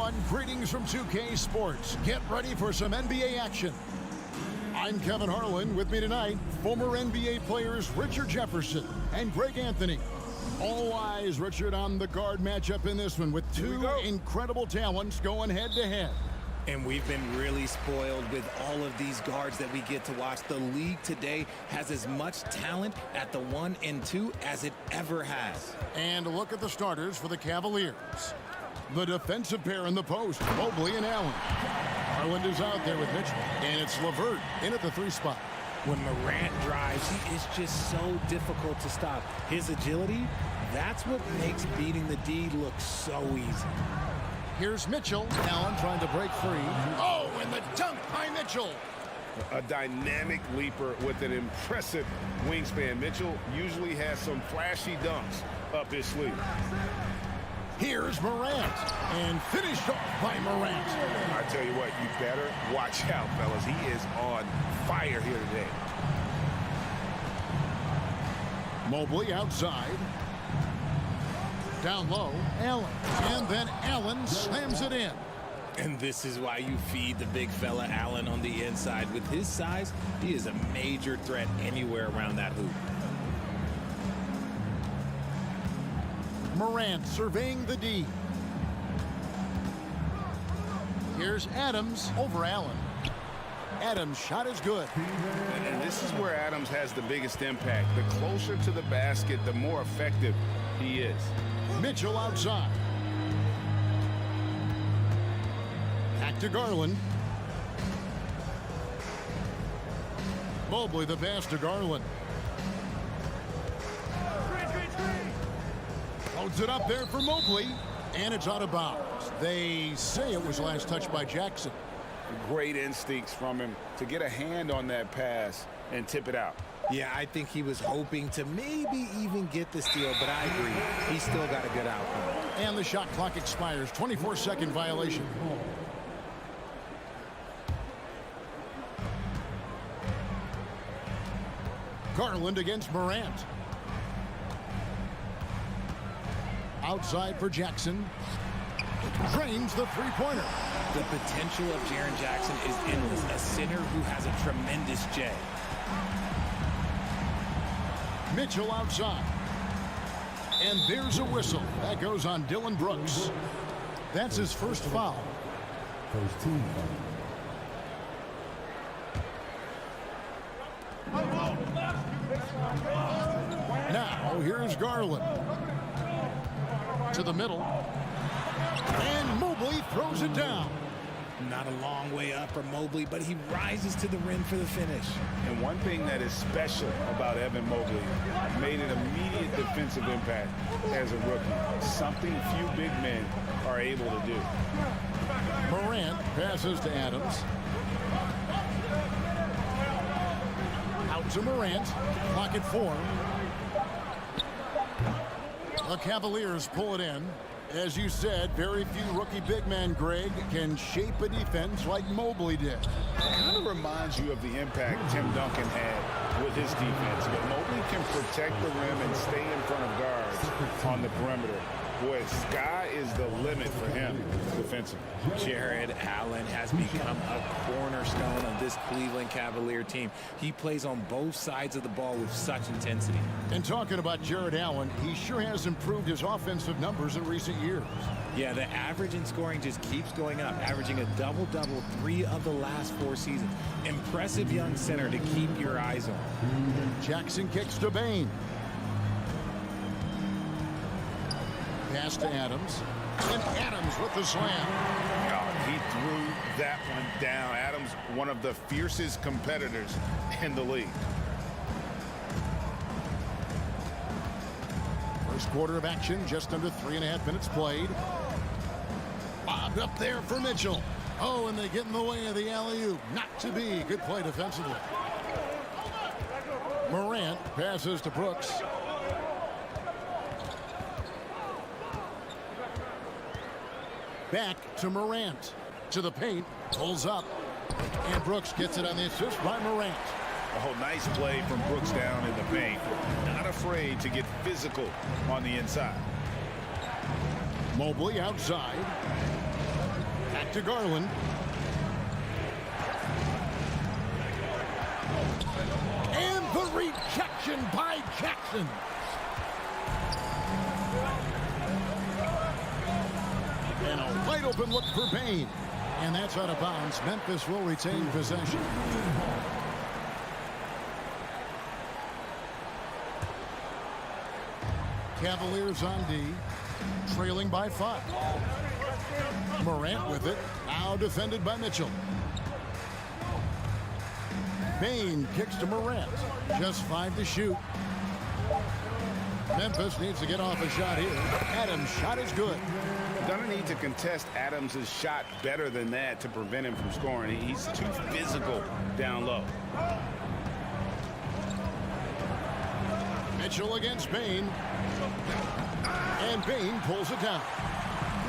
everyone. Greetings from 2K Sports. Get ready for some NBA action. I'm Kevin Harlan. With me tonight, former NBA players Richard Jefferson and Greg Anthony. All eyes, Richard, on the guard matchup in this one with two incredible talents going head-to-head. And we've been really spoiled with all of these guards that we get to watch. The league today has as much talent at the 1 and 2 as it ever has. And look at the starters for the Cavaliers. The defensive pair in the post, Mobley and Allen. Garland is out there with Mitchell, and it's LeVert in at the 3 spot. When Morant drives, he is just so difficult to stop. His agility, that's what makes beating the D look so easy. Here's Mitchell. Allen trying to break free. Oh, and the dunk by Mitchell. A dynamic leaper with an impressive wingspan. Mitchell usually has some flashy dunks up his sleeve. Here's Morant, and finished off by Morant. I tell you what, you better watch out, fellas. He is on fire here today. Mobley outside. Down low, Allen. And then Allen slams it in. And this is why you feed the big fella Allen on the inside. With his size, he is a major threat anywhere around that hoop. Morant surveying the D. Here's Adams over Allen. Adams' shot is good. And this is where Adams has the biggest impact. The closer to the basket, the more effective he is. Mitchell outside. Back to Garland. Mobley the pass to Garland. Loads it up there for Mobley, and it's out of bounds. They say it was last touched by Jackson. Great instincts from him to get a hand on that pass and tip it out. Yeah, I think he was hoping to maybe even get the steal, but I agree. He still got a good outcome. And the shot clock expires. 24-second violation. Garland against Morant. Outside for Jackson. Drains the three-pointer. The potential of Jaren Jackson is endless. A center who has a tremendous J. Mitchell outside. And there's a whistle. That goes on Dylan Brooks. That's his first foul. First team foul. Now, here's Garland. To the middle. And Mobley throws it down. Not a long way up for Mobley, but he rises to the rim for the finish. And one thing that is special about Evan Mobley, made an immediate defensive impact as a rookie. Something few big men are able to do. Morant passes to Adams. Out to Morant. Clock at 4. The Cavaliers pull it in. As you said, very few rookie big men, Greg, can shape a defense like Mobley did. It kind of reminds you of the impact Tim Duncan had with his defense. But Mobley can protect the rim and stay in front of guards on the perimeter. Boy, sky is the limit for him defensively. Jared Allen has become a cornerstone of this Cleveland Cavalier team. He plays on both sides of the ball with such intensity. And talking about Jared Allen, he sure has improved his offensive numbers in recent years. Yeah, the average in scoring just keeps going up, averaging a double-double 3 of the last 4 seasons. Impressive young center to keep your eyes on. Jackson kicks to Bain. Pass to Adams. And Adams with the slam. Oh, he threw that one down. Adams, one of the fiercest competitors in the league. First quarter of action, just under 3.5 minutes played. Bobbed up there for Mitchell. Oh, and they get in the way of the alley-oop. Not to be. Good play defensively. Morant passes to Brooks. Back to Morant. To the paint. Pulls up. And Brooks gets it on the assist by Morant. Oh, nice play from Brooks down in the paint. Not afraid to get physical on the inside. Mobley outside. Back to Garland. And the rejection by Jackson. And a wide open look for Bain. And that's out of bounds. Memphis will retain possession. Cavaliers on D, trailing by 5. Morant with it, now defended by Mitchell. Bain kicks to Morant, just 5 to shoot. Memphis needs to get off a shot here. Adams' shot is good. Gonna need to contest Adams' shot better than that to prevent him from scoring. He's too physical down low. Mitchell against Bain. And Bain pulls it down.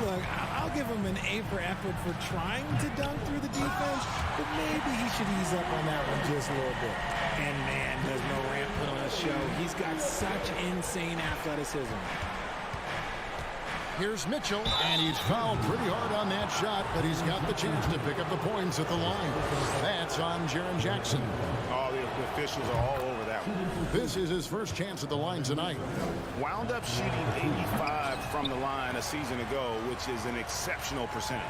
Look, I'll give him an A for effort for trying to dunk through the defense, but maybe he should ease up on that one just a little bit. And man, does Morant put on a show. He's got such insane athleticism. Here's Mitchell, and he's fouled pretty hard on that shot, but he's got the chance to pick up the points at the line. That's on Jaren Jackson. Oh, the officials are all over that one. This is his first chance at the line tonight. Wound up shooting 85 from the line a season ago, which is an exceptional percentage.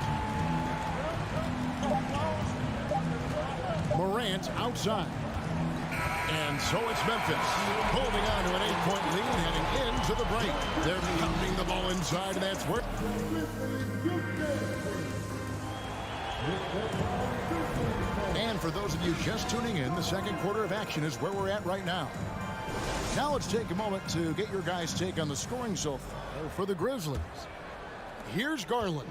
Morant outside. And so it's Memphis holding on to an 8-point lead heading into the break. They're pounding the ball inside, and that's where. And for those of you just tuning in, the second quarter of action is where we're at right now. Now let's take a moment to get your guys' take on the scoring so far for the Grizzlies. Here's Garland.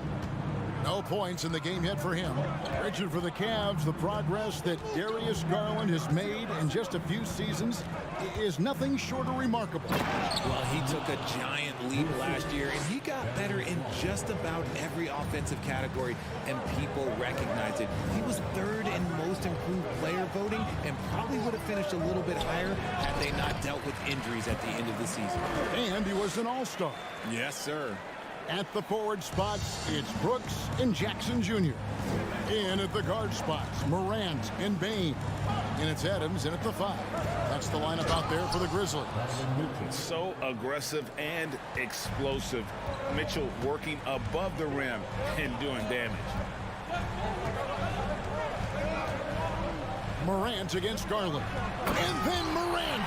No points in the game yet for him. Richard, for the Cavs, the progress that Darius Garland has made in just a few seasons is nothing short of remarkable. Well, he took a giant leap last year, and he got better in just about every offensive category, and people recognized it. He was third in most improved player voting and probably would have finished a little bit higher had they not dealt with injuries at the end of the season. And he was an all-star. Yes, sir. At the forward spots, it's Brooks and Jackson Jr. In at the guard spots, Morant and Bain. And it's Adams in at the 5. That's the lineup out there for the Grizzlies. So aggressive and explosive. Mitchell working above the rim and doing damage. Morant against Garland. And then Morant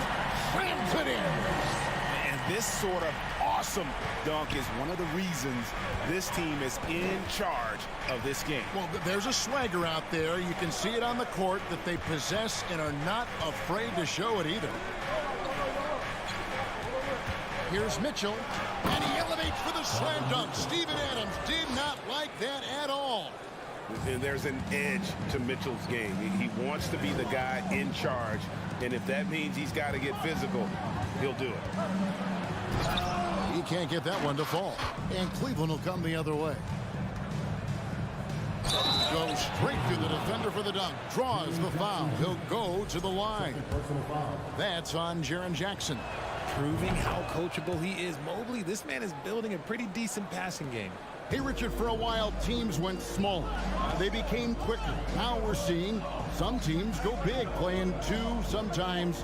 slams it in. And this sort of awesome dunk is one of the reasons this team is in charge of this game. Well, there's a swagger out there. You can see it on the court that they possess and are not afraid to show it either. Here's Mitchell, and he elevates for the slam dunk. Steven Adams did not like that at all. And there's an edge to Mitchell's game. He wants to be the guy in charge, and if that means he's got to get physical, he'll do it. He can't get that one to fall. And Cleveland will come the other way. Goes straight to the defender for the dunk. Draws the foul. He'll go to the line. That's on Jaren Jackson. Proving how coachable he is. Mobley, this man is building a pretty decent passing game. Hey, Richard, for a while, teams went smaller. They became quicker. Now we're seeing some teams go big, playing 2, sometimes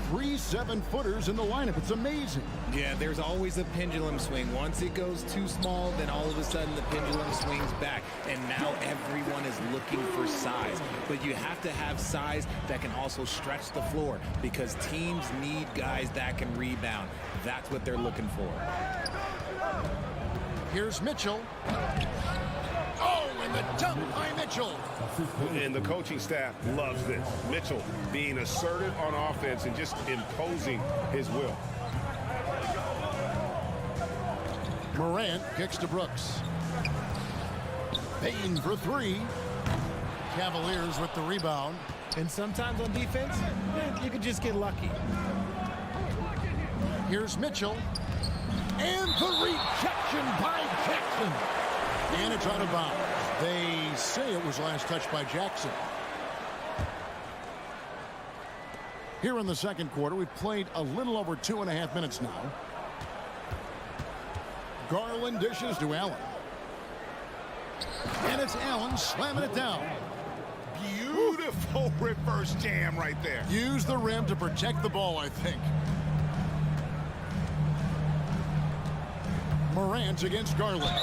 3 7-footers in the lineup. It's amazing. Yeah, there's always a pendulum swing. Once it goes too small, then all of a sudden the pendulum swings back. And now everyone is looking for size. But you have to have size that can also stretch the floor because teams need guys that can rebound. That's what they're looking for. Here's Mitchell. Oh, and the dunk by Mitchell. And the coaching staff loves this. Mitchell being assertive on offense and just imposing his will. Morant kicks to Brooks. Bain for 3. Cavaliers with the rebound. And sometimes on defense, you could just get lucky. Here's Mitchell. And the rejection by Jackson. And it's out of bounds. They say it was last touched by Jackson. Here in the second quarter, we've played a little over 2.5 minutes now. Garland dishes to Allen. And it's Allen slamming it down. Beautiful reverse jam right there. Use the rim to protect the ball, I think. Morant against Garland.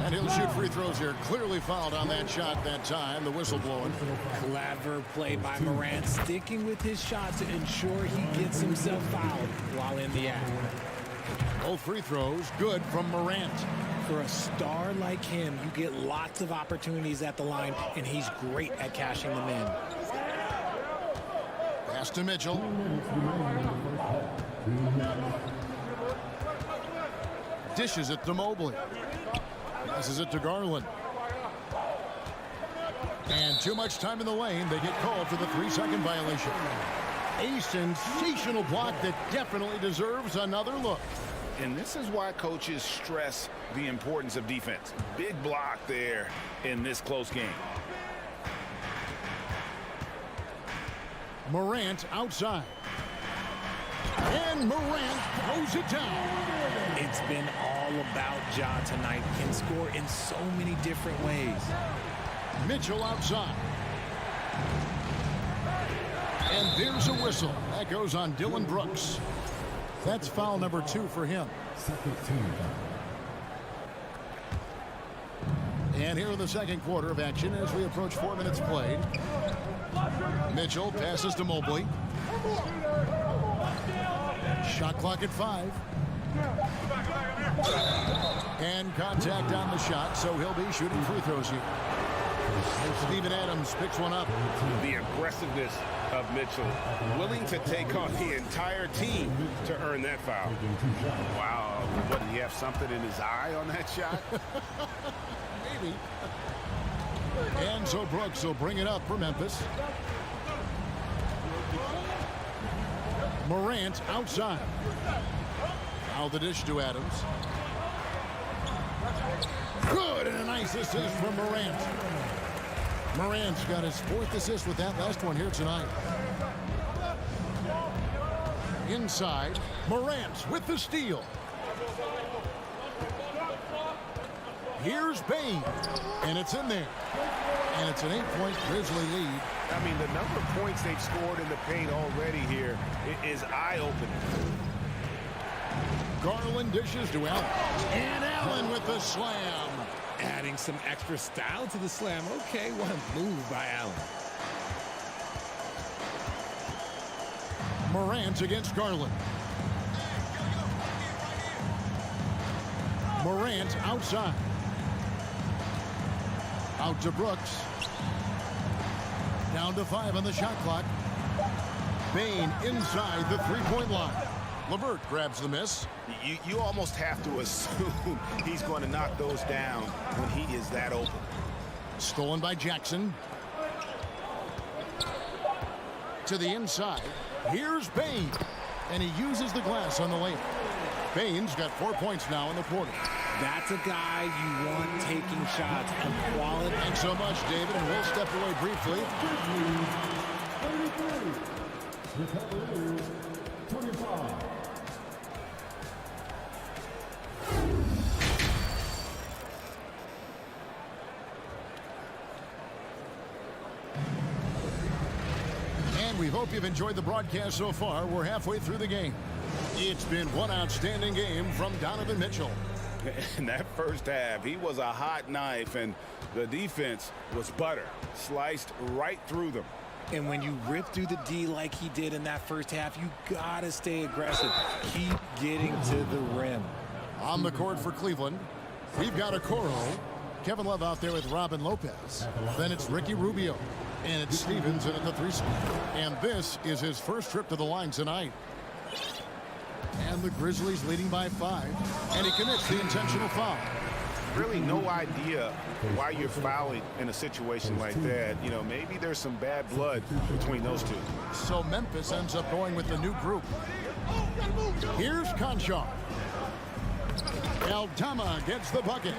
And he'll shoot free throws here. Clearly fouled on that shot that time. The whistle blowing. Clever play by Morant, sticking with his shot to ensure he gets himself fouled while in the act. Both free throws good from Morant. For a star like him, you get lots of opportunities at the line, and he's great at cashing them in. Pass to Mitchell. Dishes it to Mobley. Passes it to Garland. And too much time in the lane. They get called for the 3-second violation. A sensational block that definitely deserves another look. And this is why coaches stress the importance of defense. Big block there in this close game. Morant outside. And Morant throws it down. It's been all about Ja tonight. Can score in so many different ways. Mitchell outside. And there's a whistle. That goes on Dylan Brooks. That's foul number 2 for him. And here in the second quarter of action as we approach 4 minutes played. Mitchell passes to Mobley. Shot clock at 5. And contact on the shot, so he'll be shooting free throws here. Steven Adams picks one up. The aggressiveness of Mitchell, willing to take on the entire team to earn that foul. Wow, what, did he have something in his eye on that shot? Maybe. And so Brooks will bring it up for Memphis. Morant outside. Now the dish to Adams. Good, and a nice assist from Morant. Morant's got his 4th assist with that last one here tonight. Inside, Morant with the steal. Here's Bain, and it's in there. And it's an 8-point Grizzly lead. I mean, the number of points they've scored in the paint already here is eye-opening. Garland dishes to Allen. And Allen with the slam. Adding some extra style to the slam. Okay, what a move by Allen. Morant against Garland. Morant outside. Out to Brooks. Down to 5 on the shot clock. Bain inside the 3-point line. LeVert grabs the miss. You almost have to assume he's going to knock those down when he is that open. Stolen by Jackson. To the inside. Here's Bain. And he uses the glass on the lane. Bain's got 4 points now in the quarter. That's a guy you want taking shots and quality. Thanks so much, David, and we'll step away briefly. And we hope you've enjoyed the broadcast so far. We're halfway through the game. It's been one outstanding game from Donovan Mitchell. In that first half, he was a hot knife, and the defense was butter. Sliced right through them. And when you rip through the D like he did in that first half, you gotta stay aggressive. Keep getting to the rim. On the court for Cleveland, we've got Okoro. Kevin Love out there with Robin Lopez. Then it's Ricky Rubio. And it's Stevens in at the 3 spot. And this is his first trip to the line tonight. And the Grizzlies leading by 5. And he commits the intentional foul. Really no idea why you're fouling in a situation like that. You know, maybe there's some bad blood between those two. So Memphis ends up going with the new group. Here's Conchar. Aldama gets the bucket.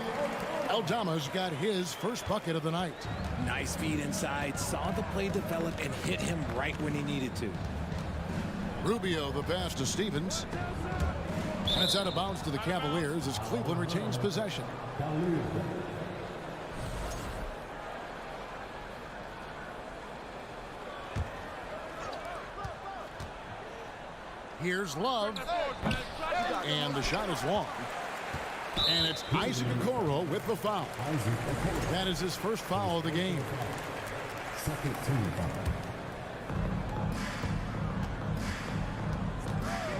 Aldama's got his first bucket of the night. Nice feed inside, saw the play develop and hit him right when he needed to. Rubio the pass to Stevens. And it's out of bounds to the Cavaliers as Cleveland retains possession. Here's Love. And the shot is long. And it's Isaac Okoro with the foul. That is his first foul of the game. Second team foul.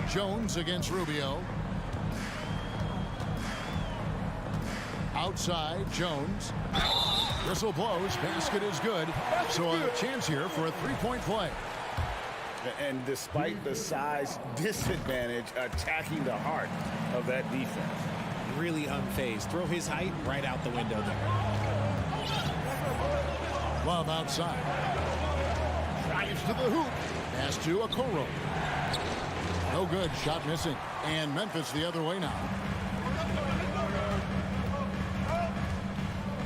Jones against Rubio. Outside, Jones. Whistle blows, basket is good. So a chance here for a three-point play. And despite the size disadvantage, attacking the heart of that defense. Really unfazed. Throw his height right out the window there. Love outside. Drives to the hoop. Pass to Okoro. No good. Shot missing. And Memphis the other way now.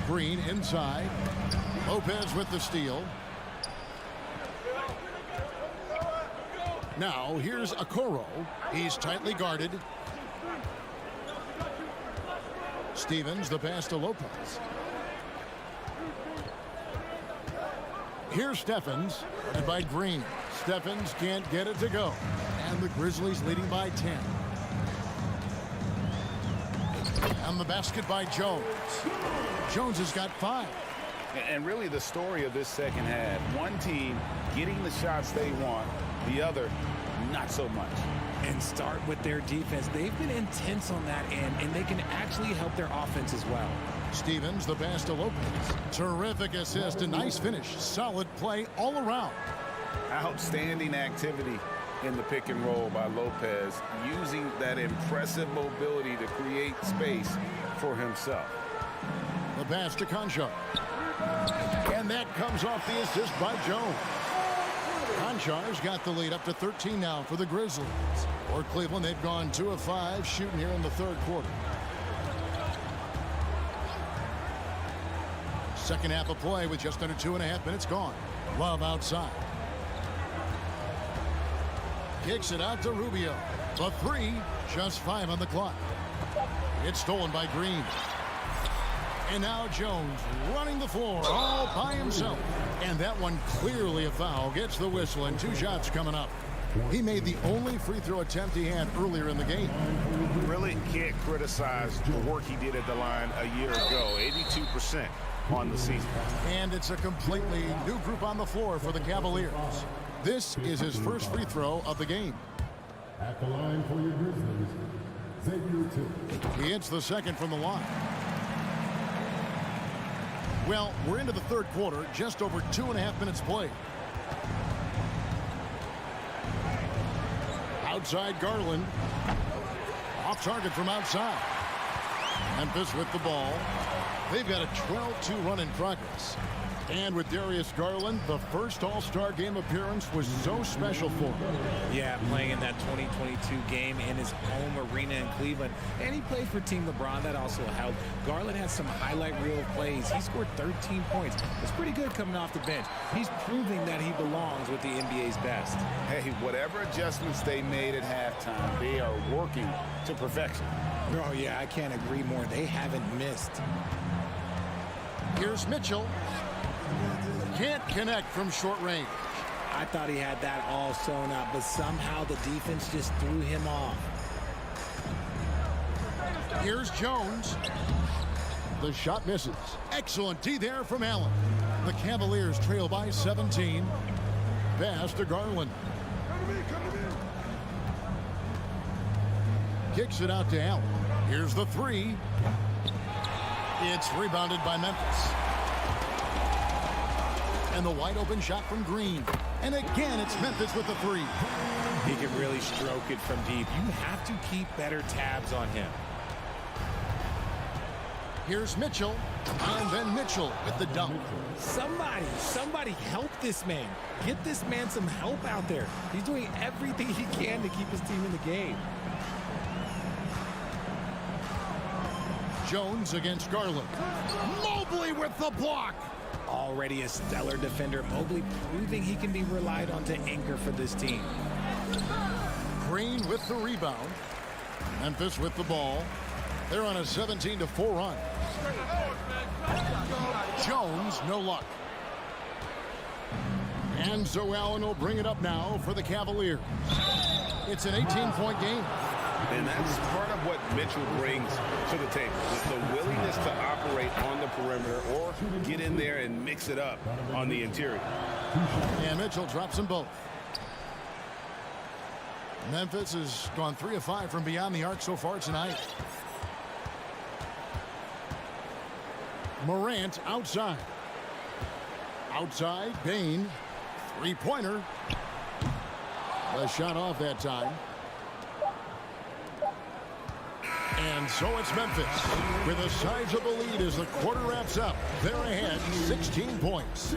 Green inside. Lopez with the steal. Now here's Okoro. He's tightly guarded. Stevens the pass to Lopez. Here's Stephens, guarded by Green. Stephens can't get it to go. And the Grizzlies leading by 10. And the basket by Jones. Jones has got 5. And really the story of this second half, one team getting the shots they want, the other not so much. And start with their defense. They've been intense on that end, and they can actually help their offense as well. Stevens the pass to Lopez. Terrific assist, a nice finish. Solid play all around. Outstanding activity in the pick and roll by Lopez, using that impressive mobility to create space for himself. The pass to Conchar. And that comes off the assist by Jones. Conchar's got the lead up to 13 now for the Grizzlies. For Cleveland, they've gone 2 of 5 shooting here in the third quarter. Second half of play with just under 2.5 minutes gone. Love outside. Kicks it out to Rubio. The 3, just 5 on the clock. It's stolen by Green. And now Jones running the floor all by himself. And that one clearly a foul. Gets the whistle and 2 shots coming up. He made the only free throw attempt he had earlier in the game. Really can't criticize the work he did at the line a year ago. 82% on the season. And it's a completely new group on the floor for the Cavaliers. This is his first free throw of the game. At the line for your Grizzlies, Xavier Tillman. He hits the second from the line. Well, we're into the third quarter, just over 2.5 minutes played. Outside Garland. Off target from outside. Memphis with the ball. They've got a 12-2 run in progress. And with Darius Garland, the first All-Star game appearance was so special for him. Yeah, playing in that 2022 game in his home arena in Cleveland. And he played for Team LeBron. That also helped. Garland had some highlight reel plays. He scored 13 points. It's pretty good coming off the bench. He's proving that he belongs with the NBA's best. Hey, whatever adjustments they made at halftime, they are working to perfection. Oh, yeah, I can't agree more. They haven't missed. Here's Mitchell. Can't connect from short range. I thought he had that all sewn up, but somehow the defense just threw him off. Here's Jones. The shot misses. Excellent D there from Allen. The Cavaliers trail by 17. Pass to Garland. Kicks it out to Allen. Here's the 3. It's rebounded by Memphis. And the wide open shot from Green. And again, it's Memphis with the 3. He can really stroke it from deep. You have to keep better tabs on him. Here's Mitchell. And then Mitchell with the dunk. Somebody help this man. Get this man some help out there. He's doing everything he can to keep his team in the game. Jones against Garland. Mobley with the block. Already a stellar defender, Mobley proving he can be relied on to anchor for this team. Green with the rebound. Memphis with the ball. They're on a 17-4 run. Jones, no luck. And so Allen will bring it up now for the Cavaliers. It's an 18-point game. And that's part of what Mitchell brings to the table, is the willingness to operate on the perimeter or get in there and mix it up on the interior. And Mitchell drops them both. Memphis has gone 3 of 5 from beyond the arc so far tonight. Morant outside. Outside, Bain. Three-pointer. A shot off that time. And so it's Memphis with a sizable lead as the quarter wraps up. They're ahead 16 points.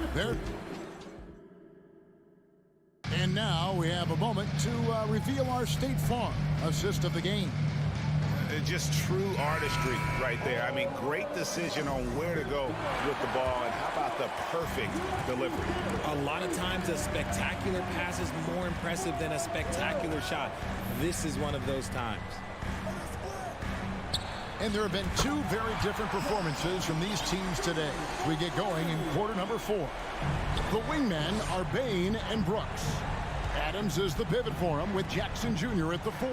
And now we have a moment to reveal our State Farm assist of the game. Just true artistry right there. I mean, great decision on where to go with the ball, and how about the perfect delivery? A lot of times a spectacular pass is more impressive than a spectacular shot. This is one of those times. And there have been 2 very different performances from these teams today. We get going in quarter number 4. The wingmen are Bain and Brooks. Adams is the pivot for him with Jackson Jr. at the 4.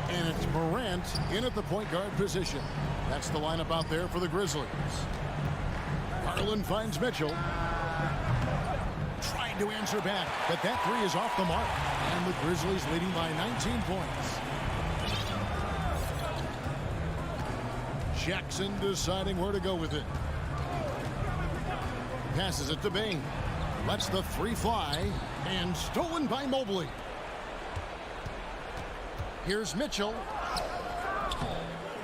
And it's Morant in at the point guard position. That's the lineup out there for the Grizzlies. Garland finds Mitchell. Tried to answer back, but that 3 is off the mark. And the Grizzlies leading by 19 points. Jackson deciding where to go with it. Passes it to Bain. Lets the 3 fly. And stolen by Mobley. Here's Mitchell.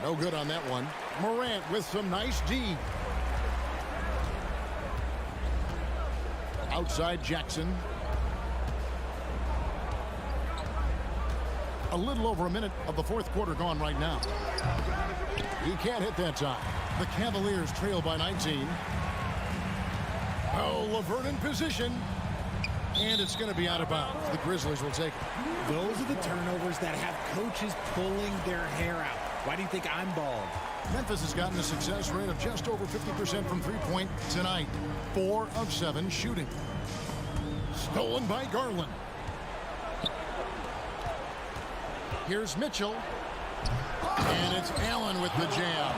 No good on that one. Morant with some nice D. Outside Jackson. A little over a minute of the 4th quarter gone right now. He can't hit that time. The Cavaliers trail by 19. Oh, Laverne in position. And it's going to be out of bounds. The Grizzlies will take it. Those are the turnovers that have coaches pulling their hair out. Why do you think I'm bald? Memphis has gotten a success rate of just over 50% from three-point tonight. 4 of 7 shooting. Stolen by Garland. Here's Mitchell. And it's Allen with the jam.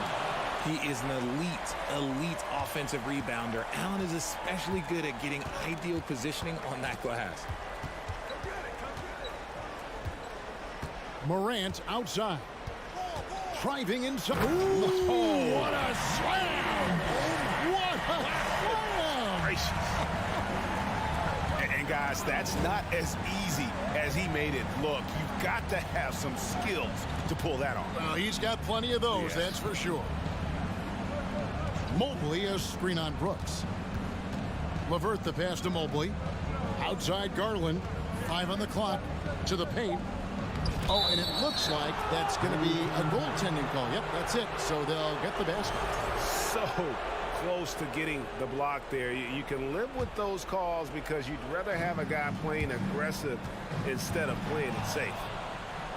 He is an elite offensive rebounder. Allen is especially good at getting ideal positioning on that glass. Morant outside. Driving inside. Ooh, what a slam! What a slam! Gracious. And guys, that's not as easy as he made it look. You've got to have some skills to pull that off. Well, he's got plenty of those, that's for sure. Mobley, a screen on Brooks. LeVert the pass to Mobley. Outside Garland. 5 on the clock. To the paint. Oh, and it looks like that's going to be a goaltending call. Yep, that's it. So they'll get the basket. So close to getting the block there. You can live with those calls because you'd rather have a guy playing aggressive instead of playing it safe.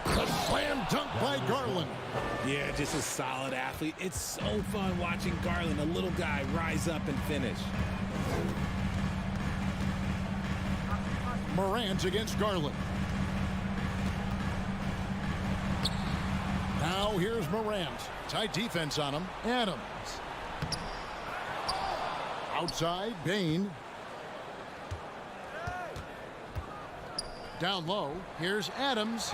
A slam dunk by Garland. Yeah, just a solid athlete. It's so fun watching Garland, a little guy, rise up and finish. Morant against Garland. Now here's Morant. Tight defense on him. Adams. Outside, Bain. Down low, here's Adams.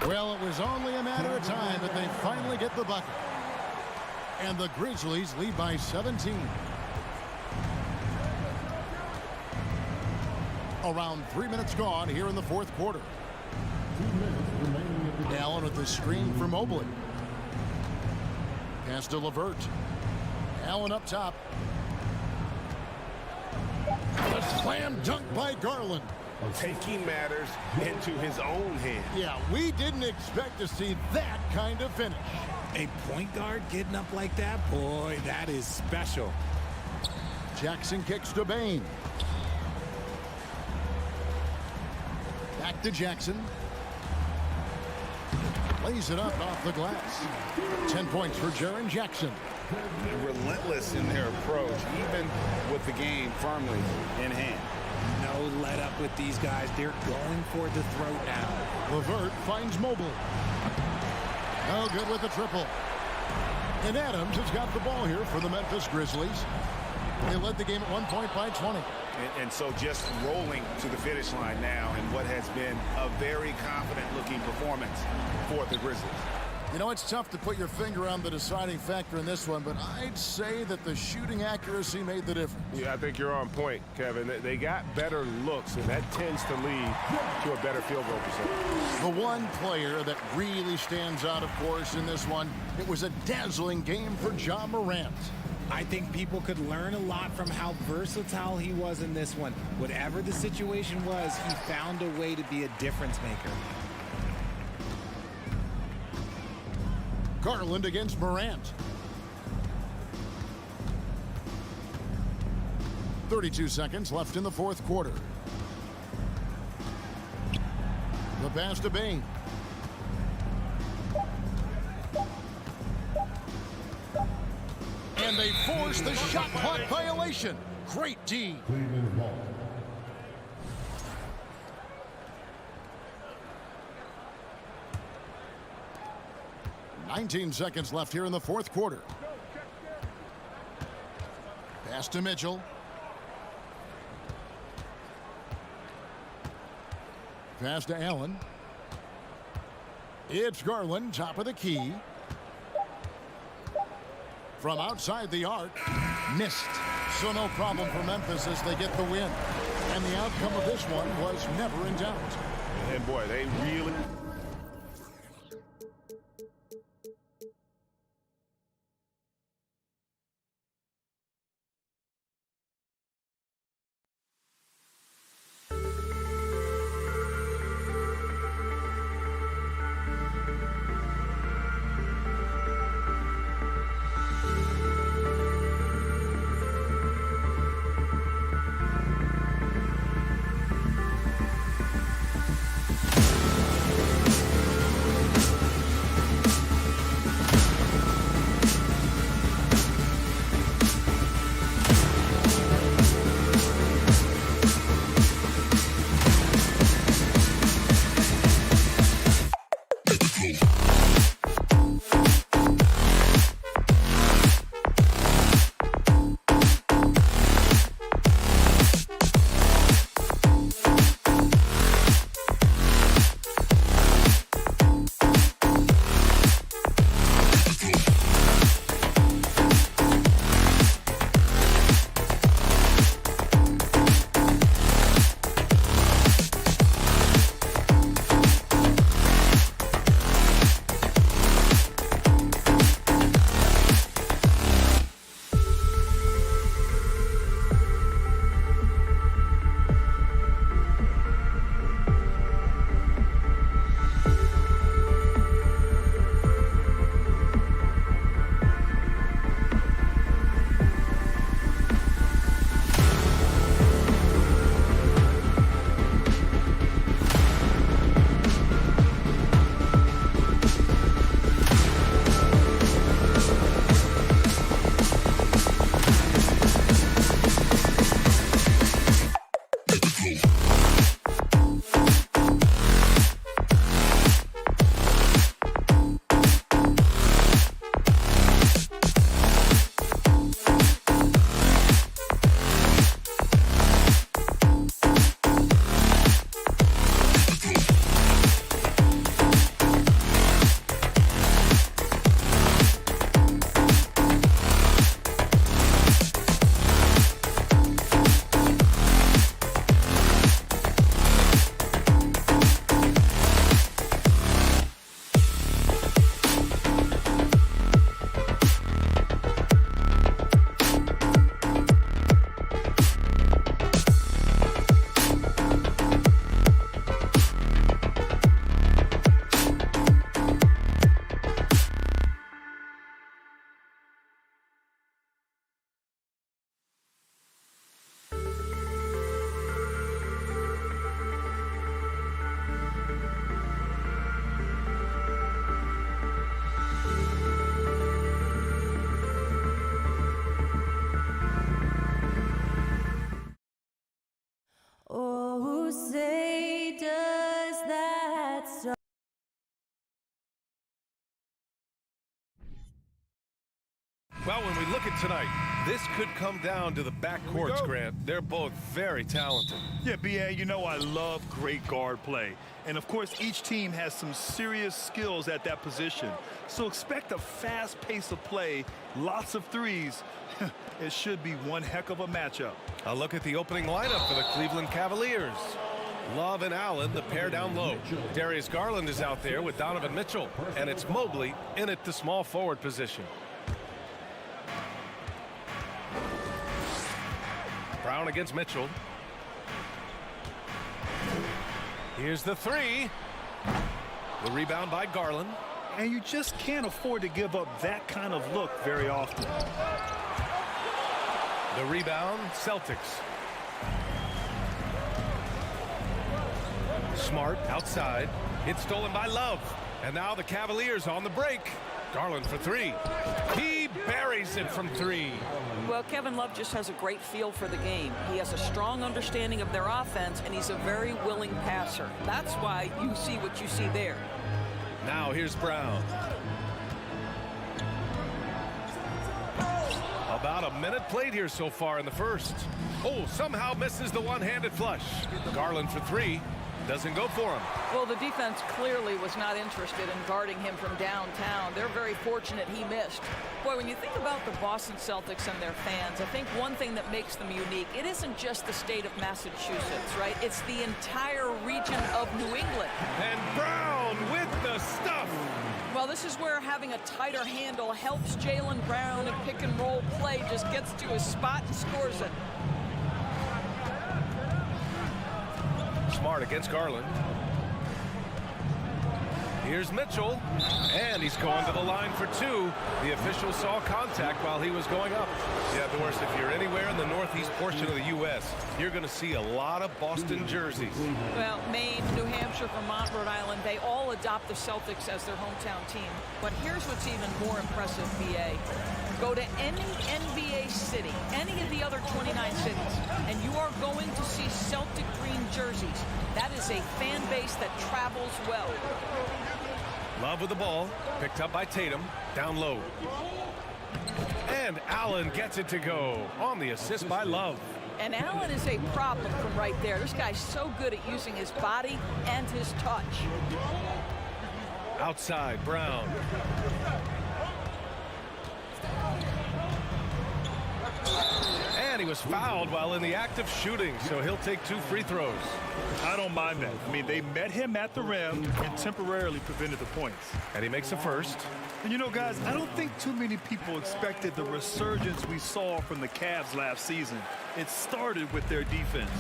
Well, it was only a matter of time that they finally get the bucket. And the Grizzlies lead by 17. Around 3 minutes gone here in the 4th quarter. Allen with the screen for Mobley. Pass to LeVert. Allen up top. A slam dunk by Garland. Taking matters into his own hands. Yeah, we didn't expect to see that kind of finish. A point guard getting up like that? Boy, that is special. Jackson kicks to Bain. Back to Jackson. Lays it up off the glass. 10 points for Jaren Jackson. Relentless in their approach, even with the game firmly in hand. No let up with these guys. They're going for the throat now. LeVert finds Mobley. No good with the triple. And Adams has got the ball here for the Memphis Grizzlies. They led the game at 1 point by 20. And so just rolling to the finish line now in what has been a very confident-looking performance for the Grizzlies. You know, it's tough to put your finger on the deciding factor in this one, but I'd say that the shooting accuracy made the difference. Yeah, I think you're on point, Kevin. They got better looks, and that tends to lead to a better field goal percentage. The one player that really stands out, of course, in this one, it was a dazzling game for Ja Morant. I think people could learn a lot from how versatile he was in this one. Whatever the situation was, he found a way to be a difference maker. Garland against Morant. 32 seconds left in the fourth quarter. The pass to Bain. And they force the shot clock violation. Great D. Cleveland ball. 19 seconds left here in the fourth quarter. Pass to Mitchell. Pass to Allen. It's Garland, top of the key. From outside the arc, missed. So no problem for Memphis as they get the win. And the outcome of this one was never in doubt. And boy, they really... tonight. This could come down to the backcourts, Grant. They're both very talented. Yeah, B.A., you know I love great guard play. And, of course, each team has some serious skills at that position. So expect a fast pace of play, lots of threes. It should be one heck of a matchup. A look at the opening lineup for the Cleveland Cavaliers. Love and Allen, the pair down low. Darius Garland is out there with Donovan Mitchell. And it's Mobley in at the small forward position. Brown against Mitchell. Here's the three. The rebound by Garland. And you just can't afford to give up that kind of look very often. The rebound, Celtics. Smart outside. It's stolen by Love. And now the Cavaliers on the break. Garland for three. He buries it from three. Well, Kevin Love just has a great feel for the game. He has a strong understanding of their offense, and he's a very willing passer. That's why you see what you see there. Now here's Brown. About a minute played here so far in the first. Oh, somehow misses the one-handed flush. Garland for three. Doesn't go for him. Well, the defense clearly was not interested in guarding him from downtown. They're very fortunate he missed. Boy, when you think about the Boston Celtics and their fans, I think one thing that makes them unique, it isn't just the state of Massachusetts, right? It's the entire region of New England. And Brown with the stuff. Well, this is where having a tighter handle helps Jaylen Brown, and pick and roll play just gets to his spot and scores it. Smart against Garland. Here's Mitchell, and he's going to the line for two. The official saw contact while he was going up. Yeah, Doris, if you're anywhere in the northeast portion of the U.S., you're going to see a lot of Boston jerseys. Well, Maine, New Hampshire, Vermont, Rhode Island, they all adopt the Celtics as their hometown team. But here's what's even more impressive, BA. Go to any NBA city, any of the other 29 cities, and you are going to see Celtic green jerseys. That is a fan base that travels well. Love with the ball, picked up by Tatum, down low. And Allen gets it to go on the assist by Love. And Allen is a problem from right there. This guy's so good at using his body and his touch. Outside, Brown. And he was fouled while in the act of shooting, so he'll take 2 free throws. I don't mind that. I mean, they met him at the rim and temporarily prevented the points. And he makes the first. And you know, guys, I don't think too many people expected the resurgence we saw from the Cavs last season. It started with their defense.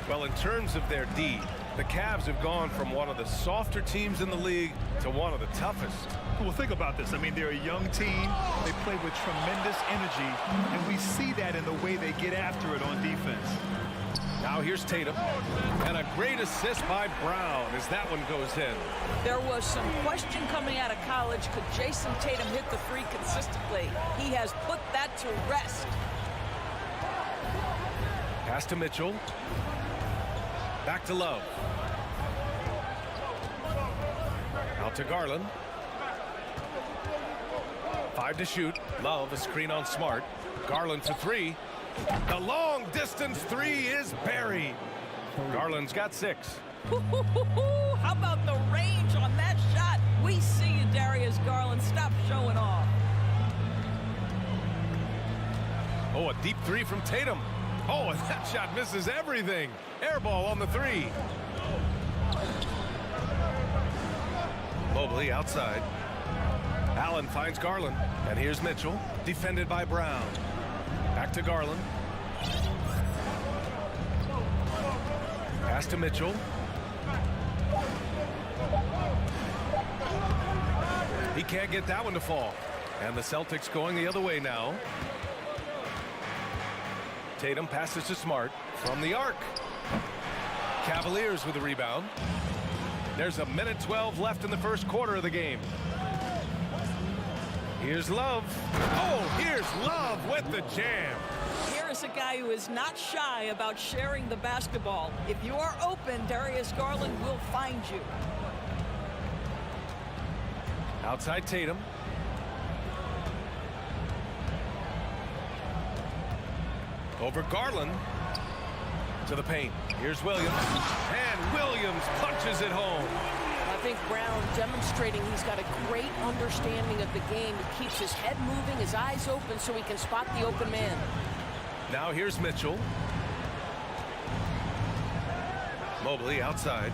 Well, in terms of their D, the Cavs have gone from one of the softer teams in the league to one of the toughest. Well, think about this. I mean, they're a young team. They play with tremendous energy, and we see that in the way they get after it on defense. Now here's Tatum, and a great assist by Brown as that one goes in. There was some question coming out of college. Could Jason Tatum hit the three consistently? He has put that to rest. Pass to Mitchell. Back to Love. Out to Garland. 5 to shoot. Love, a screen on Smart. Garland for three. The long distance three is buried. Garland's got 6. How about the range on that shot? We see you, Darius Garland. Stop showing off. Oh, a deep three from Tatum. Oh, and that shot misses everything. Air ball on the three. Mobley outside. Allen finds Garland. And here's Mitchell, defended by Brown. Back to Garland. Pass to Mitchell. He can't get that one to fall. And the Celtics going the other way now. Tatum passes to Smart from the arc. Cavaliers with the rebound. There's a minute 12 left in the first quarter of the game. Here's Love. Oh, here's Love with the jam. Here is a guy who is not shy about sharing the basketball. If you are open, Darius Garland will find you. Outside Tatum. Over Garland. To the paint. Here's Williams. And Williams punches it home. I think Brown demonstrating he's got a great understanding of the game. He keeps his head moving, his eyes open so he can spot the open man. Now here's Mitchell. Mobley outside.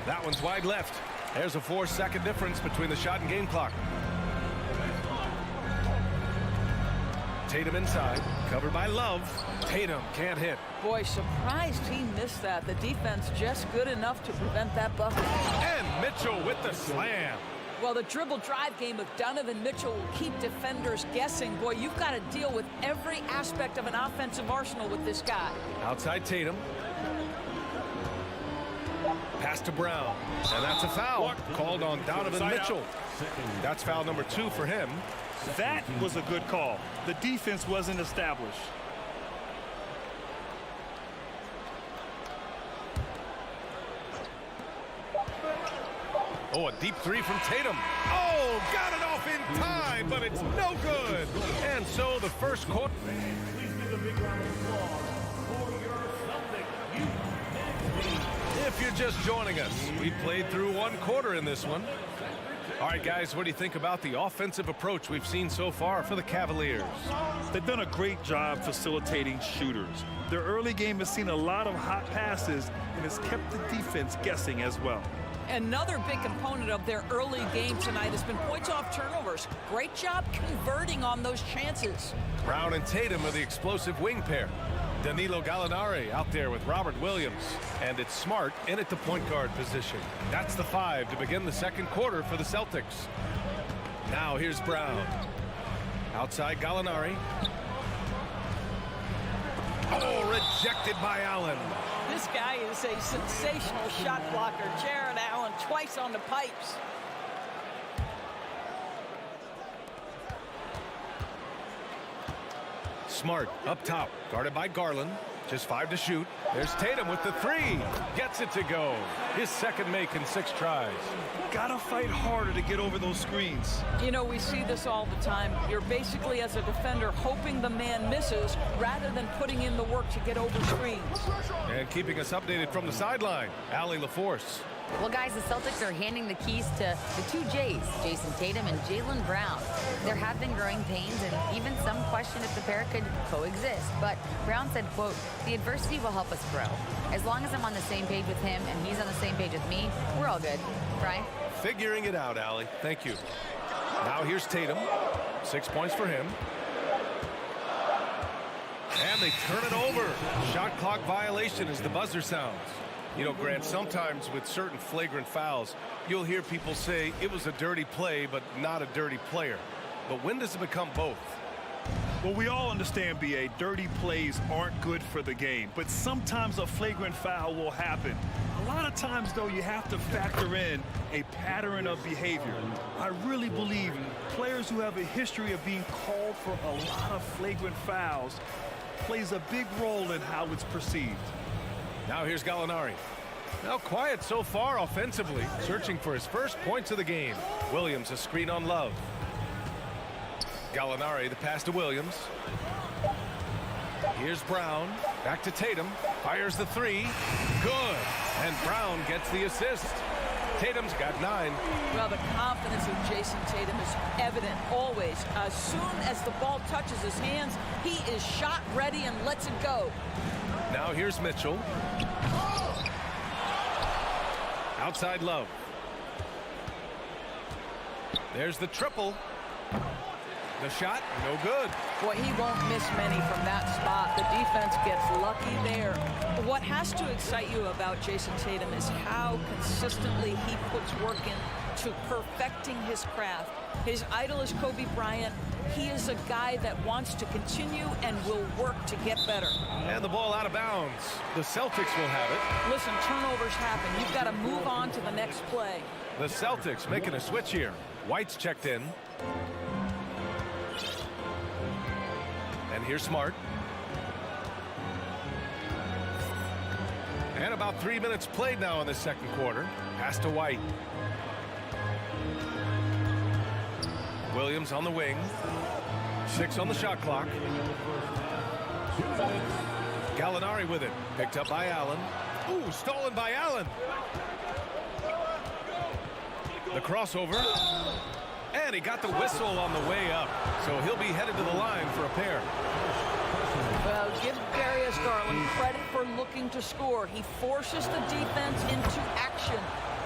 That one's wide left. There's a 4-second difference between the shot and game clock. Tatum inside, covered by Love. Tatum can't hit. Boy, surprised he missed that. The defense just good enough to prevent that bucket. And Mitchell with the slam. Well, the dribble drive game of Donovan Mitchell will keep defenders guessing. Boy, you've got to deal with every aspect of an offensive arsenal with this guy. Outside Tatum. Pass to Brown. And that's a foul called on Donovan Mitchell. That's foul number 2 for him. That was a good call. The defense wasn't established. Oh, a deep 3 from Tatum. Oh, got it off in time, but it's no good. And so the first quarter. If you're just joining us, we played through 1 quarter in this one. All right, guys, what do you think about the offensive approach we've seen so far for the Cavaliers? They've done a great job facilitating shooters. Their early game has seen a lot of hot passes and has kept the defense guessing as well. Another big component of their early game tonight has been points off turnovers. Great job converting on those chances. Brown and Tatum are the explosive wing pair. Danilo Gallinari out there with Robert Williams. And it's Smart in at the point guard position. That's the 5 to begin the second quarter for the Celtics. Now here's Brown. Outside Gallinari. Oh, rejected by Allen. This guy is a sensational shot blocker. Jared Allen twice on the pipes. Smart up top, guarded by Garland. Just 5 to shoot. There's Tatum with the 3. Gets it to go. His second make in 6 tries. Gotta fight harder to get over those screens. You know, we see this all the time. You're basically, as a defender, hoping the man misses rather than putting in the work to get over screens. And keeping us updated from the sideline, Allie LaForce. Well, guys, the Celtics are handing the keys to the 2 J's, Jason Tatum and Jaylen Brown. There have been growing pains and even some question if the pair could coexist. But Brown said, quote, "The adversity will help us grow. As long as I'm on the same page with him and he's on the same page with me, we're all good." Brian? Figuring it out, Allie. Thank you. Now here's Tatum. 6 points for him. And they turn it over. Shot clock violation as the buzzer sounds. You know, Grant, sometimes with certain flagrant fouls, you'll hear people say it was a dirty play, but not a dirty player. But when does it become both? Well, we all understand, B.A., dirty plays aren't good for the game, but sometimes a flagrant foul will happen. A lot of times, though, you have to factor in a pattern of behavior. I really believe players who have a history of being called for a lot of flagrant fouls plays a big role in how it's perceived. Now here's Gallinari. Now quiet so far offensively, searching for his first points of the game. Williams a screen on Love. Gallinari the pass to Williams. Here's Brown. Back to Tatum. Fires the 3. Good. And Brown gets the assist. Tatum's got 9. Well, the confidence of Jason Tatum is evident always. As soon as the ball touches his hands, he is shot ready and lets it go. Now here's Mitchell. Outside Love. There's the triple. The shot, no good. Boy, he won't miss many from that spot. The defense gets lucky there. What has to excite you about Jason Tatum is how consistently he puts work into perfecting his craft. His idol is Kobe Bryant. He is a guy that wants to continue and will work to get better. And the ball out of bounds. The Celtics will have it. Listen, turnovers happen. You've got to move on to the next play. The Celtics making a switch here. White's checked in. And here's Smart. And about 3 minutes played now in the second quarter. Pass to White. Williams on the wing. 6 on the shot clock. Gallinari with it. Picked up by Allen. Ooh, stolen by Allen. The crossover. And he got the whistle on the way up. So he'll be headed to the line for a pair. Well, give Darius Garland credit for looking to score. He forces the defense into action.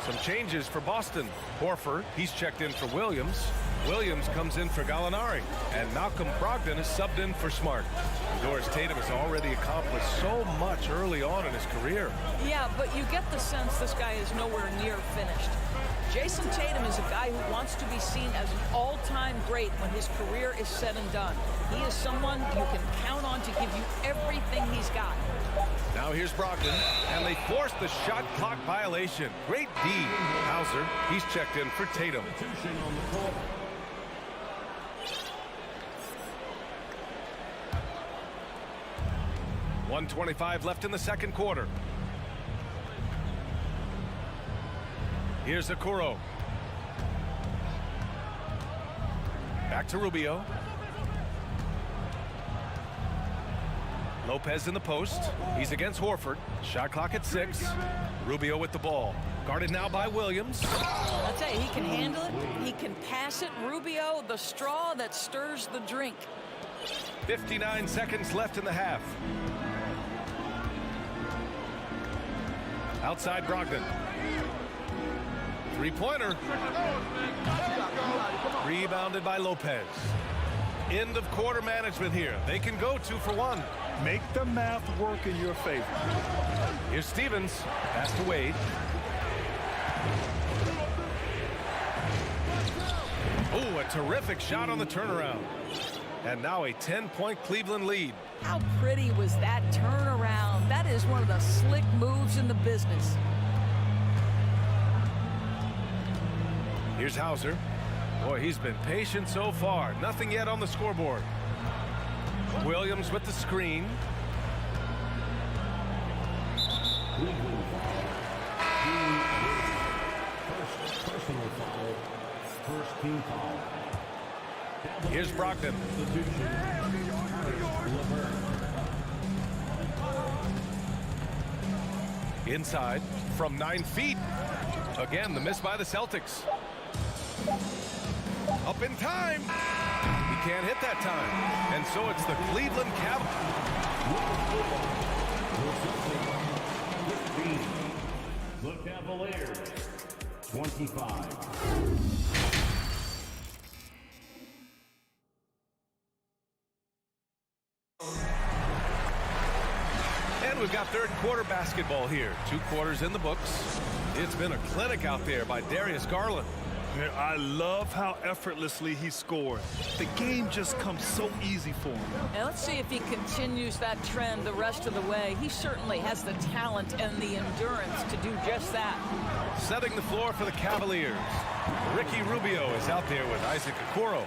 Some changes for Boston. Horford, he's checked in for Williams. Williams comes in for Gallinari. And Malcolm Brogdon is subbed in for Smart. Doris Tatum has already accomplished so much early on in his career. Yeah, but you get the sense this guy is nowhere near finished. Jason Tatum is a guy who wants to be seen as an all-time great when his career is said and done. He is someone you can count on to give you everything he's got. Now here's Brogdon, and they force the shot clock violation. Great D. Hauser, he's checked in for Tatum. 1:25 left in the second quarter. Here's Okoro. Back to Rubio. Lopez in the post. He's against Horford. Shot clock at 6. Rubio with the ball. Guarded now by Williams. I'll tell you, he can handle it. He can pass it. Rubio, the straw that stirs the drink. 59 seconds left in the half. Outside Brogdon. Three-pointer. Rebounded by Lopez. End of quarter management here. They can go 2 for 1. Make the math work in your favor. Here's Stevens. Pass to Wade. Oh, a terrific shot on the turnaround. And now a 10-point Cleveland lead. How pretty was that turnaround? That is one of the slick moves in the business. Here's Hauser. Boy, he's been patient so far. Nothing yet on the scoreboard. Williams with the screen. Personal foul. First team foul. Here's Brogdon. Inside from 9 feet. Again, the miss by the Celtics. Up in time. He can't hit that time. And so it's the Cleveland Cavaliers. The Cavaliers, 25. And we've got third quarter basketball here. 2 quarters in the books. It's been a clinic out there by Darius Garland. I love how effortlessly he scored. The game just comes so easy for him. Now let's see if he continues that trend the rest of the way. He certainly has the talent and the endurance to do just that. Setting the floor for the Cavaliers. Ricky Rubio is out there with Isaac Okoro.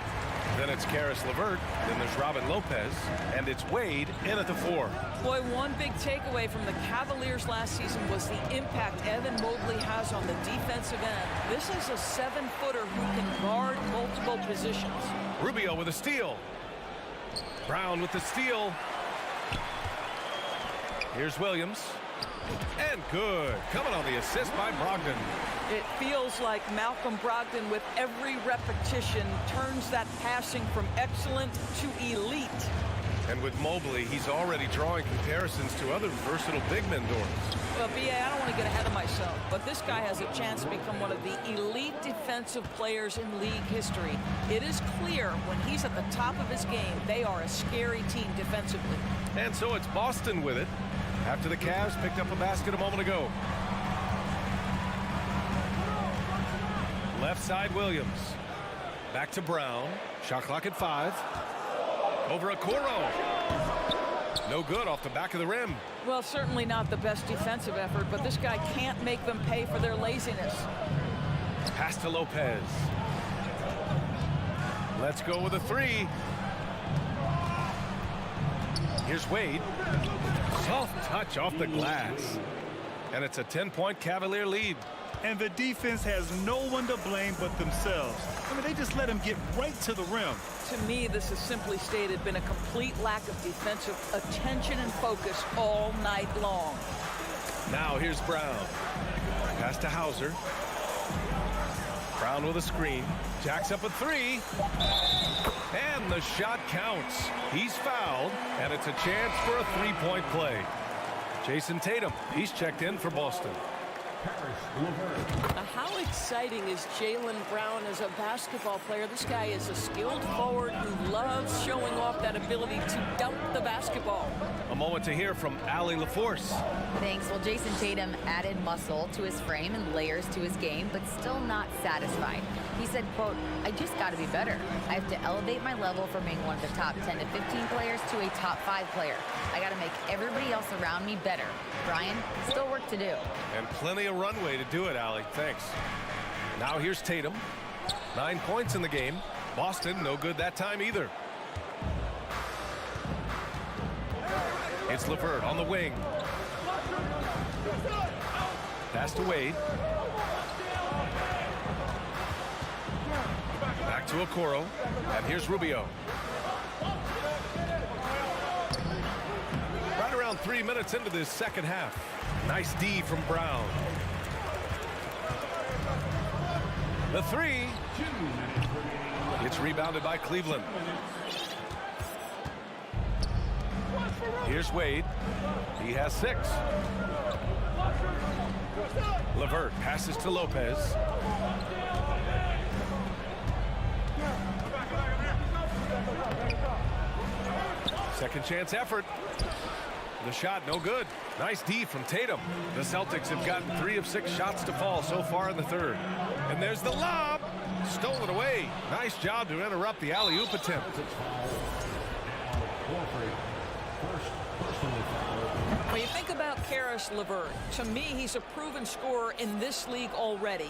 Then it's Karis LeVert. Then there's Robin Lopez. And it's Wade in at the 4. Boy, one big takeaway from the Cavaliers last season was the impact Evan Mobley has on the defensive end. This is a 7-footer who can guard multiple positions. Rubio with a steal. Brown with the steal. Here's Williams. And good. Coming on the assist by Brogdon. It feels like Malcolm Brogdon, with every repetition, turns that passing from excellent to elite. And with Mobley, he's already drawing comparisons to other versatile big men, Doris. Well, B.A., I don't want to get ahead of myself, but this guy has a chance to become one of the elite defensive players in league history. It is clear when he's at the top of his game, they are a scary team defensively. And so it's Boston with it, after the Cavs picked up a basket a moment ago. Left side, Williams. Back to Brown. Shot clock at 5. Over Okoro. No good off the back of the rim. Well, certainly not the best defensive effort, but this guy can't make them pay for their laziness. Pass to Lopez. Let's go with a 3. Here's Wade. Soft touch off the glass. And it's a 10-point Cavalier lead. and the defense has no one to blame but themselves. I mean, they just let him get right to the rim. To me, this has simply stated been a complete lack of defensive attention and focus all night long. Now here's Brown. Pass to Hauser. Brown with a screen. Jacks up a three. And the shot counts. He's fouled, and it's a chance for a three-point play. Jason Tatum, he's checked in for Boston. How exciting is Jaylen Brown as a basketball player? This guy is a skilled forward who loves showing off that ability to dunk the basketball. A moment to hear from Allie LaForce. Thanks. Well, Jason Tatum added muscle to his frame and layers to his game, but still not satisfied. He said, quote, I just got to be better. I have to elevate my level from being one of the top 10 to 15 players to a top 5 player. I got to make everybody else around me better. Brian, still work to do. And plenty of runway to do it, Allie. Thanks. Now here's Tatum. 9 points in the game. Boston, no good that time either. It's LeVert on the wing. Pass to Wade. Back to Okoro. And here's Rubio. Right around 3 minutes into this second half. Nice D from Brown. The three. It's rebounded by Cleveland. Here's Wade. He has 6. LeVert passes to Lopez. Second chance effort. The shot no good. Nice D from Tatum. The Celtics have gotten 3 of 6 shots to fall so far in the third. And there's the lob. Stolen away. Nice job to interrupt the alley-oop attempt. When you think about Caris LeVert, to me, he's a proven scorer in this league already.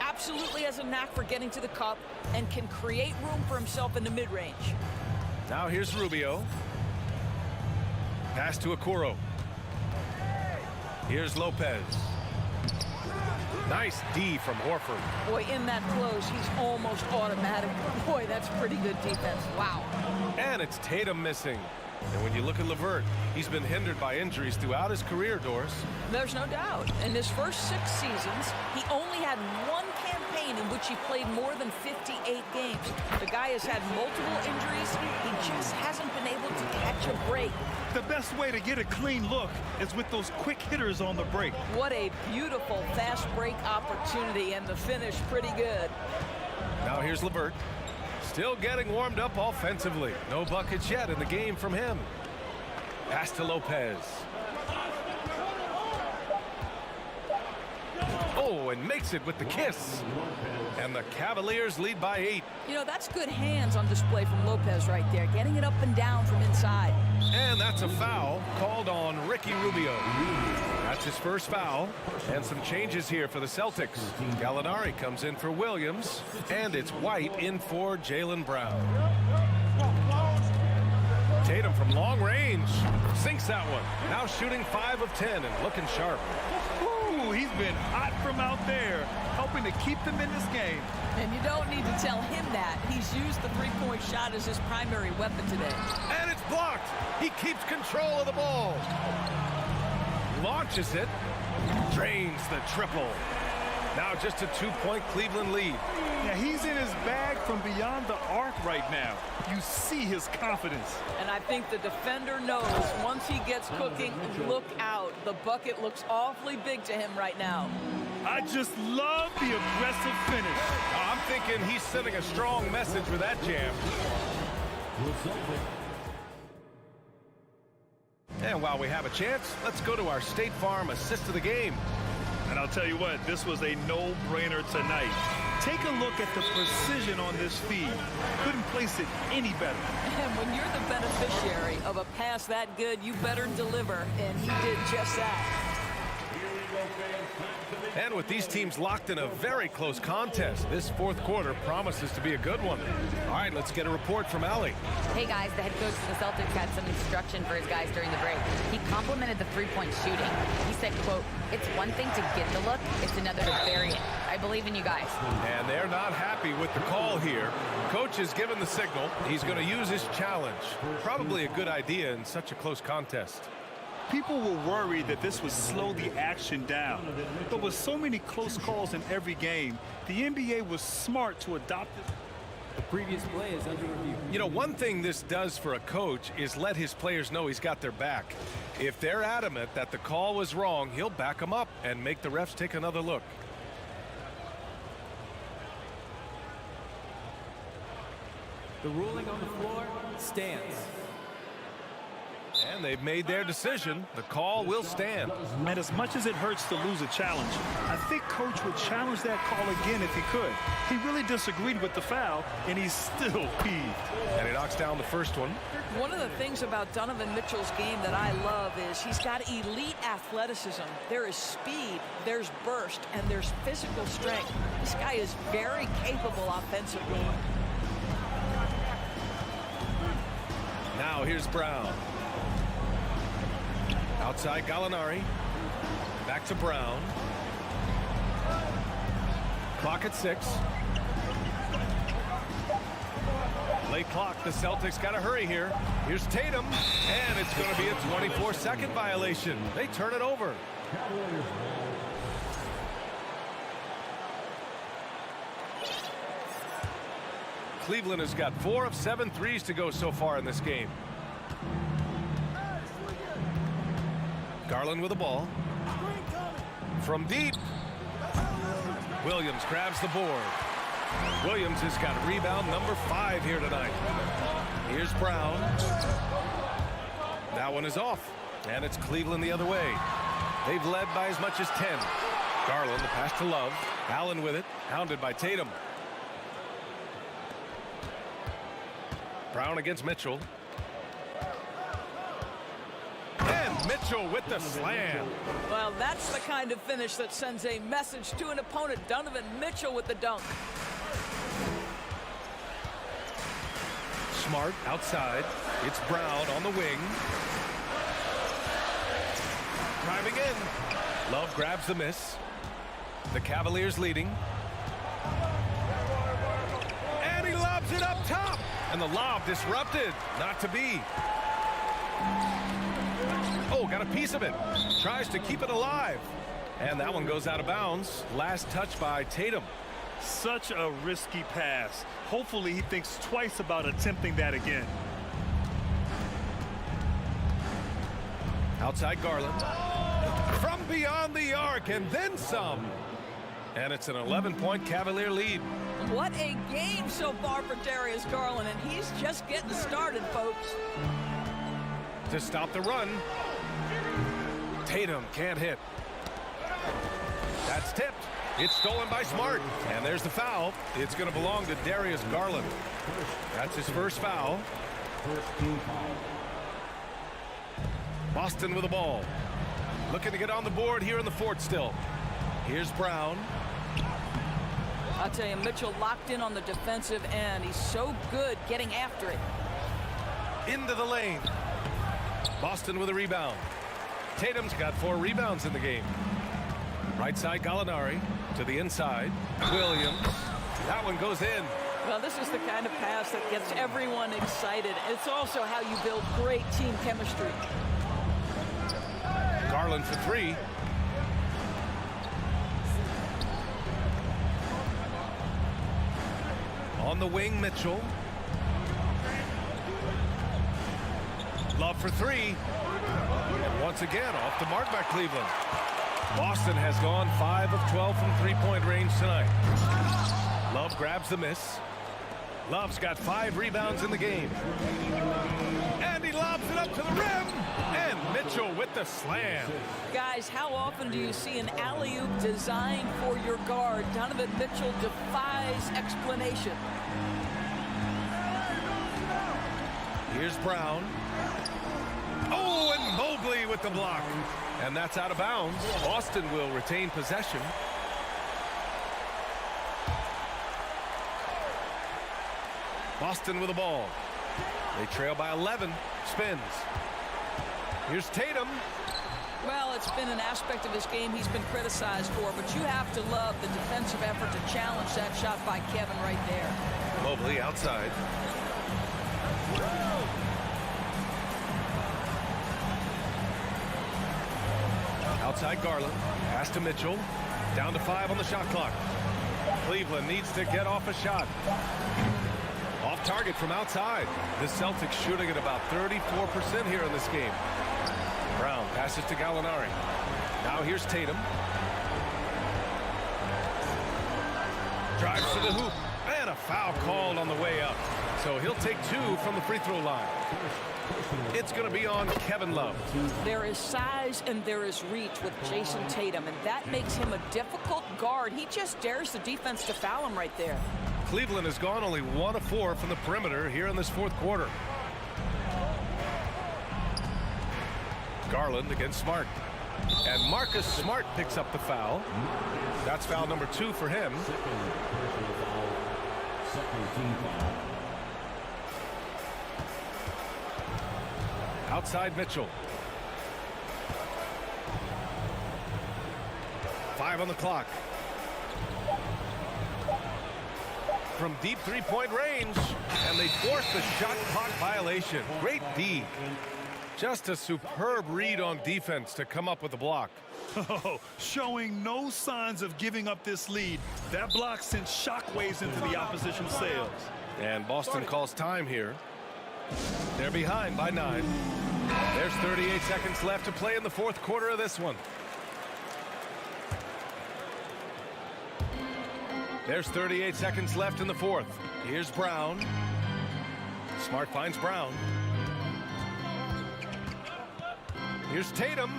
Absolutely has a knack for getting to the cup and can create room for himself in the mid-range. Now here's Rubio. Pass to Okoro. Here's Lopez. Nice D from Horford. Boy, in that close, he's almost automatic. Boy, that's pretty good defense. Wow. And it's Tatum missing. And when you look at LeVert, he's been hindered by injuries throughout his career, Doris. There's no doubt. In his first 6 seasons, he only had 1 campaign in which he played more than 58 games. The guy has had multiple injuries. He just hasn't been able to catch a break. The best way to get a clean look is with those quick hitters on the break. What a beautiful fast break opportunity, and the finish pretty good. Now here's LeVert. Still getting warmed up offensively. No buckets yet in the game from him. Pass to Lopez. Oh, and makes it with the kiss. And the Cavaliers lead by 8. You know, that's good hands on display from Lopez right there, getting it up and down from inside. And that's a foul called on Ricky Rubio. That's his first foul. And some changes here for the Celtics. Gallinari comes in for Williams. And it's White in for Jaylen Brown. Tatum from long range. Sinks that one. Now shooting 5 of 10 and looking sharp. Ooh, he's been hot from out there, helping to keep them in this game. And you don't need to tell him that. He's used the three-point shot as his primary weapon today. And it's blocked. He keeps control of the ball. Launches it. Drains the triple. Now just a 2-point Cleveland lead. Yeah, he's in his bag from beyond the arc right now. You see his confidence. And I think the defender knows once he gets cooking, look out. The bucket looks awfully big to him right now. I just love the aggressive finish. I'm thinking he's sending a strong message with that jam. And while we have a chance, let's go to our State Farm assist of the game. And I'll tell you what, this was a no-brainer tonight. Take a look at the precision on this feed. Couldn't place it any better. And when you're the beneficiary of a pass that good, you better deliver. And he did just that. And with these teams locked in a very close contest, this fourth quarter promises to be a good one. All right, let's get a report from Allie. Hey guys, the head coach of the Celtics had some instruction for his guys during the break. He complimented the three-point shooting. He said, quote, "It's one thing to get the look, it's another to bury it. I believe in you guys." And they're not happy with the call here. Coach has given the signal. He's going to use his challenge. Probably a good idea in such a close contest. People were worried that this would slow the action down. But with so many close calls in every game, the NBA was smart to adopt it. The previous play is under review. You know, one thing this does for a coach is let his players know he's got their back. If they're adamant that the call was wrong, he'll back them up and make the refs take another look. The ruling on the floor stands. And they've made their decision. The call will stand. And as much as it hurts to lose a challenge, I think Coach would challenge that call again if he could. He really disagreed with the foul, and he's still peeved. And he knocks down the first one. One of the things about Donovan Mitchell's game that I love is he's got elite athleticism. There is speed, there's burst, and there's physical strength. This guy is very capable offensively. Now here's Brown. Outside Gallinari. Back to Brown. Clock at 6. Late clock. The Celtics got to hurry here. Here's Tatum. And it's going to be a 24-second violation. They turn it over. Cleveland has got 4 of 7 threes to go so far in this game. Garland with the ball. From deep. Williams grabs the board. Williams has got rebound number 5 here tonight. Here's Brown. That one is off. And it's Cleveland the other way. They've led by as much as 10. Garland, the pass to Love. Allen with it. Hounded by Tatum. Brown against Mitchell. And Mitchell with the slam. Well, that's the kind of finish that sends a message to an opponent. Donovan Mitchell with the dunk. Smart outside. It's Brown on the wing. Driving in. Love grabs the miss. The Cavaliers leading. And he lobs it up top. And the lob disrupted. Not to be. Oh, got a piece of it. Tries to keep it alive. And that one goes out of bounds. Last touch by Tatum. Such a risky pass. Hopefully he thinks twice about attempting that again. Outside Garland. From beyond the arc and then some. And it's an 11-point Cavalier lead. What a game so far for Darius Garland, and he's just getting started, folks. To stop the run. Tatum can't hit. That's tipped. It's stolen by Smart. And there's the foul. It's going to belong to Darius Garland. That's his first foul. Boston with the ball. Looking to get on the board here in the fourth still. Here's Brown. I'll tell you, Mitchell locked in on the defensive end. He's so good getting after it. Into the lane. Boston with a rebound. Tatum's got 4 rebounds in the game. Right side Gallinari to the inside. Williams. That one goes in. Well, this is the kind of pass that gets everyone excited. It's also how you build great team chemistry. Garland for 3. On the wing, Mitchell. Love for 3. And once again, off the mark by Cleveland. Boston has gone 5 of 12 from three-point range tonight. Love grabs the miss. Love's got 5 rebounds in the game. And he lobs it up to the rim. And Mitchell with the slam. Guys, how often do you see an alley-oop designed for your guard? Donovan Mitchell defies explanation. Here's Brown. Oh, and Mobley with the block. And that's out of bounds. Boston will retain possession. Boston with the ball. They trail by 11. Spins. Here's Tatum. Well, it's been an aspect of his game he's been criticized for, but you have to love the defensive effort to challenge that shot by Kevin right there. Mobley outside. Outside Garland. Pass to Mitchell. Down to 5 on the shot clock. Cleveland needs to get off a shot. Off target from outside. The Celtics shooting at about 34% here in this game. Brown passes to Gallinari. Now here's Tatum. Drives to the hoop. And a foul called on the way up. So he'll take 2 from the free throw line. It's going to be on Kevin Love. There is size and there is reach with Jason Tatum, and that makes him a difficult guard. He just dares the defense to foul him right there. Cleveland has gone only 1 of 4 from the perimeter here in this fourth quarter. Garland against Smart. And Marcus Smart picks up the foul. That's foul number 2 for him. Outside Mitchell. 5 on the clock. From deep three-point range, and they force the shot clock violation. Great D. Just a superb read on defense to come up with the block. Oh, showing no signs of giving up this lead. That block sent shockwaves into the opposition sails. And Boston calls time here. They're behind by 9. There's 38 seconds left to play in the fourth quarter of this one. There's 38 seconds left in the fourth. Here's Brown. Smart finds Brown. Here's Tatum.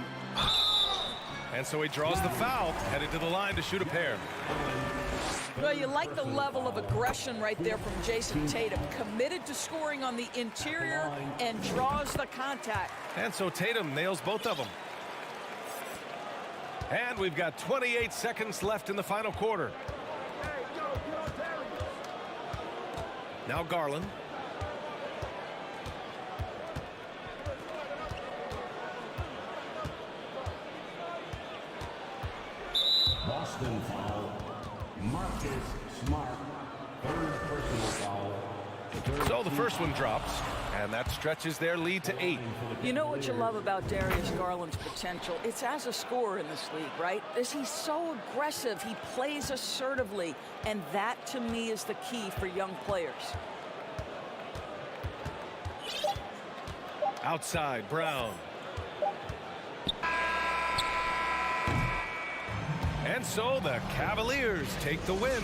And so he draws the foul, headed to the line to shoot a pair. Well, you like the level of aggression right there from Jason Tatum. Committed to scoring on the interior and draws the contact. And so Tatum nails both of them. And we've got 28 seconds left in the final quarter. Now Garland. Boston foul. Marcus Smart. Third personal foul. So the first one drops, and that stretches their lead to 8. You know what you love about Darius Garland's potential? It's as a scorer in this league, right? He's so aggressive. He plays assertively, and that, to me, is the key for young players. Outside, Brown. And so the Cavaliers take the win.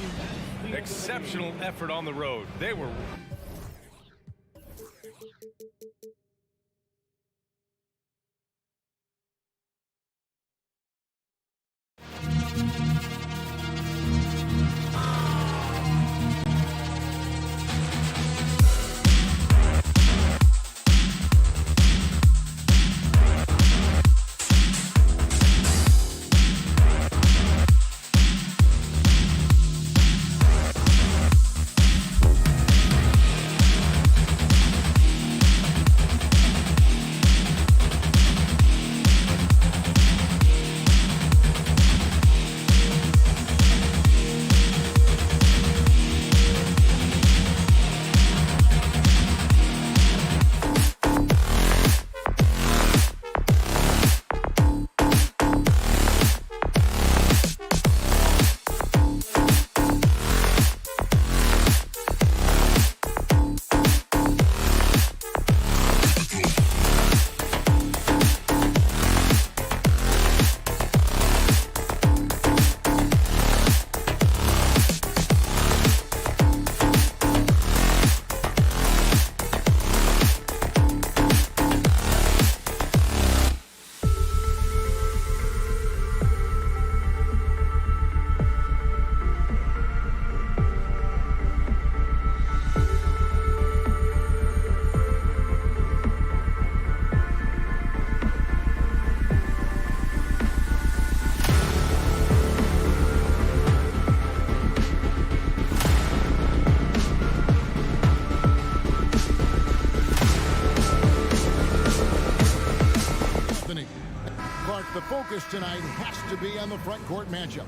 Exceptional effort on the road. They were... focus tonight has to be on the front court matchup.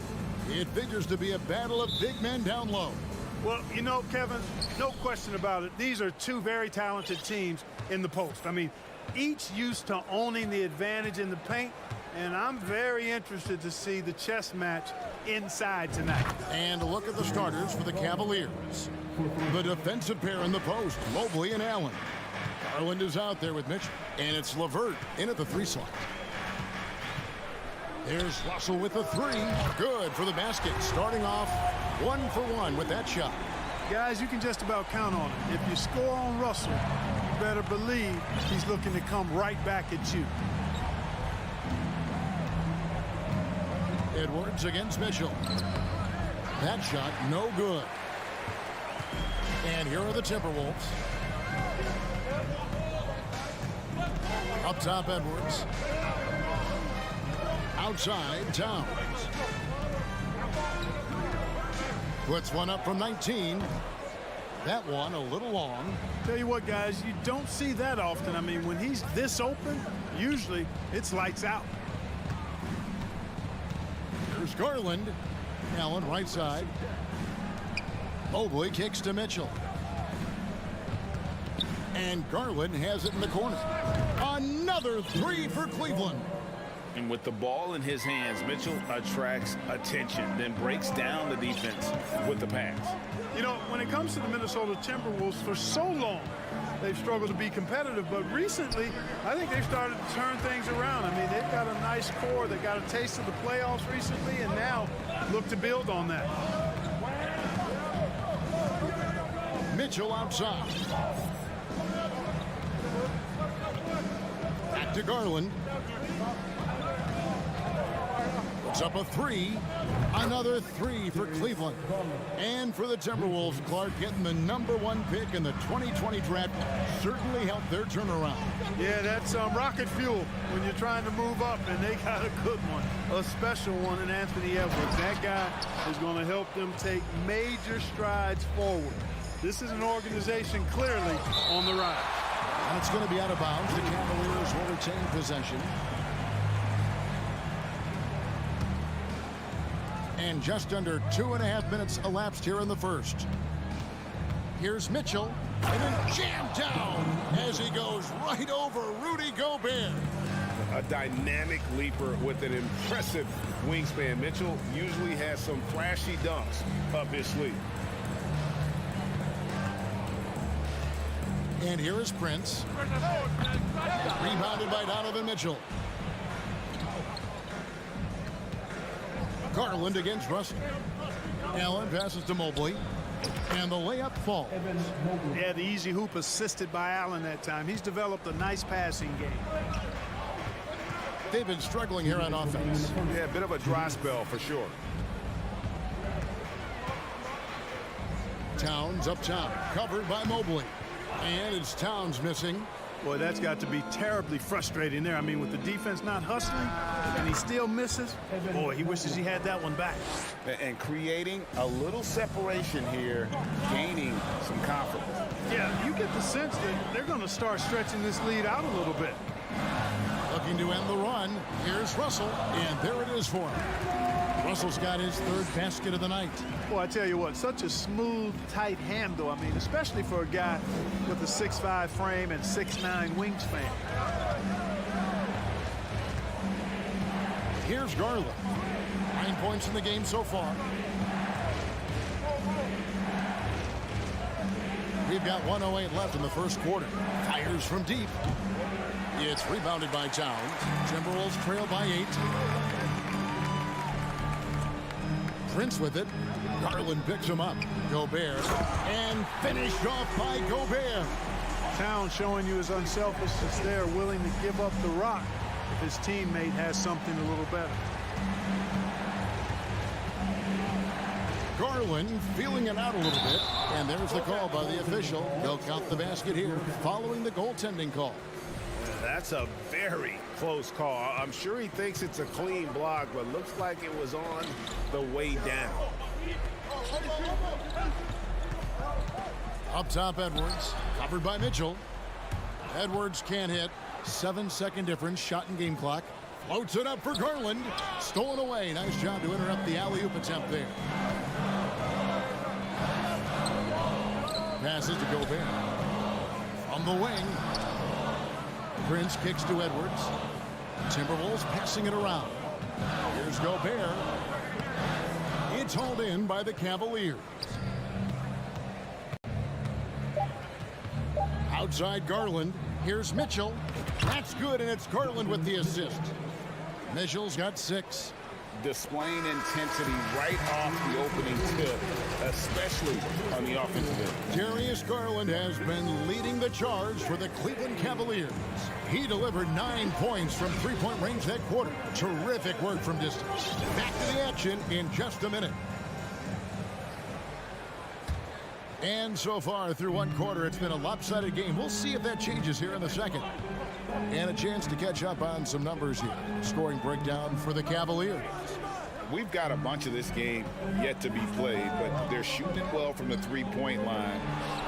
It figures to be a battle of big men down low. Well, you know, Kevin, no question about it. These are two very talented teams in the post. I mean, each used to owning the advantage in the paint, and I'm very interested to see the chess match inside tonight. And look at the starters for the Cavaliers. The defensive pair in the post, Mobley and Allen. Garland is out there with Mitchell, and it's LeVert in at the 3 slot. There's Russell with the 3. Good for the basket. Starting off 1 for 1 with that shot. Guys, you can just about count on it. If you score on Russell, you better believe he's looking to come right back at you. Edwards against Mitchell. That shot no good. And here are the Timberwolves. Up top, Edwards. Outside, Towns. Puts one up from 19. That one a little long. Tell you what, guys, you don't see that often. I mean, when he's this open, usually it's lights out. Here's Garland. Allen right side. Mobley kicks to Mitchell. And Garland has it in the corner. Another 3 for Cleveland. And with the ball in his hands, Mitchell attracts attention, then breaks down the defense with the pass. You know, when it comes to the Minnesota Timberwolves, for so long, they've struggled to be competitive. But recently, I think they've started to turn things around. I mean, they've got a nice core. They got a taste of the playoffs recently, and now look to build on that. Mitchell outside. Back to Garland. Puts up a 3. Another 3 for Cleveland. And for the Timberwolves, Clark getting the #1 pick in the 2020 draft certainly helped their turnaround. Yeah, that's rocket fuel when you're trying to move up, and they got a good one, a special one in Anthony Edwards. That guy is going to help them take major strides forward. This is an organization clearly on the rise. And it's going to be out of bounds. The Cavaliers will retain possession. And just under 2.5 minutes elapsed here in the first. Here's Mitchell, and then jammed down as he goes right over Rudy Gobert. A dynamic leaper with an impressive wingspan. Mitchell usually has some flashy dunks up his sleeve. And here is Prince. Rebounded by Donovan Mitchell. Garland against Russell. Allen passes to Mobley. And the layup falls. Yeah, the easy hoop assisted by Allen that time. He's developed a nice passing game. They've been struggling here on offense. Yeah, a bit of a dry spell for sure. Towns up top, covered by Mobley. And it's Towns missing. Boy, that's got to be terribly frustrating there. I mean, with the defense not hustling, and he still misses, boy, he wishes he had that one back. And creating a little separation here, gaining some confidence. Yeah, you get the sense that they're going to start stretching this lead out a little bit. Looking to end the run. Here's Russell, and there it is for him. Russell's got his 3rd basket of the night. Boy, I tell you what, such a smooth, tight handle. I mean, especially for a guy with a 6'5" frame and 6'9" wingspan. Here's Garland. 9 points in the game so far. We've got 1:08 left in the first quarter. Fires from deep. It's rebounded by Towns. Timberwolves trail by 8. Prince with it. Garland picks him up. Gobert. And finished off by Gobert. Towns showing you his unselfishness there, willing to give up the rock if his teammate has something a little better. Garland feeling it out a little bit. And there's the call by the official. They'll count the basket here following the goaltending call. That's a very close call. I'm sure he thinks it's a clean block, but looks like it was on the way down. Up top, Edwards. Covered by Mitchell. Edwards can't hit. 7-second difference. Shot and game clock. Floats it up for Garland. Stolen away. Nice job to interrupt the alley-oop attempt there. Passes to Gobert. On the wing. Prince kicks to Edwards. Timberwolves passing it around. Here's Gobert. It's hauled in by the Cavaliers. Outside Garland. Here's Mitchell. That's good, and it's Garland with the assist. Mitchell's got 6. Displaying intensity right off the opening tip, especially on the offensive end. Darius Garland has been leading the charge for the Cleveland Cavaliers. He delivered 9 points from three-point range that quarter. Terrific work from distance. Back to the action in just a minute. And so far through one quarter, it's been a lopsided game. We'll see if that changes here in the second. And a chance to catch up on some numbers here. Scoring breakdown for the Cavaliers. We've got a bunch of this game yet to be played, but they're shooting it well from the three-point line.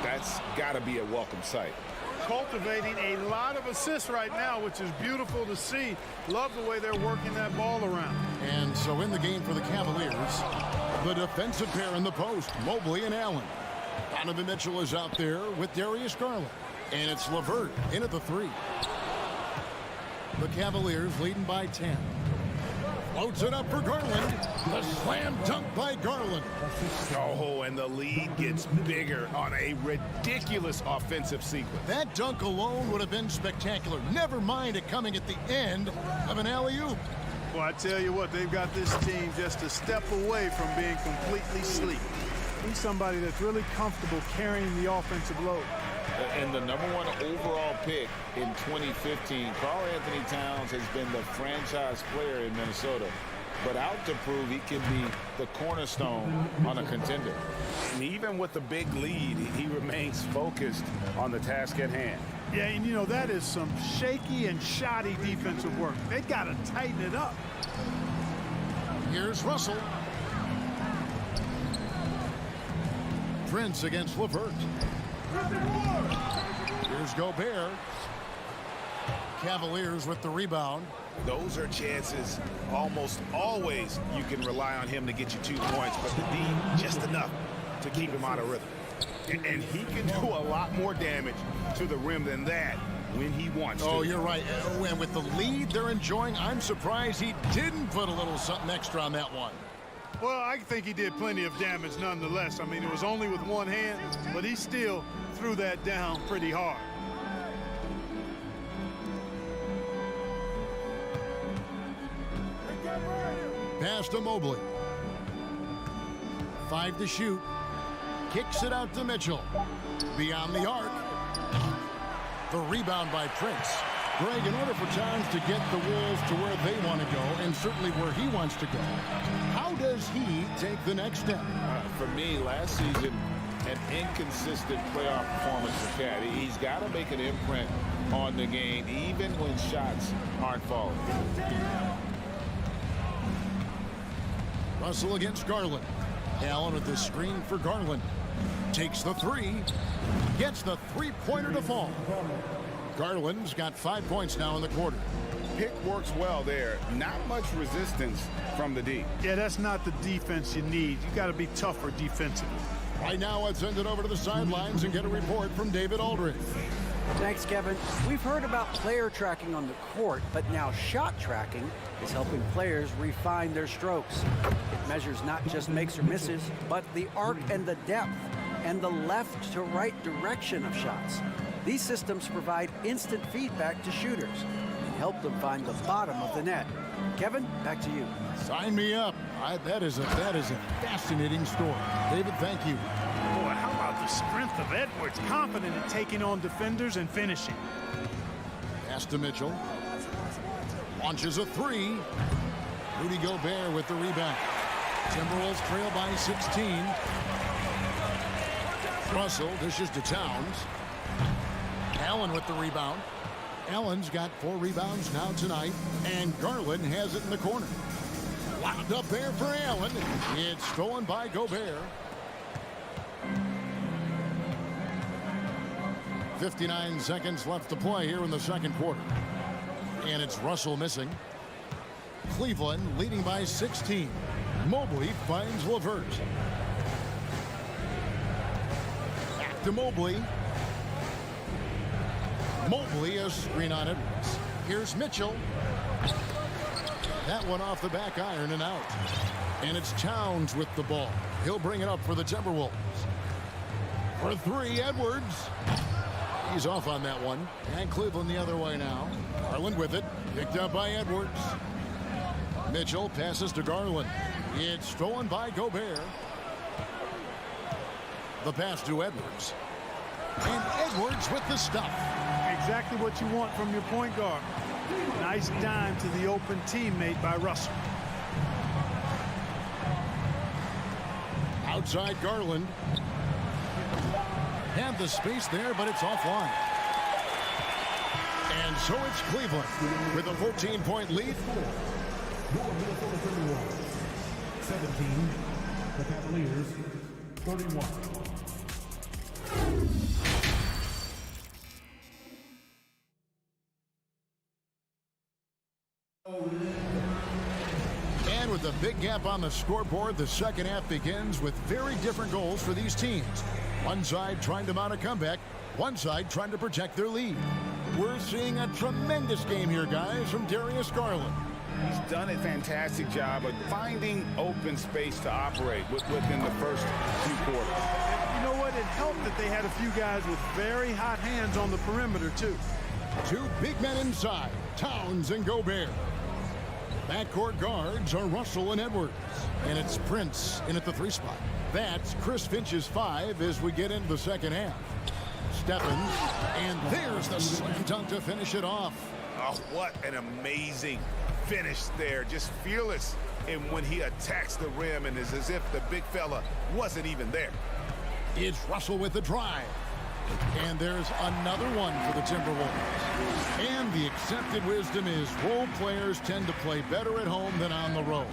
That's got to be a welcome sight. Cultivating a lot of assists right now, which is beautiful to see. Love the way they're working that ball around. And so in the game for the Cavaliers, the defensive pair in the post, Mobley and Allen. Donovan Mitchell is out there with Darius Garland. And it's LeVert in at the 3. The Cavaliers leading by 10. Floats it up for Garland. The slam dunk by Garland. Oh, and the lead gets bigger on a ridiculous offensive sequence. That dunk alone would have been spectacular. Never mind it coming at the end of an alley-oop. Well, I tell you what, they've got this team just a step away from being completely sleep. He's somebody that's really comfortable carrying the offensive load. And the #1 overall pick in 2015, Karl-Anthony Towns has been the franchise player in Minnesota, but out to prove he can be the cornerstone on a contender. And even with the big lead, he remains focused on the task at hand. Yeah, and you know, that is some shaky and shoddy defensive work. They got to tighten it up. Here's Russell. Prince against LeVert. Here's Gobert. Cavaliers with the rebound. Those are chances almost always you can rely on him to get you 2 points, but the D just enough to keep him out of rhythm. And he can do a lot more damage to the rim than that when he wants to. Oh, you're right. And with the lead they're enjoying, I'm surprised he didn't put a little something extra on that one. Well, I think he did plenty of damage nonetheless. I mean, it was only with one hand, but he still threw that down pretty hard. Pass to Mobley. 5 to shoot. Kicks it out to Mitchell. Beyond the arc. The rebound by Prince. Greg, in order for Towns to get the Wolves to where they want to go, and certainly where he wants to go, how does he take the next step? For me, last season, an inconsistent playoff performance for Cat. He's got to make an imprint on the game, even when shots aren't falling. Russell against Garland. Allen with the screen for Garland. Takes the 3. Gets the three-pointer to fall. Garland's got 5 points now in the quarter. Pick works well there. Not much resistance from the D. Yeah, that's not the defense you need. You got to be tougher defensively. Right now, let's send it over to the sidelines and get a report from David Aldridge. Thanks, Kevin. We've heard about player tracking on the court, but now shot tracking is helping players refine their strokes. It measures not just makes or misses, but the arc and the depth and the left to right direction of shots. These systems provide instant feedback to shooters and help them find the bottom of the net. Kevin, back to you. Sign me up. That is a fascinating story. David, thank you. Boy, how about the strength of Edwards, confident in taking on defenders and finishing. Pass to Mitchell. Launches a 3. Rudy Gobert with the rebound. Timberwolves trail by 16. Russell dishes to Towns. Allen with the rebound. Allen's got 4 rebounds now tonight, and Garland has it in the corner. Locked up there for Allen. It's stolen by Gobert. 59 seconds left to play here in the second quarter. And it's Russell missing. Cleveland leading by 16. Mobley finds LeVert. Back to Mobley. Mobley, a screen on Edwards. Here's Mitchell. That one off the back iron and out. And it's Towns with the ball. He'll bring it up for the Timberwolves. For three, Edwards. He's off on that one. And Cleveland the other way now. Garland with it. Picked up by Edwards. Mitchell passes to Garland. It's stolen by Gobert. The pass to Edwards. And Edwards with the stuff. Exactly what you want from your point guard. Nice dime to the open teammate by Russell. Outside Garland. Had the space there, but it's offline. And so it's Cleveland with a 14-point lead. 17, the Cavaliers, 31. And with a big gap on the scoreboard, the second half begins with very different goals for these teams. One side trying to mount a comeback, one side trying to protect their lead. We're seeing a tremendous game here, guys, from Darius Garland. He's done a fantastic job of finding open space to operate within the first few quarters. You know what? It helped that they had a few guys with very hot hands on the perimeter, too. Two big men inside, Towns and Gobert. Backcourt guards are Russell and Edwards. And it's Prince in at the 3 spot. That's Chris Finch's 5 as we get into the second half. Stephens, and there's the slam dunk to finish it off. Oh, what an amazing finish there. Just fearless. And when he attacks the rim, and it's as if the big fella wasn't even there. It's Russell with the drive. And there's another one for the Timberwolves. And the accepted wisdom is role players tend to play better at home than on the road.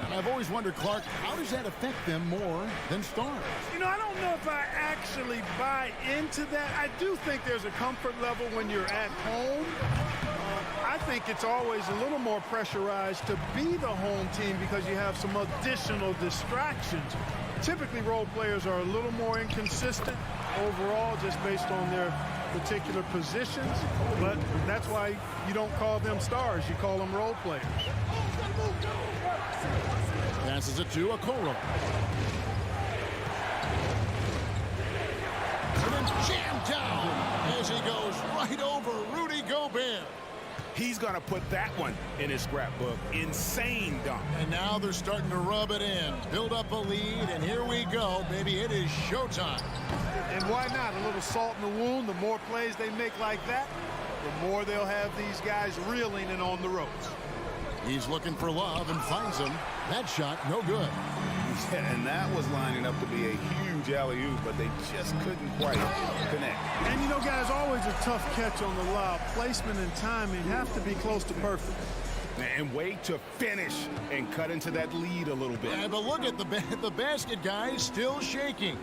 And I've always wondered, Clark, how does that affect them more than stars? You know, I don't know if I actually buy into that. I do think there's a comfort level when you're at home. I think it's always a little more pressurized to be the home team because you have some additional distractions. Typically, role players are a little more inconsistent overall just based on their particular positions, but that's why you don't call them stars. You call them role players. Passes it to Okoro. And then jammed down as he goes right over Rudy Gobert. He's going to put that one in his scrapbook. Insane dunk. And now they're starting to rub it in. Build up a lead, and here we go, baby. It is showtime. And why not? A little salt in the wound. The more plays they make like that, the more they'll have these guys reeling and on the ropes. He's looking for love and finds him. That shot, no good. Yeah, and that was lining up to be a huge alley-oop, but they just couldn't quite connect. And you know, guys, always a tough catch on the lob. Placement and timing have to be close to perfect. And wait to finish and cut into that lead a little bit. Yeah, but look at the basket, guys, still shaking.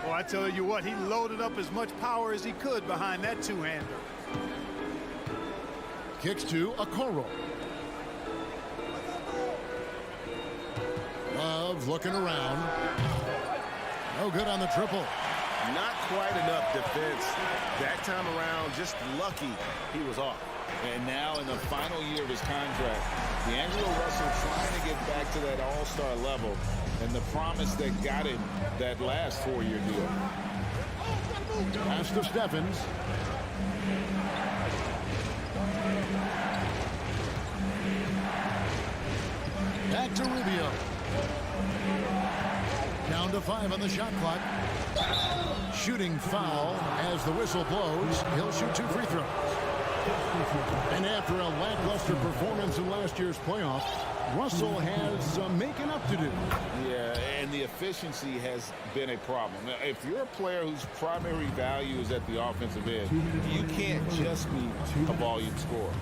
Well, I tell you what, he loaded up as much power as he could behind that two-hander. Kicks to Okoro. Love looking around. No good on the triple. Not quite enough defense. That time around, just lucky he was off. And now in the final year of his contract, D'Angelo Russell trying to get back to that all-star level and the promise that got him that last 4-year deal. Pass to Stephens. Back to Rubio. Down to 5 on the shot clock. Shooting foul as the whistle blows. He'll shoot 2 free throws. And after a lackluster performance in last year's playoff, Russell has some making up to do. Yeah, and the efficiency has been a problem. Now, if you're a player whose primary value is at the offensive end, you can't just be a volume scorer.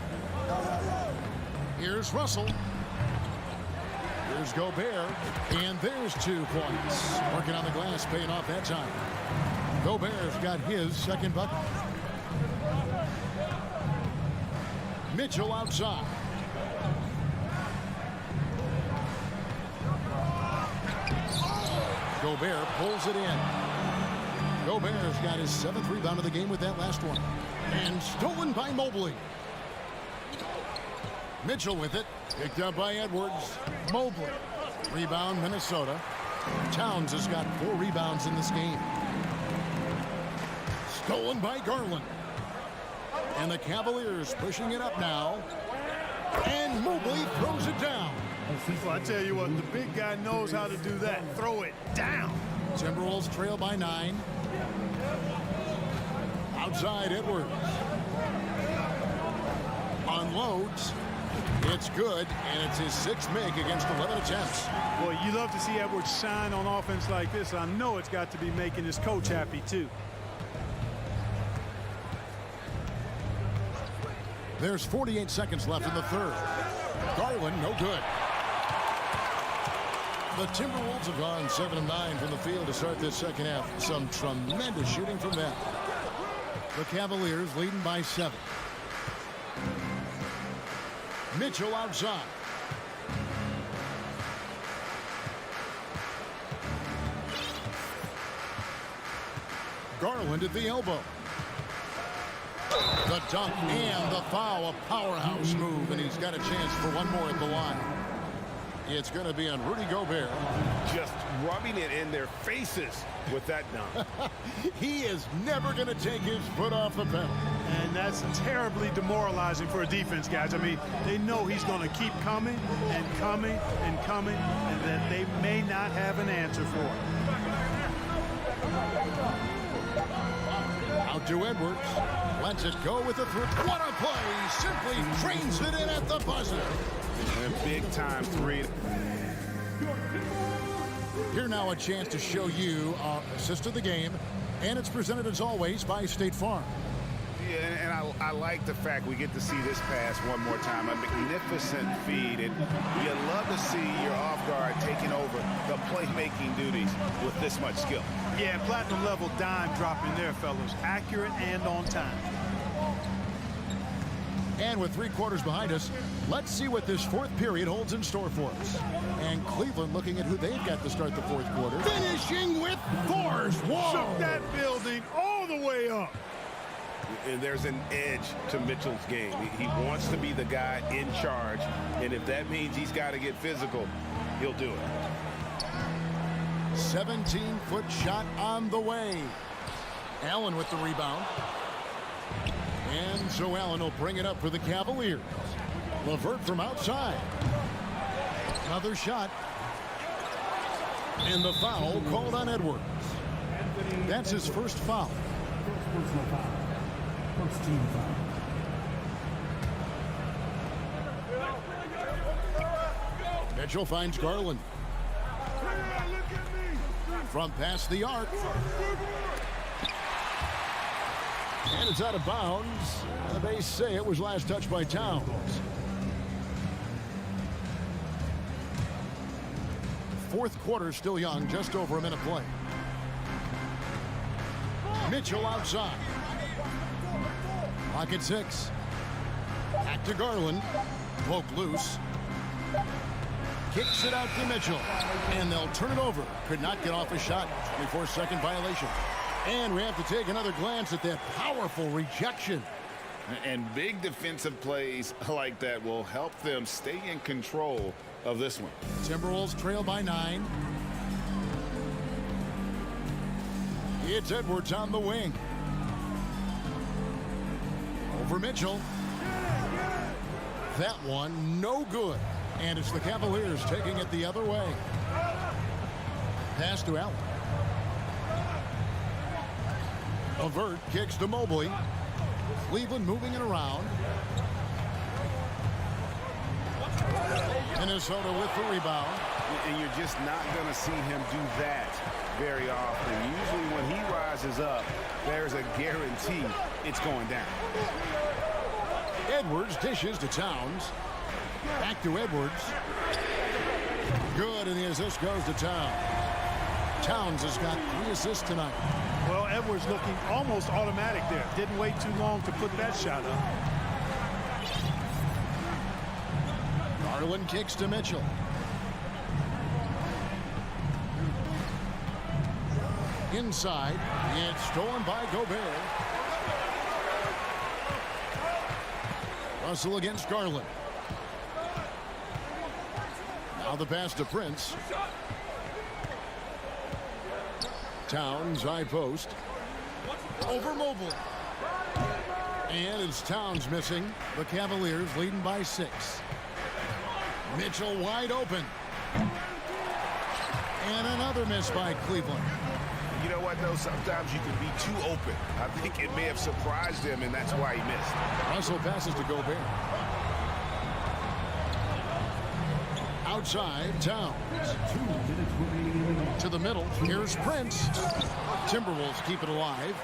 Here's Russell. Here's Gobert. And there's 2 points. Working on the glass, paying off that time. Gobert's got his second bucket. Mitchell outside. Gobert pulls it in. Gobert's got his 7th rebound of the game with that last one. And stolen by Mobley. Mitchell with it. Picked up by Edwards. Mobley. Rebound, Minnesota. Towns has got 4 rebounds in this game. Stolen by Garland. And the Cavaliers pushing it up now. And Mobley throws it down. Well, I tell you what, the big guy knows how to do that. Throw it down. Timberwolves trail by 9. Outside Edwards. Unloads. It's good, and it's his 6th make against 11 attempts. Boy, you love to see Edwards shine on offense like this. I know it's got to be making his coach happy, too. There's 48 seconds left in the 3rd. Garland, no good. The Timberwolves have gone 7 of 9 from the field to start this second half. Some tremendous shooting from them. The Cavaliers leading by 7. Mitchell outside. Garland at the elbow. The dunk and the foul, a powerhouse move, and he's got a chance for one more at the line. It's going to be on Rudy Gobert. Just rubbing it in their faces with that dunk. He is never going to take his foot off the pedal. And that's terribly demoralizing for a defense, guys. I mean, they know he's going to keep coming and coming and coming, and that they may not have an answer for it. Out to Edwards. Lets it go with the throw. What a play! Simply trains it in at the buzzer. And a big-time 3. Here now a chance to show you assist of the game, and it's presented as always by State Farm. Yeah, and I like the fact we get to see this pass one more time. A magnificent feed, and you love to see your off guard taking over the playmaking duties with this much skill. Yeah, platinum level dime dropping there, fellas. Accurate and on time. And with 3 quarters behind us, let's see what this 4th period holds in store for us. And Cleveland looking at who they've got to start the 4th quarter. Finishing with force. Whoa! Shook that building all the way up. And there's an edge to Mitchell's game. He wants to be the guy in charge, and if that means he's got to get physical, he'll do it. 17-foot shot on the way. Allen with the rebound. And so Allen will bring it up for the Cavaliers. LeVert from outside. Another shot. And the foul called on Edwards. That's his first foul. Personal foul. First team foul. Mitchell finds Garland. From past the arc. And it's out of bounds. The base say it was last touched by Towns. Fourth quarter still young, just over a minute play. Mitchell outside. Clock at 6. Back to Garland. Poke loose. Kicks it out to Mitchell. And they'll turn it over. Could not get off a shot. 24-second violation. And we have to take another glance at that powerful rejection. And big defensive plays like that will help them stay in control of this one. Timberwolves trail by 9. It's Edwards on the wing. Over Mitchell. That one no good. And it's the Cavaliers taking it the other way. Pass to Allen. LeVert kicks to Mobley. Cleveland moving it around. Minnesota with the rebound. And you're just not going to see him do that very often. Usually when he rises up, there's a guarantee it's going down. Edwards dishes to Towns. Back to Edwards. Good, and the assist goes to Towns. Towns has got 3 assists tonight. Well, Edwards looking almost automatic there. Didn't wait too long to put that shot up. Garland kicks to Mitchell. Inside, it's stolen by Gobert. Russell against Garland. Now the pass to Prince. Towns, high post. Over Mobley. And it's Towns missing. The Cavaliers leading by 6. Mitchell wide open. And another miss by Cleveland. You know what, though? Sometimes you can be too open. I think it may have surprised him, and that's why he missed. Russell passes to Gobert. Outside, Towns. To the middle. Here's Prince. Timberwolves keep it alive.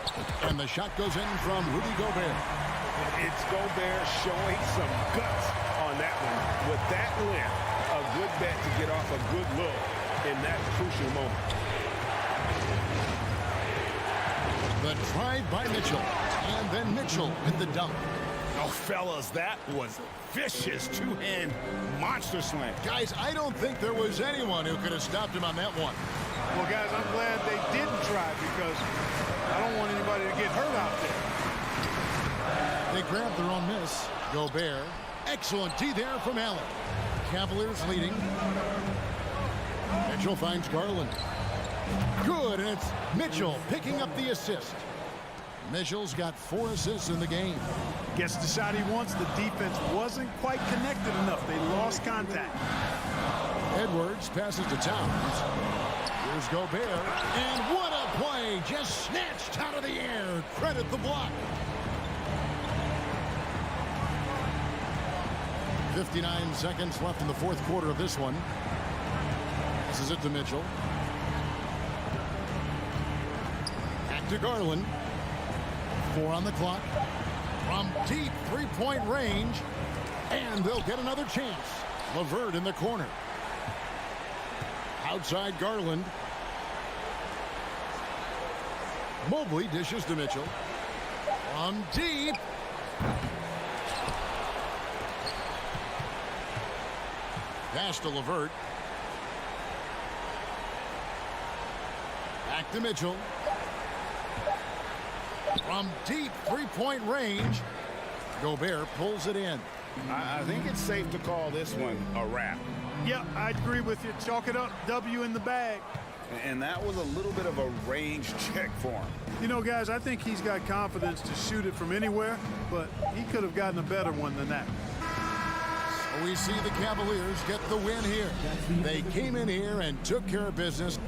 And the shot goes in from Rudy Gobert. It's Gobert showing some guts on that one. With that length, a good bet to get off a good look in that crucial moment. The drive by Mitchell. And then Mitchell with the dunk. Oh, fellas, that was vicious two-hand monster slam. Guys, I don't think there was anyone who could have stopped him on that one. Well, guys, I'm glad they didn't try because I don't want anybody to get hurt out there. They grabbed their own miss. Gobert. Excellent D there from Allen. Cavaliers leading. Mitchell finds Garland. Good, and it's Mitchell picking up the assist. Mitchell's got 4 assists in the game. Gets the shot he wants. The defense wasn't quite connected enough. They lost contact. Edwards passes to Towns. Here's Gobert. And what a play. Just snatched out of the air. Credit the block. 59 seconds left in the fourth quarter of this one. This is it to Mitchell. Back to Garland. 4 on the clock. From deep three-point range. And they'll get another chance. LeVert in the corner. Outside Garland. Mobley dishes to Mitchell. From deep. Pass to LeVert. Back to Mitchell. From deep three-point range. Gobert pulls it in. I think it's safe to call this one a wrap. Yeah, I agree with you. Chalk it up. W in the bag. And that was a little bit of a range check for him. You know, guys, I think he's got confidence to shoot it from anywhere, but he could have gotten a better one than that. So we see the Cavaliers get the win here. They came in here and took care of business.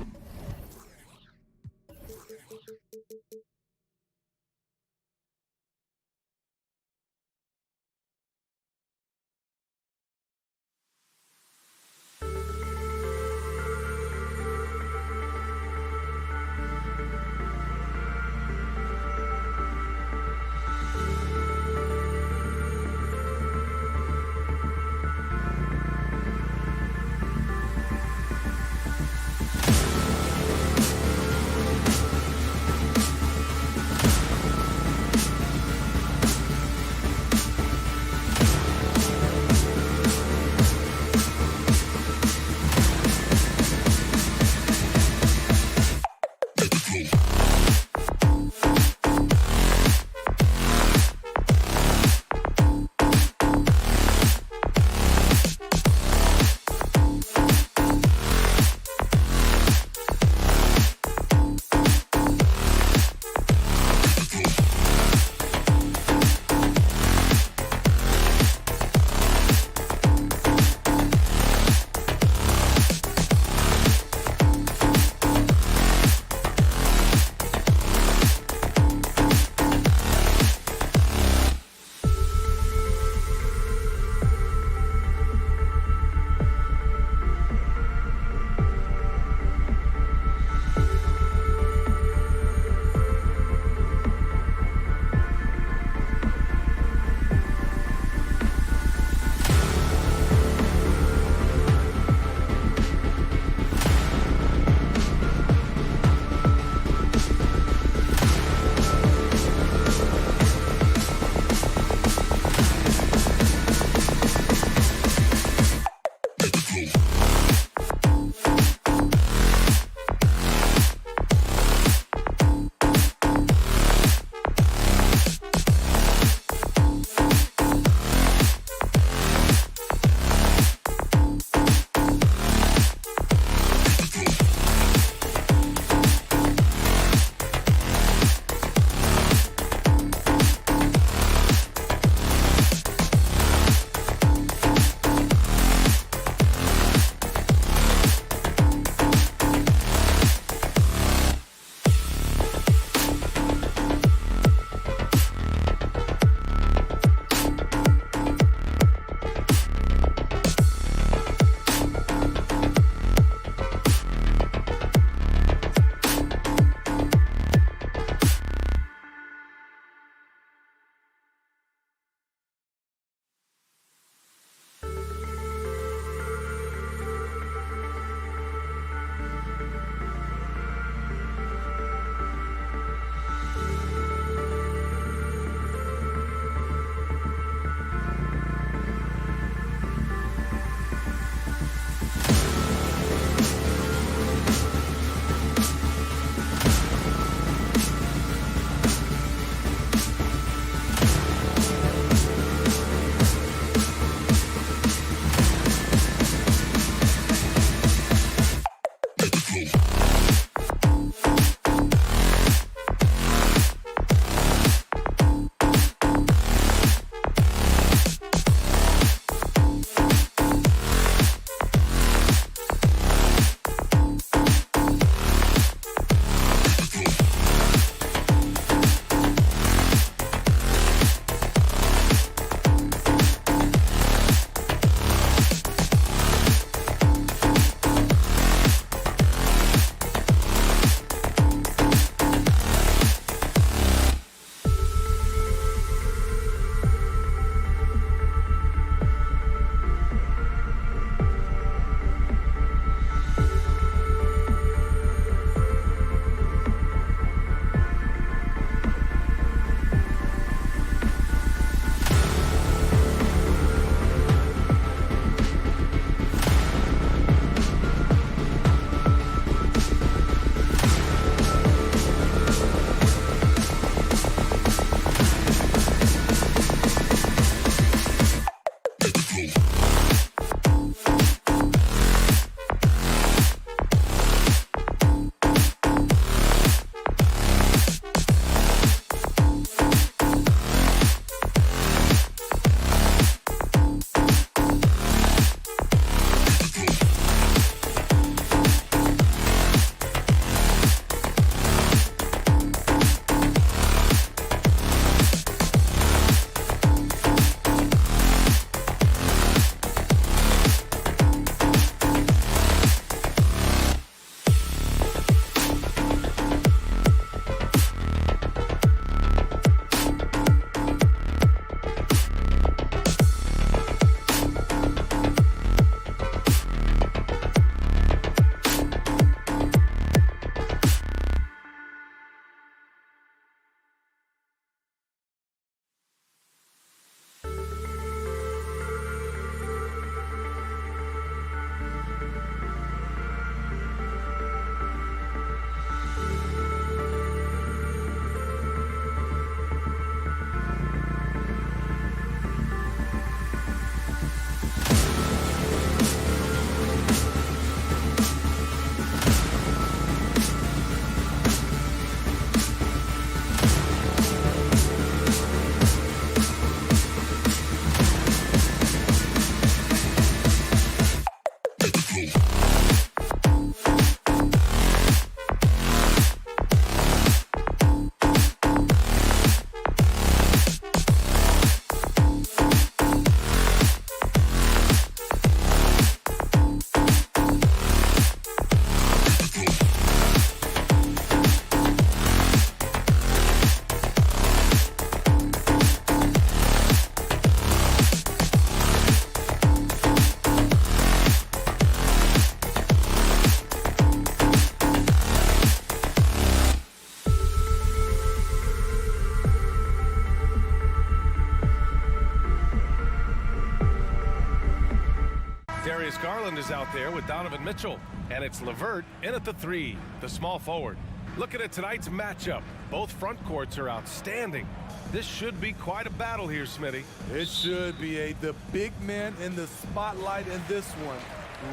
Darius Garland is out there with Donovan Mitchell. And it's LeVert in at the 3, the small forward. Looking at tonight's matchup, both front courts are outstanding. This should be quite a battle here, Smitty. It should be. The big men in the spotlight in this one.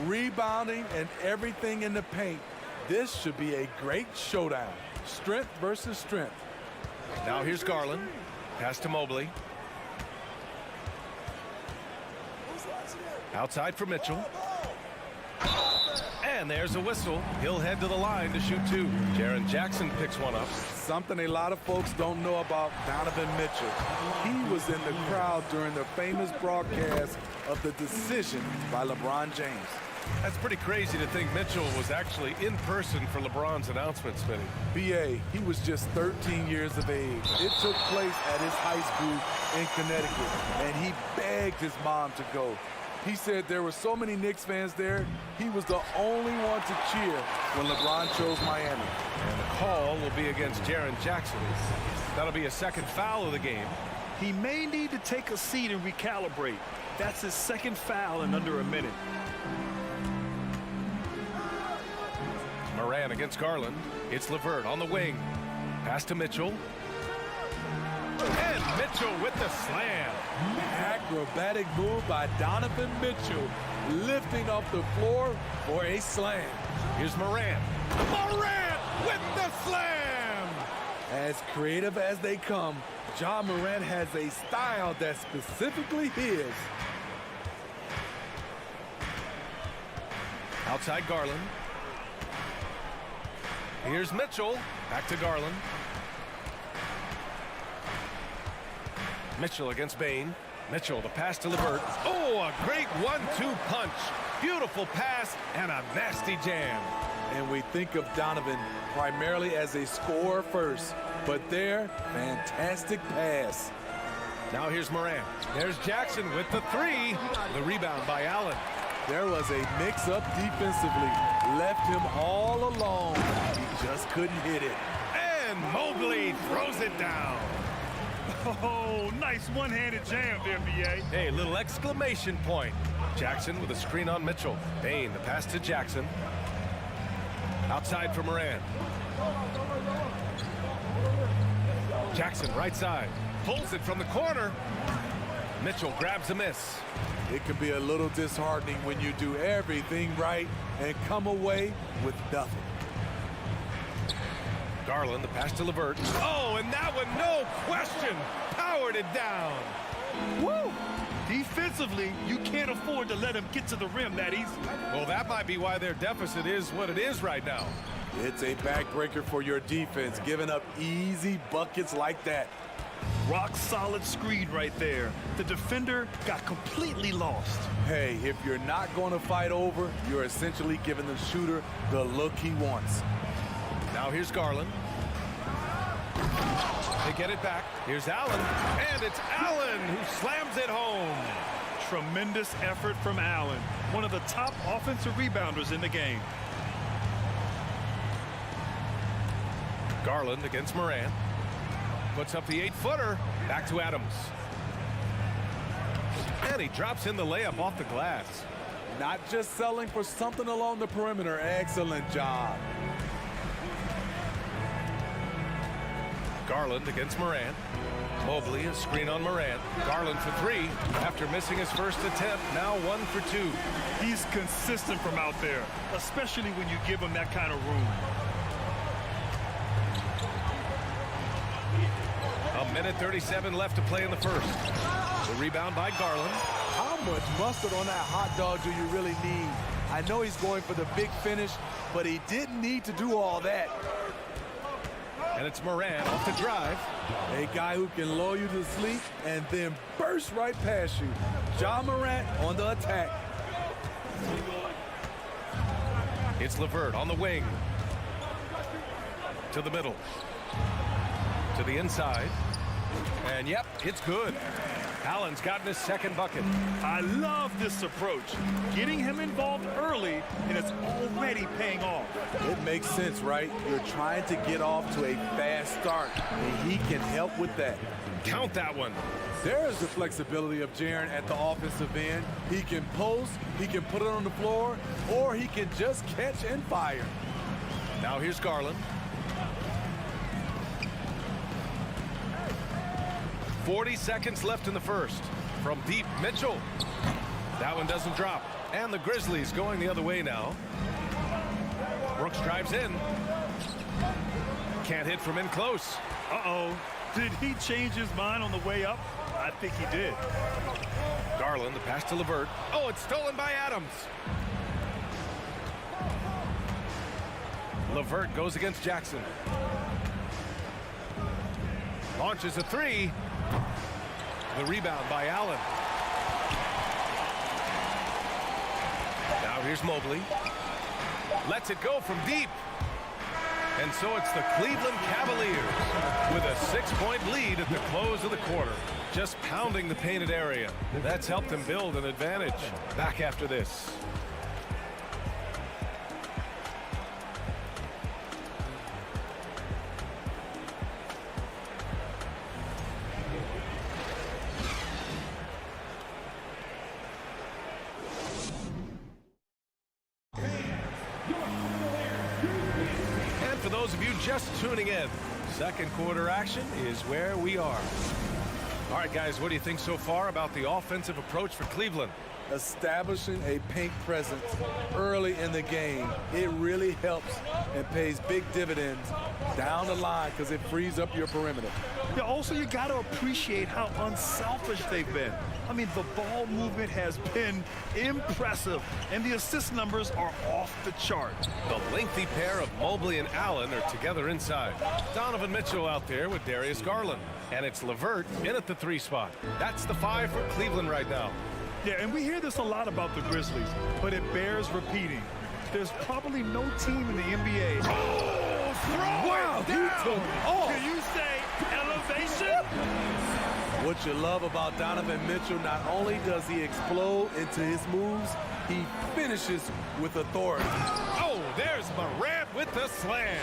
Rebounding and everything in the paint. This should be a great showdown. Strength versus strength. Now here's Garland. Pass to Mobley. Outside for Mitchell. And there's a whistle. He'll head to the line to shoot 2. Jaren Jackson picks one up. Something a lot of folks don't know about Donovan Mitchell. He was in the crowd during the famous broadcast of the decision by LeBron James. That's pretty crazy to think Mitchell was actually in person for LeBron's announcement, Smitty. B.A., he was just 13 years of age. It took place at his high school in Connecticut, and he begged his mom to go. He said there were so many Knicks fans there, he was the only one to cheer when LeBron chose Miami. And the call will be against Jaren Jackson. That'll be a second foul of the game. He may need to take a seat and recalibrate. That's his second foul in under a minute. Moran against Garland. It's LeVert on the wing. Pass to Mitchell. And Mitchell with the slam. Acrobatic move by Donovan Mitchell, lifting off the floor for a slam. Here's Moran. Moran with the slam! As creative as they come, Ja Morant has a style that's specifically his. Outside Garland. Here's Mitchell. Back to Garland. Mitchell against Bane. Mitchell, the pass to LeVert. Oh, a great 1-2 punch. Beautiful pass and a nasty jam. And we think of Donovan primarily as a scorer first, but there, fantastic pass. Now here's Moran. There's Jackson with the 3. The rebound by Allen. There was a mix-up defensively. Left him all alone. He just couldn't hit it. And Mobley throws it down. Oh, nice one-handed jam there, B.A. Hey, little exclamation point. Jackson with a screen on Mitchell. Bane, the pass to Jackson. Outside for Moran. Jackson, right side. Pulls it from the corner. Mitchell grabs a miss. It can be a little disheartening when you do everything right and come away with nothing. Garland, the pass to LeVert. Oh, and that one, no question, powered it down. Woo! Defensively, you can't afford to let him get to the rim that easy. Well, that might be why their deficit is what it is right now. It's a backbreaker for your defense, giving up easy buckets like that. Rock-solid screen right there. The defender got completely lost. Hey, if you're not going to fight over, you're essentially giving the shooter the look he wants. Now here's Garland. They get it back. Here's Allen. And it's Allen who slams it home. Tremendous effort from Allen. One of the top offensive rebounders in the game. Garland against Moran. Puts up the 8-footer. Back to Adams. And he drops in the layup off the glass. Not just selling for something along the perimeter. Excellent job. Garland against Moran. Mobley, a screen on Moran. Garland for 3 after missing his first attempt. Now 1 for 2. He's consistent from out there, especially when you give him that kind of room. A minute 37 left to play in the first. The rebound by Garland. How much mustard on that hot dog do you really need? I know he's going for the big finish, but he didn't need to do all that. And it's Moran off the drive. A guy who can lull you to sleep and then burst right past you. Ja Morant on the attack. It's LeVert on the wing. To the middle. To the inside. And yep, it's good. Allen's gotten his second bucket. I love this approach. Getting him involved early, and it's already paying off. It makes sense, right? You're trying to get off to a fast start, and he can help with that. Count that one. There's the flexibility of Jaren at the offensive end. He can post, he can put it on the floor, or he can just catch and fire. Now here's Garland. 40 seconds left in the first. From deep, Mitchell. That one doesn't drop. And the Grizzlies going the other way now. Brooks drives in. Can't hit from in close. Uh-oh. Did he change his mind on the way up? I think he did. Garland, the pass to LeVert. Oh, it's stolen by Adams. LeVert goes against Jackson. Launches a three. The rebound by Allen. Now here's Mobley. Lets it go from deep. And so it's the Cleveland Cavaliers with a 6-point lead at the close of the quarter. Just pounding the painted area. That's helped them build an advantage. Back after this. For those of you just tuning in, second quarter action is where we are. All right, guys, what do you think so far about the offensive approach for Cleveland? Establishing a paint presence early in the game, it really helps and pays big dividends down the line because it frees up your perimeter. Yeah, also, you got to appreciate how unselfish they've been. I mean, the ball movement has been impressive, and the assist numbers are off the chart. The lengthy pair of Mobley and Allen are together inside. Donovan Mitchell out there with Darius Garland. And it's LeVert in at the 3 spot. That's the 5 for Cleveland right now. Yeah, and we hear this a lot about the Grizzlies, but it bears repeating. There's probably no team in the NBA. Oh, throw wow, it down. He took off. Can you say elevation? What you love about Donovan Mitchell, not only does he explode into his moves, he finishes with authority. Oh, there's Morant with the slam.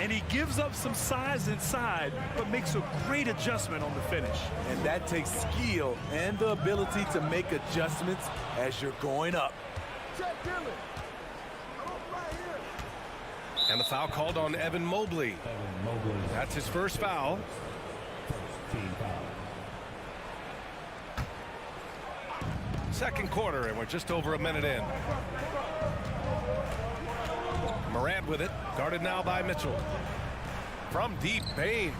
And he gives up some size inside, but makes a great adjustment on the finish. And that takes skill and the ability to make adjustments as you're going up. And the foul called on Evan Mobley. That's his first foul. Second quarter, and we're just over a minute in. Morant with it, guarded now by Mitchell. From deep, Bain.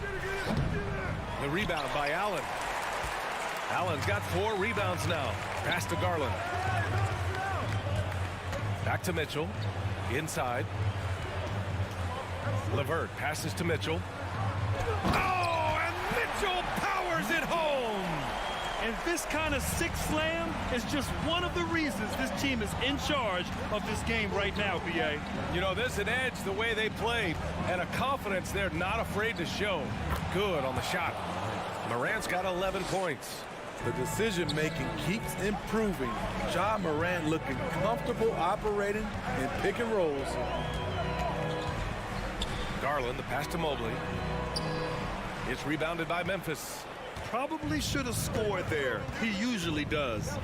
The rebound by Allen. Allen's got 4 rebounds now. Pass to Garland. Back to Mitchell. Inside. LeVert passes to Mitchell. Oh, and Mitchell powers it home. And this kind of sick slam is just one of the reasons this team is in charge of this game right now, B.A. You know, there's an edge the way they played and a confidence they're not afraid to show. Good on the shot. Morant's got 11 points. The decision-making keeps improving. Ja Morant looking comfortable operating in pick and rolls. Garland, the pass to Mobley. It's rebounded by Memphis. Probably should have scored there. He usually does.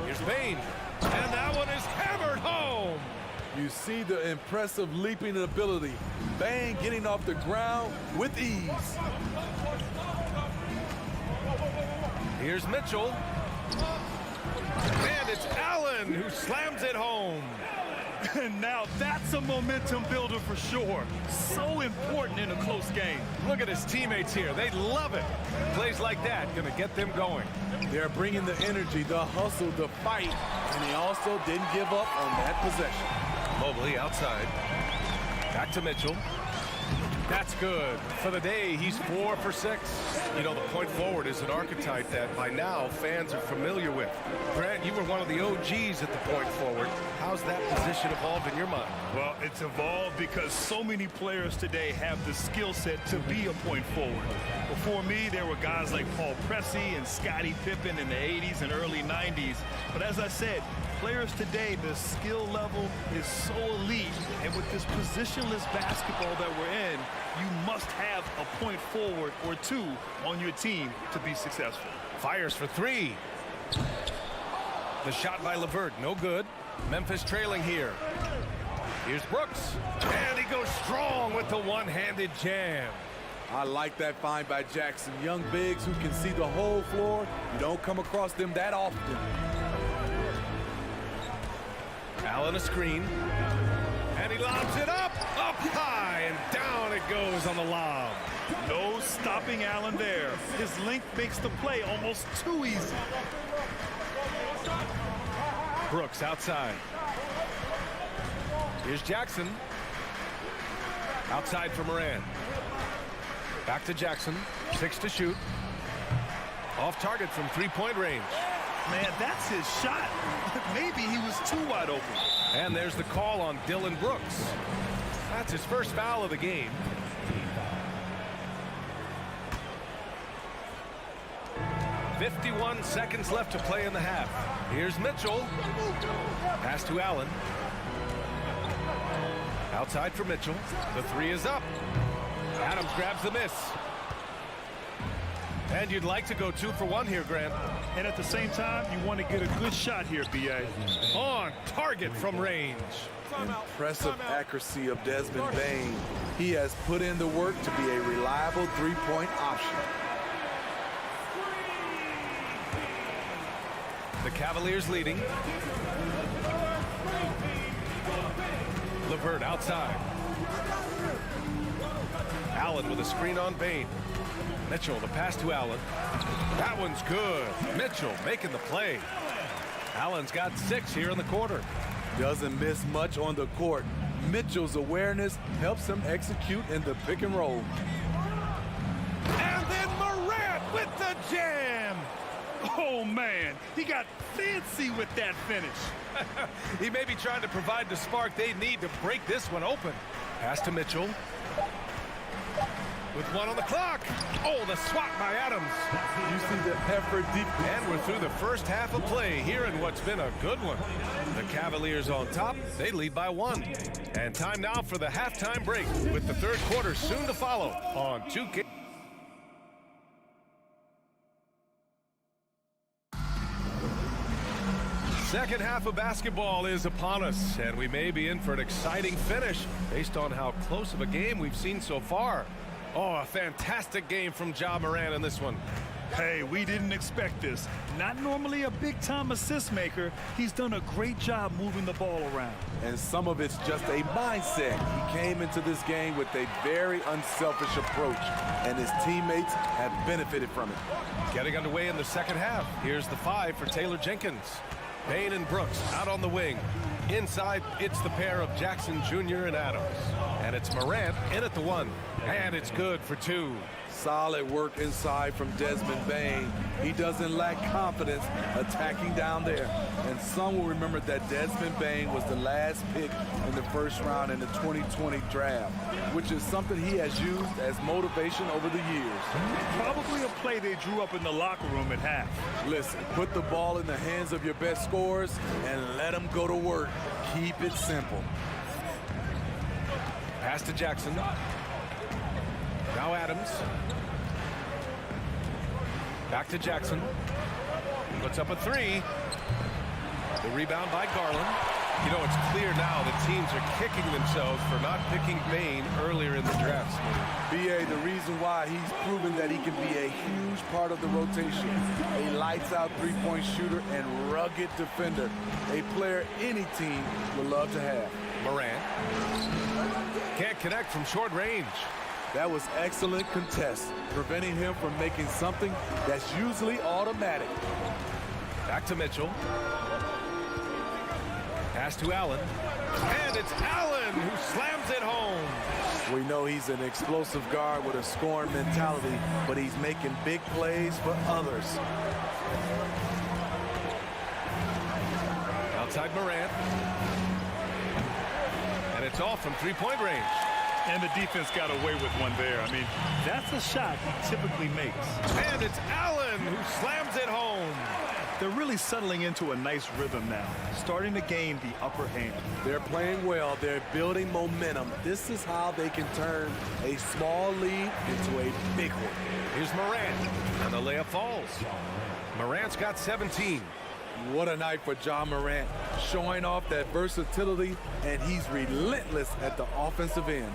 Here's Bain. And that one is hammered home. You see the impressive leaping ability. Bain getting off the ground with ease. Here's Mitchell. And it's Allen who slams it home. And now that's a momentum builder for sure. So important in a close game. Look at his teammates here. They love it. Plays like that going to get them going. They're bringing the energy, the hustle, the fight, and he also didn't give up on that possession. Mobley outside. Back to Mitchell. That's good. For the day, he's 4 for 6. You know, the point forward is an archetype that by now fans are familiar with. Grant, you were one of the OGs at the point forward. How's that position evolved in your mind? Well, it's evolved because so many players today have the skill set to be a point forward. Before me, there were guys like Paul Pressey and Scottie Pippen in the 80s and early 90s. But as I said, players today, the skill level is so elite. And with this positionless basketball that we're in, you must have a point forward or two on your team to be successful. Fires for three. The shot by LeVert, no good. Memphis trailing here. Here's Brooks. And he goes strong with the one-handed jam. I like that find by Jackson. Young bigs who can see the whole floor. You don't come across them that often. Allen a screen. And he lobs it up high, and down it goes on the lob. No stopping Allen there. His length makes the play almost too easy. Brooks outside. Here's Jackson. Outside for Moran. Back to Jackson. 6 to shoot. Off target from three-point range. Man, that's his shot. Maybe he was too wide open. And there's the call on Dylan Brooks. That's his first foul of the game. "51 seconds left to play in the half. Here's Mitchell. Pass to Allen. Outside for Mitchell. The three is up. Adams grabs the miss. And you'd like to go 2 for 1 here, Grant. And at the same time, you want to get a good shot here, B.A. On target from range. Impressive accuracy of Desmond Bane. He has put in the work to be a reliable three-point option. The Cavaliers leading. LeVert outside. Allen with a screen on Bane. Mitchell, the pass to Allen. That one's good. Mitchell making the play. Allen's got 6 here in the quarter. Doesn't miss much on the court. Mitchell's awareness helps him execute in the pick and roll. And then Morant with the jam. Oh, man, he got fancy with that finish. He may be trying to provide the spark they need to break this one open. Pass to Mitchell. With 1 on the clock. Oh, the swat by Adams. You see the effort deep. And we're through the first half of play here in what's been a good one. The Cavaliers on top. They lead by 1. And time now for the halftime break with the third quarter soon to follow on 2K. Second half of basketball is upon us, and we may be in for an exciting finish based on how close of a game we've seen so far. Oh, a fantastic game from Ja Morant in this one. Hey, we didn't expect this. Not normally a big-time assist maker. He's done a great job moving the ball around. And some of it's just a mindset. He came into this game with a very unselfish approach, and his teammates have benefited from it. Getting underway in the second half. Here's the 5 for Taylor Jenkins. Bane and Brooks out on the wing. Inside, it's the pair of Jackson Jr. and Adams. And it's Morant in at the 1. And it's good for 2. Solid work inside from Desmond Bane. He doesn't lack confidence attacking down there. And some will remember that Desmond Bane was the last pick in the first round in the 2020 draft, which is something he has used as motivation over the years. Probably a play they drew up in the locker room at half. Listen, put the ball in the hands of your best scorers and let them go to work. Keep it simple. Pass to Jackson. Now Adams. Back to Jackson. Puts up a 3. The rebound by Garland. You know, it's clear now that teams are kicking themselves for not picking Bane earlier in the draft. B.A., the reason why he's proven that he can be a huge part of the rotation. A lights-out three-point shooter and rugged defender. A player any team would love to have. Morant. Can't connect from short range. That was excellent contest, preventing him from making something that's usually automatic. Back to Mitchell. Pass to Allen. And it's Allen who slams it home. We know he's an explosive guard with a scoring mentality, but he's making big plays for others. Outside Morant. And it's off from three-point range. And the defense got away with one there. I mean, that's a shot he typically makes. And it's Allen who slams it home. They're really settling into a nice rhythm now, starting to gain the upper hand. They're playing well. They're building momentum. This is how they can turn a small lead into a big one. Here's Morant, and the layup falls. Morant's got 17. What a night for John Morant, showing off that versatility, and he's relentless at the offensive end.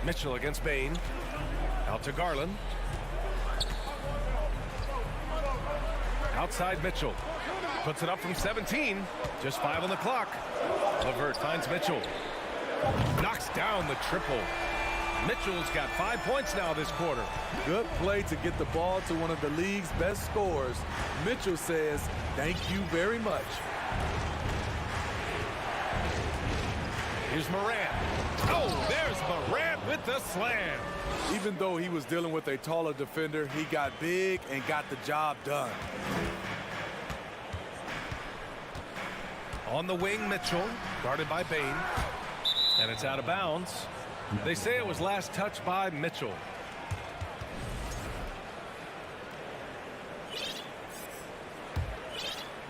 Mitchell against Bain. Out to Garland. Outside Mitchell. Puts it up from 17. Just 5 on the clock. LeVert finds Mitchell. Knocks down the triple. Mitchell's got 5 points now this quarter. Good play to get the ball to one of the league's best scorers. Mitchell says, thank you very much. Here's Morant. Oh, there's Morant with the slam. Even though he was dealing with a taller defender, he got big and got the job done. On the wing, Mitchell, guarded by Bain. And it's out of bounds. They say it was last touched by Mitchell.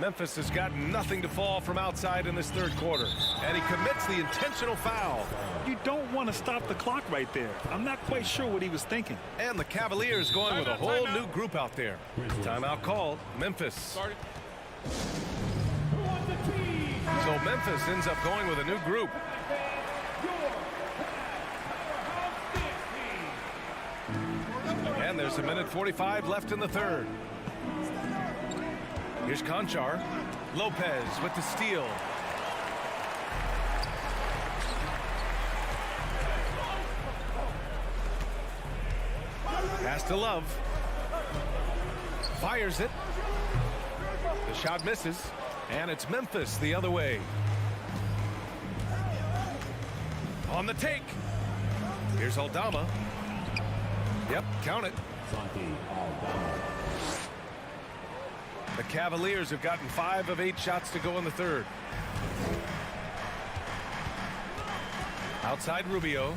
Memphis has got nothing to fall from outside in this third quarter. And he commits the intentional foul. You don't want to stop the clock right there. I'm not quite sure what he was thinking. And the Cavaliers going with a whole new group out there. Timeout called. Memphis. So Memphis ends up going with a new group. And there's 1:45 left in the third. Here's Conchar. Lopez with the steal. Pass to Love. Fires it. The shot misses. And it's Memphis the other way. On the take. Here's Aldama. Yep, count it. The Cavaliers have gotten 5 of 8 shots to go in the third. Outside Rubio.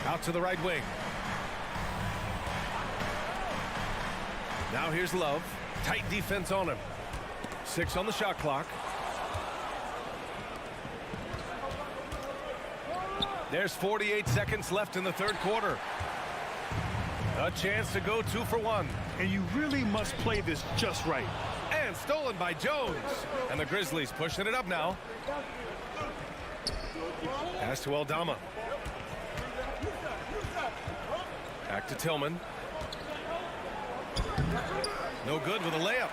Out to the right wing. Now here's Love. Tight defense on him. 6 on the shot clock. There's 48 seconds left in the third quarter. A chance to go 2 for 1. And you really must play this just right. And stolen by Jones. And the Grizzlies pushing it up now. Pass to Aldama. Back to Tillman. No good with a layup.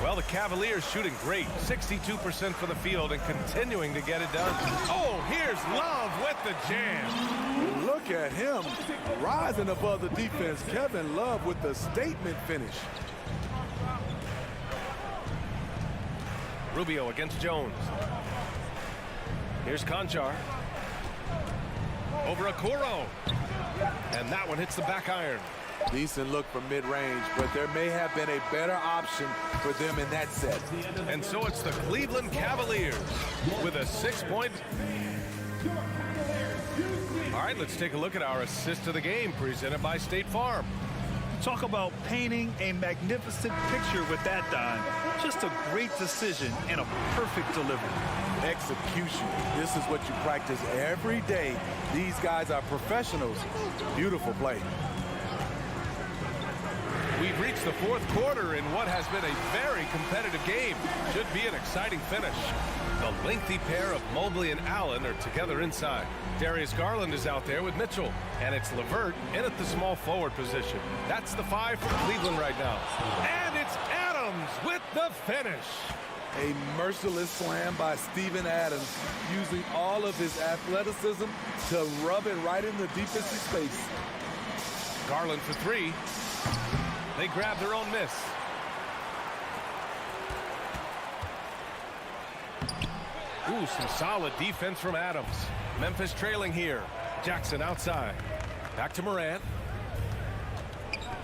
Well, the Cavaliers shooting great. 62% for the field and continuing to get it done. Oh, here's Love with the jam. Look at him rising above the defense. Kevin Love with the statement finish. Rubio against Jones. Here's Conchar. Over Okoro. And that one hits the back iron. Decent look from mid-range, but there may have been a better option for them in that set. And so it's the Cleveland Cavaliers with a 6-point. All right, let's take a look at our assist of the game presented by State Farm. Talk about painting a magnificent picture with that, Don. Just a great decision and a perfect delivery. Execution. This is what you practice every day. These guys are professionals. Beautiful play. We've reached the fourth quarter in what has been a very competitive game. Should be an exciting finish. The lengthy pair of Mobley and Allen are together inside. Darius Garland is out there with Mitchell. And it's LeVert in at the small forward position. That's the 5 for Cleveland right now. And it's Adams with the finish. A merciless slam by Steven Adams, using all of his athleticism to rub it right in the defensive space. Garland for 3. They grab their own miss. Ooh, some solid defense from Adams. Memphis trailing here. Jackson outside. Back to Morant.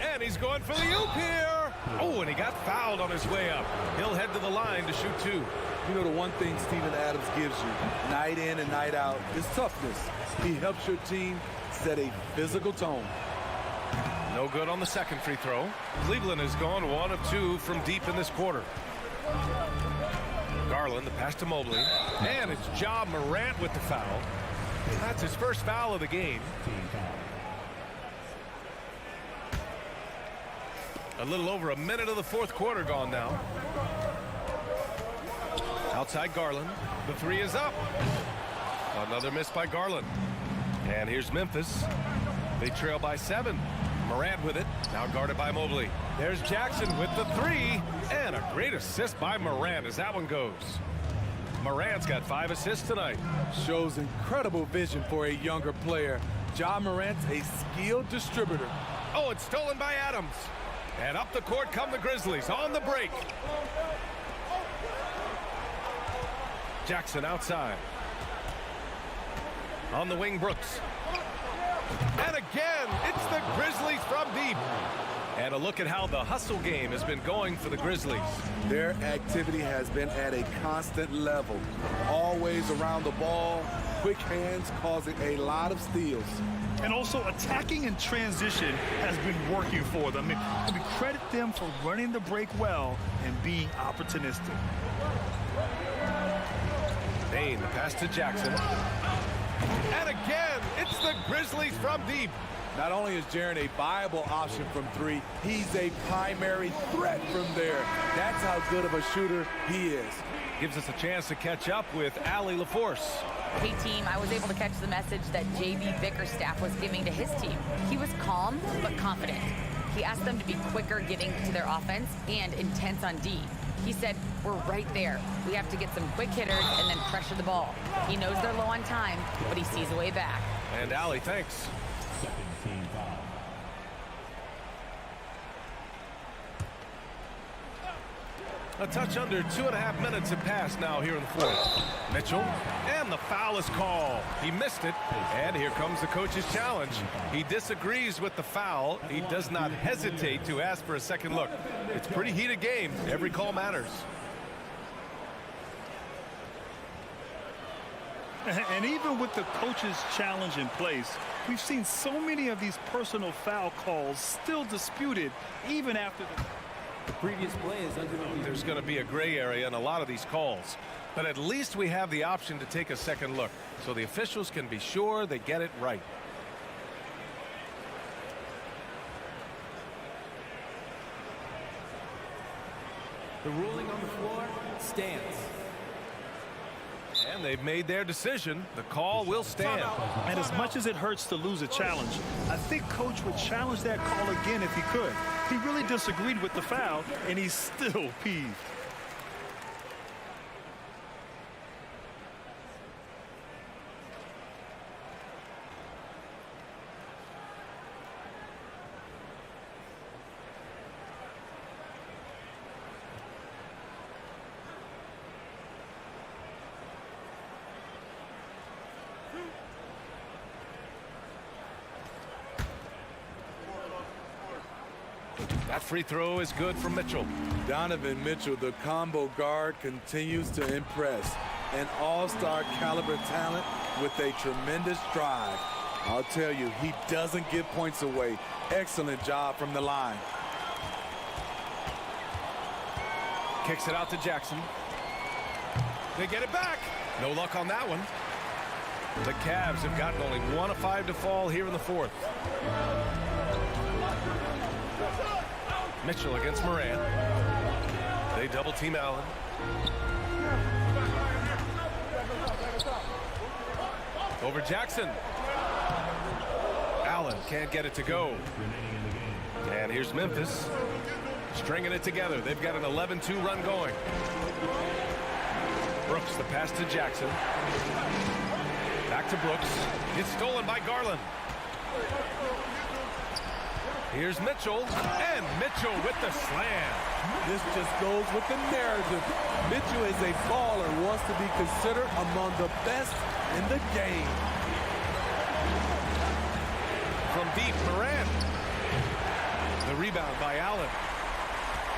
And he's going for the oop here. Oh, and he got fouled on his way up. He'll head to the line to shoot 2. You know, the one thing Steven Adams gives you, night in and night out, is toughness. He helps your team set a physical tone. No good on the second free throw. Cleveland has gone 1 of 2 from deep in this quarter. Garland, the pass to Mobley. And it's Ja Morant with the foul. That's his first foul of the game. A little over a minute of the fourth quarter gone now. Outside Garland. The three is up. Another miss by Garland. And here's Memphis. They trail by 7. Morant with it. Now guarded by Mobley. There's Jackson with the three. And a great assist by Morant as that one goes. Morant's got 5 assists tonight. Shows incredible vision for a younger player. Ja Morant's a skilled distributor. Oh, it's stolen by Adams. And up the court come the Grizzlies on the break. Jackson outside. On the wing, Brooks. And again, it's the Grizzlies from deep. And a look at how the hustle game has been going for the Grizzlies. Their activity has been at a constant level. Always around the ball, quick hands causing a lot of steals. And also attacking in transition has been working for them. I mean, credit them for running the break well and being opportunistic. Bain, the pass to Jackson. And again, it's the Grizzlies from deep. Not only is Jaren a viable option from 3, he's a primary threat from there. That's how good of a shooter he is. Gives us a chance to catch up with Allie LaForce. Hey team, I was able to catch the message that JB Bickerstaff was giving to his team. He was calm but confident. He asked them to be quicker getting to their offense and intense on D. He said, we're right there. We have to get some quick hitters and then pressure the ball. He knows they're low on time, but he sees a way back. And Allie, thanks. A touch under 2.5 minutes have passed now here in the fourth. Mitchell, and the foul is called. He missed it, and here comes the coach's challenge. He disagrees with the foul. He does not hesitate to ask for a second look. It's a pretty heated game. Every call matters. And even with the coach's challenge in place, we've seen so many of these personal foul calls still disputed even after the previous play is under review. There's going to be a gray area in a lot of these calls, but at least we have the option to take a second look so the officials can be sure they get it right. The ruling on the floor stands. And they've made their decision. The call will stand. And as much as it hurts to lose a challenge, I think Coach would challenge that call again if he could. He really disagreed with the foul, and he's still peeved. That free throw is good for Mitchell. Donovan Mitchell, the combo guard, continues to impress. An all-star caliber talent with a tremendous drive. I'll tell you, he doesn't give points away. Excellent job from the line. Kicks it out to Jackson. They get it back. No luck on that one. The Cavs have gotten only 1 of 5 to fall here in the fourth. Mitchell against Morant. They double team Allen. Over Jackson. Allen can't get it to go. And here's Memphis stringing it together. They've got an 11-2 run going. Brooks, the pass to Jackson. Back to Brooks. It's stolen by Garland. Here's Mitchell, and Mitchell with the slam. This just goes with the narrative. Mitchell is a baller, wants to be considered among the best in the game. From deep, Morant. The rebound by Allen.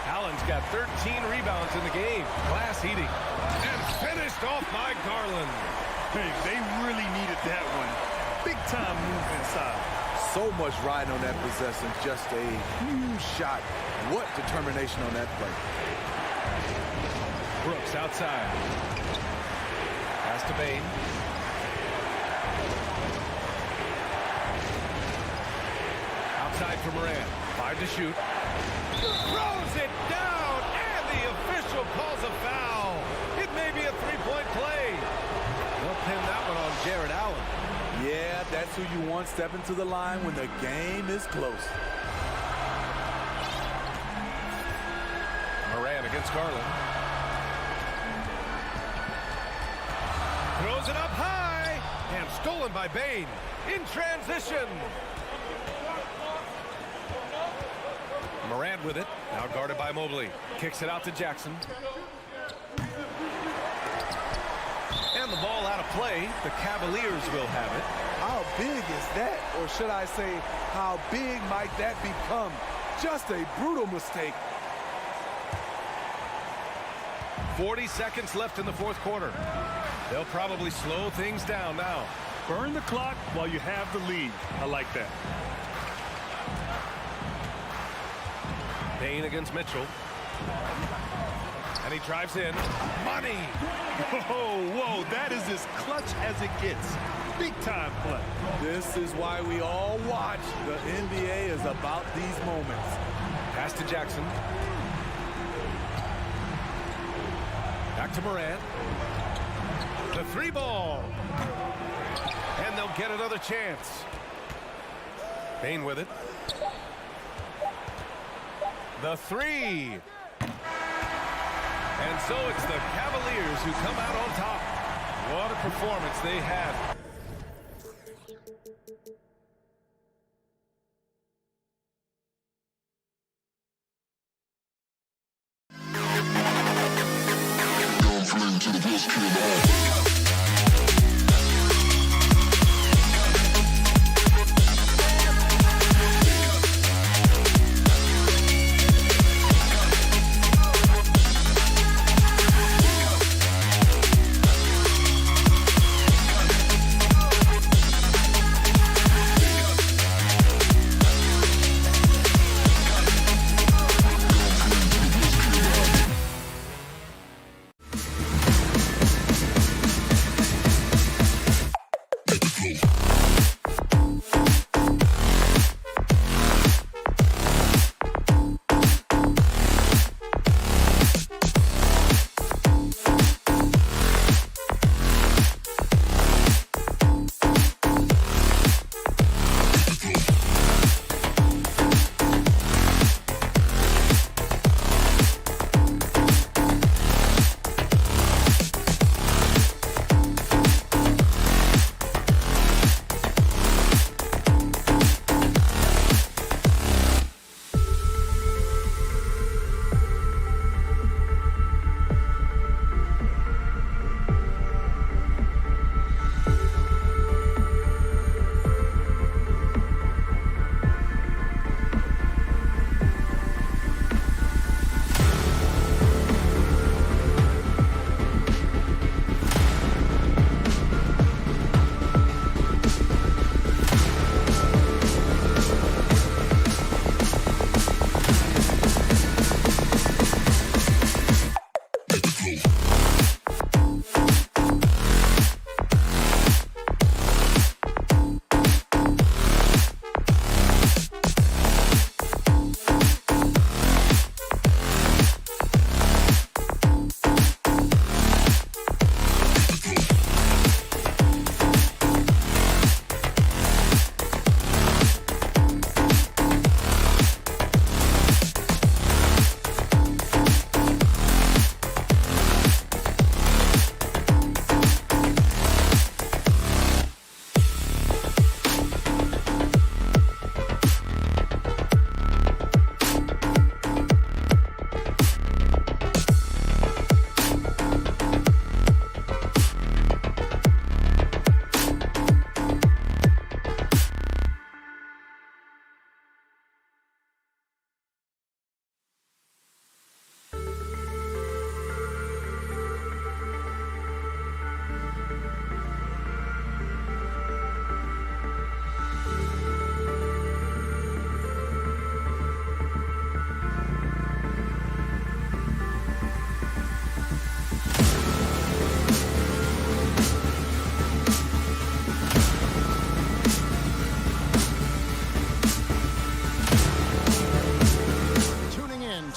Allen's got 13 rebounds in the game. Glass heating. And finished off by Garland. Hey, they really needed that one. Big time move inside. So much riding on that possession. Just a huge shot. What determination on that play. Brooks outside. Pass to Bane. Outside for Moran. 5 to shoot. Throws it down, and the official calls a foul. It may be a three-point play. They'll pin that one on Jared Allen. Yeah, that's who you want stepping to the line when the game is close. Moran against Garland. Throws it up high, and stolen by Bane. In transition. Moran with it, now guarded by Mobley. Kicks it out to Jackson. And the ball out of play. The Cavaliers will have it. How big is that? Or should I say, how big might that become? Just a brutal mistake. 40 seconds left in the fourth quarter. They'll probably slow things down now. Burn the clock while you have the lead. I like that. Bane against Mitchell. And he drives in. Money! Whoa, that is as clutch as it gets. Big time play. This is why we all watch. The NBA is about these moments. Pass to Jackson. Back to Moran. The 3 ball. And they'll get another chance. Bane with it. The 3. And so it's the Cavaliers who come out on top. What a performance they had.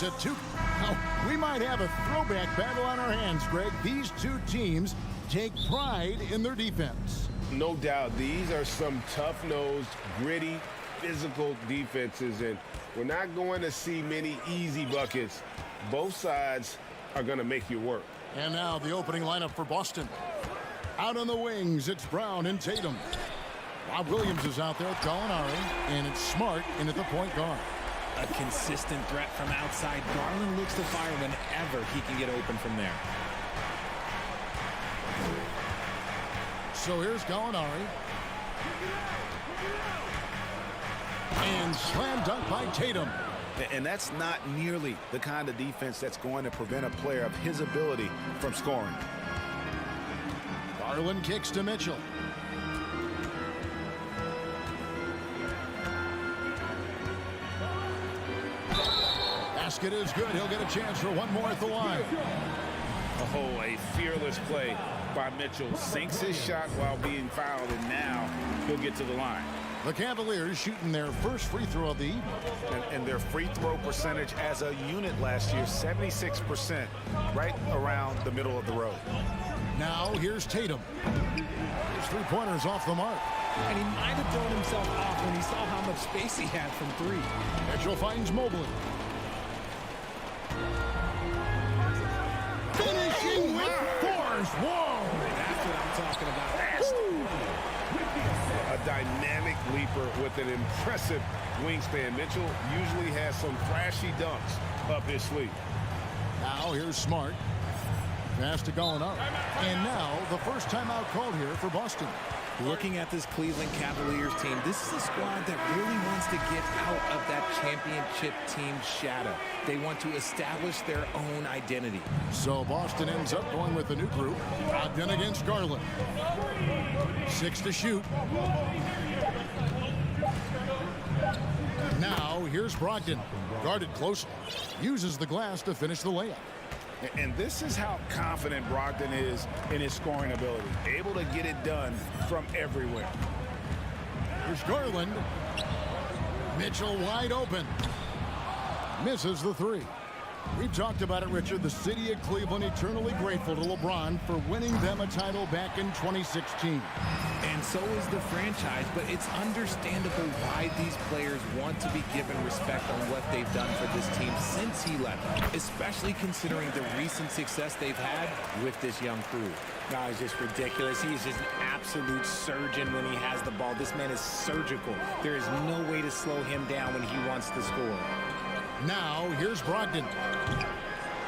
It's a two. Oh, we might have a throwback battle on our hands, Greg. These two teams take pride in their defense. No doubt, these are some tough-nosed, gritty, physical defenses, and we're not going to see many easy buckets. Both sides are going to make you work. And now the opening lineup for Boston. Out on the wings, it's Brown and Tatum. Rob Williams is out there with Gallinari, and it's Smart in at the point guard. A consistent threat from outside. Garland looks to fire whenever he can get open from there. So here's Gallinari. And slam dunk by Tatum. And that's not nearly the kind of defense that's going to prevent a player of his ability from scoring. Garland kicks to Mitchell. Basket is good. He'll get a chance for one more at the line. Oh, a fearless play by Mitchell. Sinks his shot while being fouled, and now he'll get to the line. The Cavaliers shooting their first free throw of the evening. And their free throw percentage as a unit last year, 76%, right around the middle of the road. Now here's Tatum. His three-pointers off the mark. And he might have thrown himself off when he saw how much space he had from three. Mitchell finds Mobley. Finishing with force. Whoa! That's what I'm talking about. A dynamic leaper with an impressive wingspan. Mitchell usually has some flashy dunks up his sleeve. Now here's Smart. Pass to Gallinari. And now the first timeout called here for Boston. Looking at this Cleveland Cavaliers team, this is a squad that really wants to get out of that championship team shadow. They want to establish their own identity. So Boston ends up going with a new group. Brogdon against Garland. 6 to shoot. Now here's Brogdon. Guarded closely. Uses the glass to finish the layup. And this is how confident Brogdon is in his scoring ability. Able to get it done from everywhere. Here's Garland. Mitchell wide open. Misses the three. We've talked about it, Richard. The city of Cleveland eternally grateful to LeBron for winning them a title back in 2016. And so is the franchise, but it's understandable why these players want to be given respect on what they've done for this team since he left, especially considering the recent success they've had with this young crew. No, it's just ridiculous. He's just an absolute surgeon when he has the ball. This man is surgical. There is no way to slow him down when he wants to score. Now, here's Brogdon.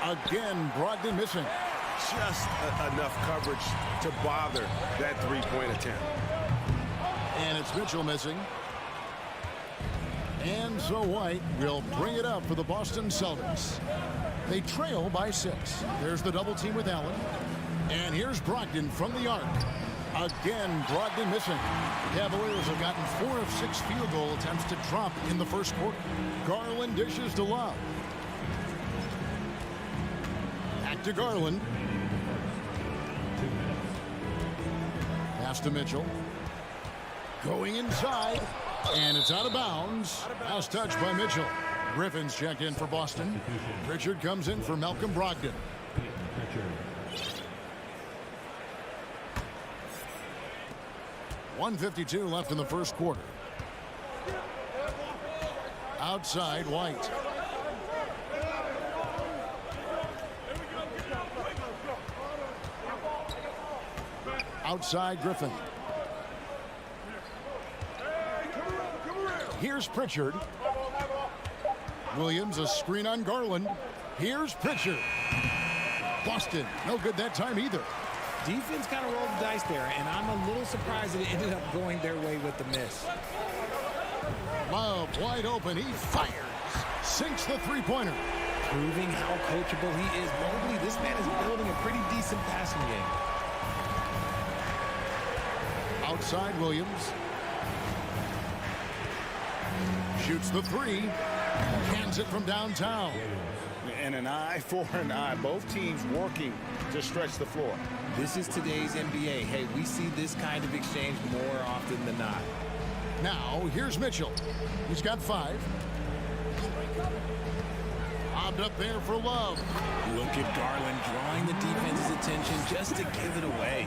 Again, Brogdon missing. Just enough coverage to bother that three-point attempt. And it's Mitchell missing. And so White will bring it up for the Boston Celtics. They trail by 6. There's the double team with Allen. And here's Brogdon from the arc. Again, Brogdon missing. The Cavaliers have gotten 4 of 6 field goal attempts to drop in the first quarter. Garland dishes to Love. Back to Garland. Pass to Mitchell. Going inside. And it's out of bounds. Last touch by Mitchell. Griffin's checked in for Boston. Richard comes in for Malcolm Brogdon. 1:52 left in the first quarter. Outside, White. Outside, Griffin. Here's Pritchard. Williams, a screen on Garland. Here's Pritchard. Boston, no good that time either. Defense kind of rolled the dice there, and I'm a little surprised that it ended up going their way with the miss. Love wide open. He fires. Sinks the three-pointer. Proving how coachable he is. Mobley, this man is building a pretty decent passing game. Outside, Williams. Shoots the three. Cans it from downtown. And an eye for an eye. Both teams working to stretch the floor. This is today's NBA. Hey, we see this kind of exchange more often than not. Now, here's Mitchell. He's got 5. Lobbed up there for Love. Look at Garland drawing the defense's attention just to give it away.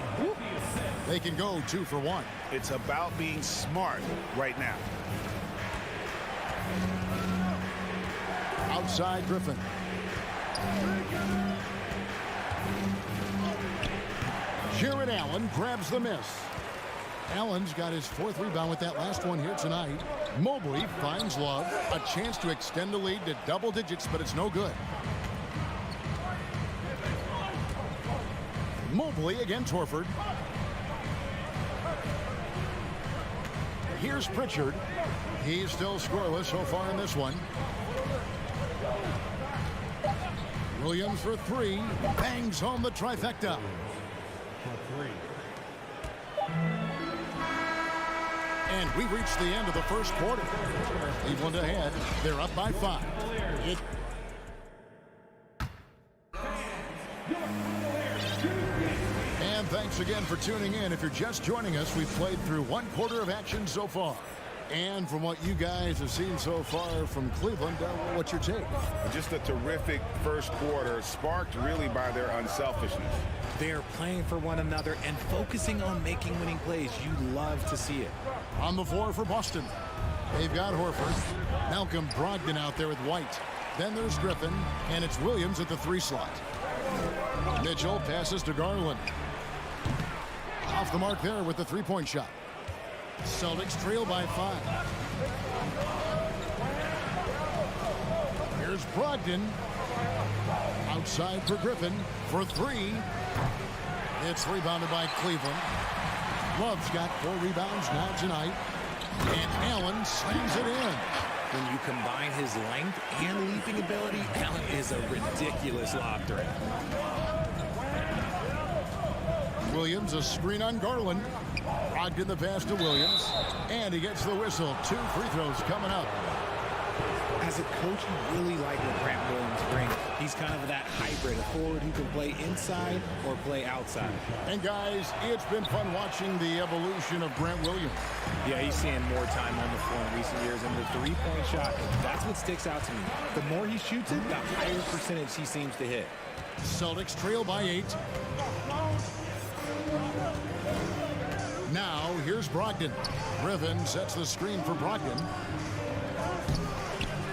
They can go 2 for 1. It's about being smart right now. Outside Griffin. Jared Allen grabs the miss. Allen's got his 4th rebound with that last one here tonight. Mobley finds Love. A chance to extend the lead to double digits, but it's no good. Mobley against Horford. Here's Pritchard. He's still scoreless so far in this one. Williams for 3. Bangs home the trifecta. And we reached the end of the first quarter. Cleveland ahead. They're up by 5. And thanks again for tuning in. If you're just joining us, we've played through 1 quarter of action so far. And from what you guys have seen so far from Cleveland, what's your take? Just a terrific first quarter, sparked really by their unselfishness. They're playing for one another and focusing on making winning plays. You love to see it. On the floor for Boston, they've got Horford. Malcolm Brogdon out there with White. Then there's Griffin, and it's Williams at the 3 slot. Mitchell passes to Garland. Off the mark there with the 3-point shot. Celtics trail by 5. Here's Brogdon. Outside for Griffin for 3. It's rebounded by Cleveland. Love's got 4 rebounds now tonight. And Allen slams it in. When you combine his length and leaping ability, Allen is a ridiculous lob threat. Williams, a screen on Garland. Brogdon the pass to Williams. And he gets the whistle. 2 free throws coming up. As a coach, you really like what Grant Williams brings. He's kind of that hybrid, a forward who can play inside or play outside. And guys, it's been fun watching the evolution of Grant Williams. Yeah, he's seeing more time on the floor in recent years, and the 3-point shot, that's what sticks out to me. The more he shoots it, the higher percentage he seems to hit. Celtics trail by 8. Now, here's Brogdon. Griffin sets the screen for Brogdon.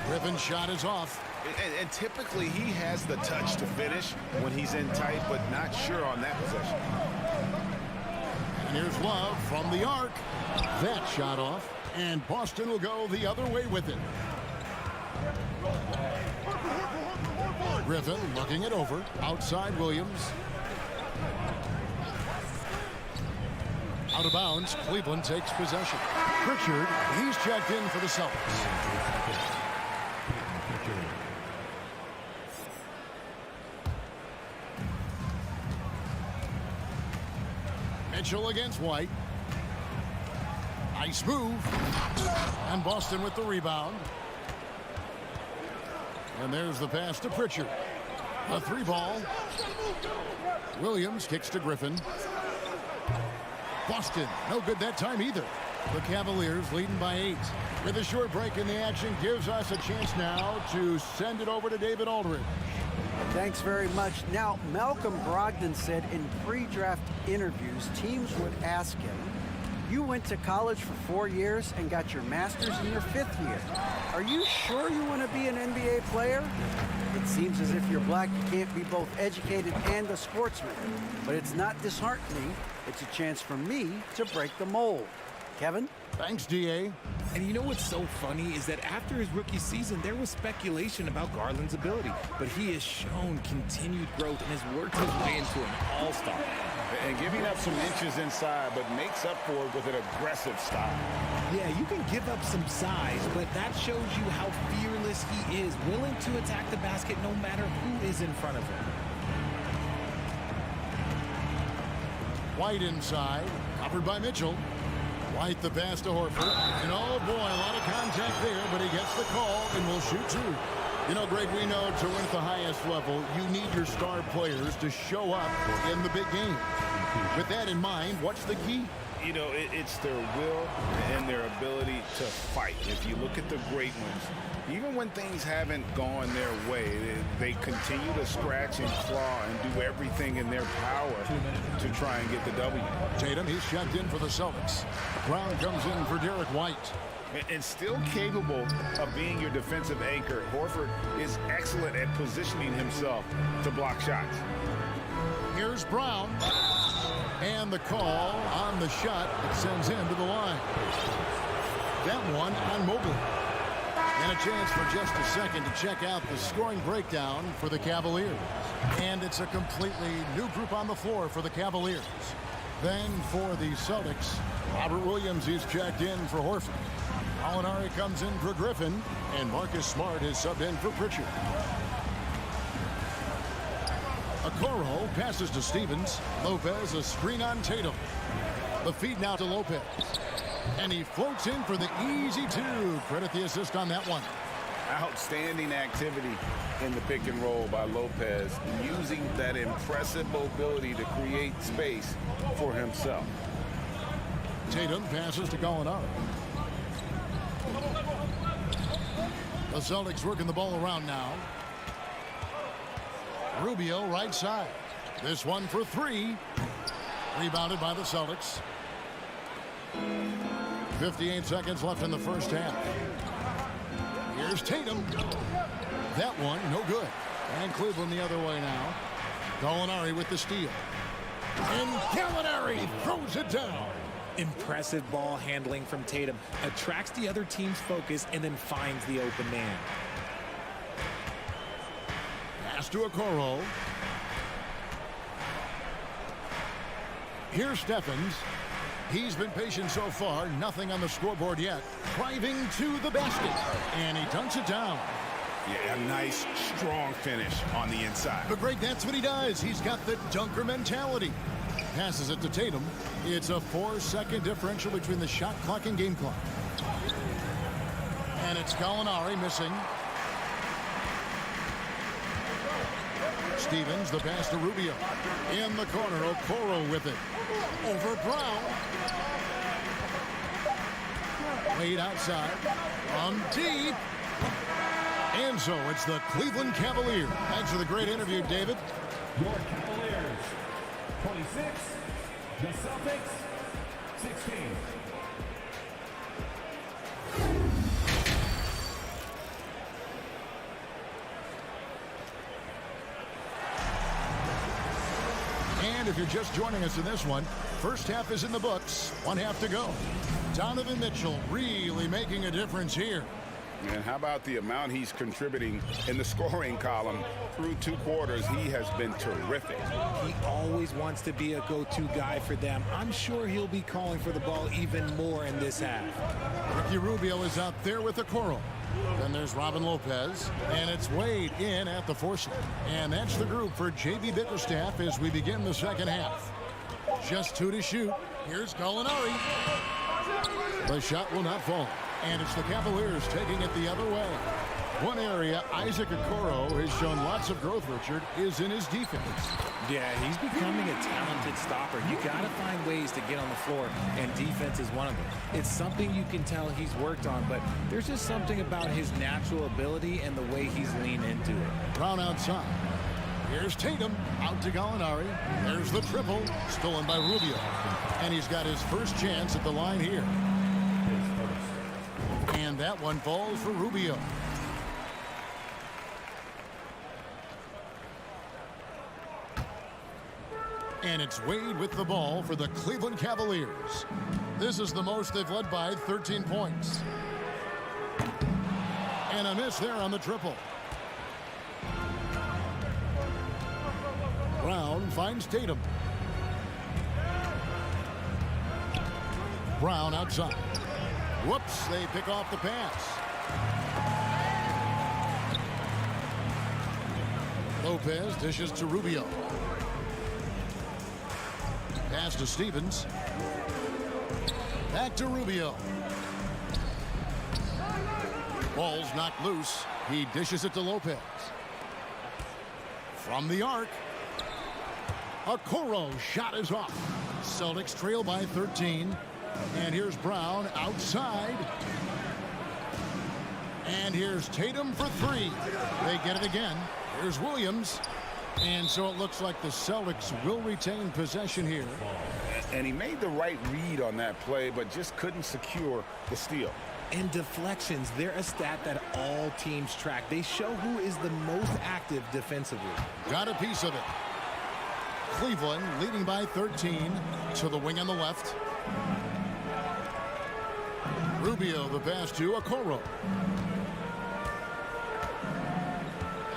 Griffin's shot is off. And typically he has the touch to finish when he's in tight, but not sure on that possession. And here's Love from the arc. That shot off. And Boston will go the other way with it. Griffin looking it over. Outside Williams. Out of bounds. Cleveland takes possession. Pritchard, he's checked in for the Celtics. Mitchell against White. Nice move. And Boston with the rebound. And there's the pass to Pritchard. A 3 ball. Williams kicks to Griffin. Boston, no good that time either. The Cavaliers leading by 8. With a short break in the action, gives us a chance now to send it over to David Aldridge. Thanks very much. Now, Malcolm Brogdon said in pre-draft interviews, teams would ask him, you went to college for 4 years and got your master's in your 5th year. Are you sure you want to be an NBA player? It seems as if you're black, you can't be both educated and a sportsman. But it's not disheartening. It's a chance for me to break the mold. Kevin? Thanks, DA. And you know what's so funny is that after his rookie season, there was speculation about Garland's ability. But he has shown continued growth and has worked his way into an all-star. And giving up some inches inside, but makes up for it with an aggressive style. Yeah, you can give up some size, but that shows you how fearless he is, willing to attack the basket no matter who is in front of him. White inside, covered by Mitchell. White the pass to Horford. And oh boy, a lot of contact there, but he gets the call and will shoot 2. You know, Greg, we know to win at the highest level, you need your star players to show up in the big game. With that in mind, what's the key? You know, it's their will and their ability to fight. If you look at the great ones, even when things haven't gone their way, they continue to scratch and claw and do everything in their power to try and get the W. Tatum, he's checked in for the Celtics. Brown comes in for Derek White. And still capable of being your defensive anchor, Horford is excellent at positioning himself to block shots. Here's Brown. And the call on the shot that sends him to the line. That one on Mobley. And a chance for just a second to check out the scoring breakdown for the Cavaliers. And it's a completely new group on the floor for the Cavaliers. Then for the Celtics, Robert Williams is checked in for Horford. Gallinari comes in for Griffin. And Marcus Smart is subbed in for Pritchard. Okoro passes to Stevens. Lopez a screen on Tatum. The feed now to Lopez. And he floats in for the easy two. Credit the assist on that one. Outstanding activity in the pick and roll by Lopez, using that impressive mobility to create space for himself. Tatum passes to Gallinari. The Celtics working the ball around now. Rubio right side. This one for three. Rebounded by the Celtics. 58 seconds left in the first half. Here's Tatum. That one no good. And Cleveland the other way now. Gallinari with the steal. And Gallinari throws it down. Impressive ball handling from Tatum. Attracts the other team's focus and then finds the open man. Pass to Okoro. Here's Stephens. He's been patient so far. Nothing on the scoreboard yet. Driving to the basket. And he dunks it down. Yeah, a nice, strong finish on the inside. But Greg, that's what he does. He's got the dunker mentality. Passes it to Tatum. It's a 4-second differential between the shot clock and game clock. And it's Gallinari missing. Stevens, the pass to Rubio. In the corner, Okoro with it. Over Brown. Wade outside. From deep. And so it's the Cleveland Cavaliers. Thanks for the great interview, David. Your Cavaliers, 26. The Celtics, 16. And if you're just joining us in this one, first half is in the books. One half to go. Donovan Mitchell really making a difference here. And how about the amount he's contributing in the scoring column through 2 quarters? He has been terrific. He always wants to be a go-to guy for them. I'm sure he'll be calling for the ball even more in this half. Ricky Rubio is out there with Okoro. Then there's Robin Lopez, and it's Wade in at the forcing. And that's the group for J.B. Bickerstaff as we begin the second half. Just 2 to shoot. Here's Gallinari. The shot will not fall. And it's the Cavaliers taking it the other way. One area Isaac Okoro has shown lots of growth, Richard, is in his defense. Yeah, he's becoming a talented stopper. You got to find ways to get on the floor, and defense is one of them. It's something you can tell he's worked on, but there's just something about his natural ability and the way he's leaned into it. Brown outside. Here's Tatum out to Gallinari. There's the triple, stolen by Rubio. And he's got his first chance at the line here. And that one falls for Rubio. And it's Wade with the ball for the Cleveland Cavaliers. This is the most they've led by 13 points. And a miss there on the triple. Brown finds Tatum. Brown outside. Whoops, they pick off the pass. Lopez dishes to Rubio. Pass to Stevens. Back to Rubio. Ball's knocked loose. He dishes it to Lopez. From the arc. Okoro shot is off. Celtics trail by 13. And here's Brown outside. And here's Tatum for three. They get it again. Here's Williams. And so it looks like the Celtics will retain possession here. And he made the right read on that play, but just couldn't secure the steal. And deflections, they're a stat that all teams track. They show who is the most active defensively. Got a piece of it. Cleveland leading by 13 to the wing on the left. Rubio the pass to Okoro.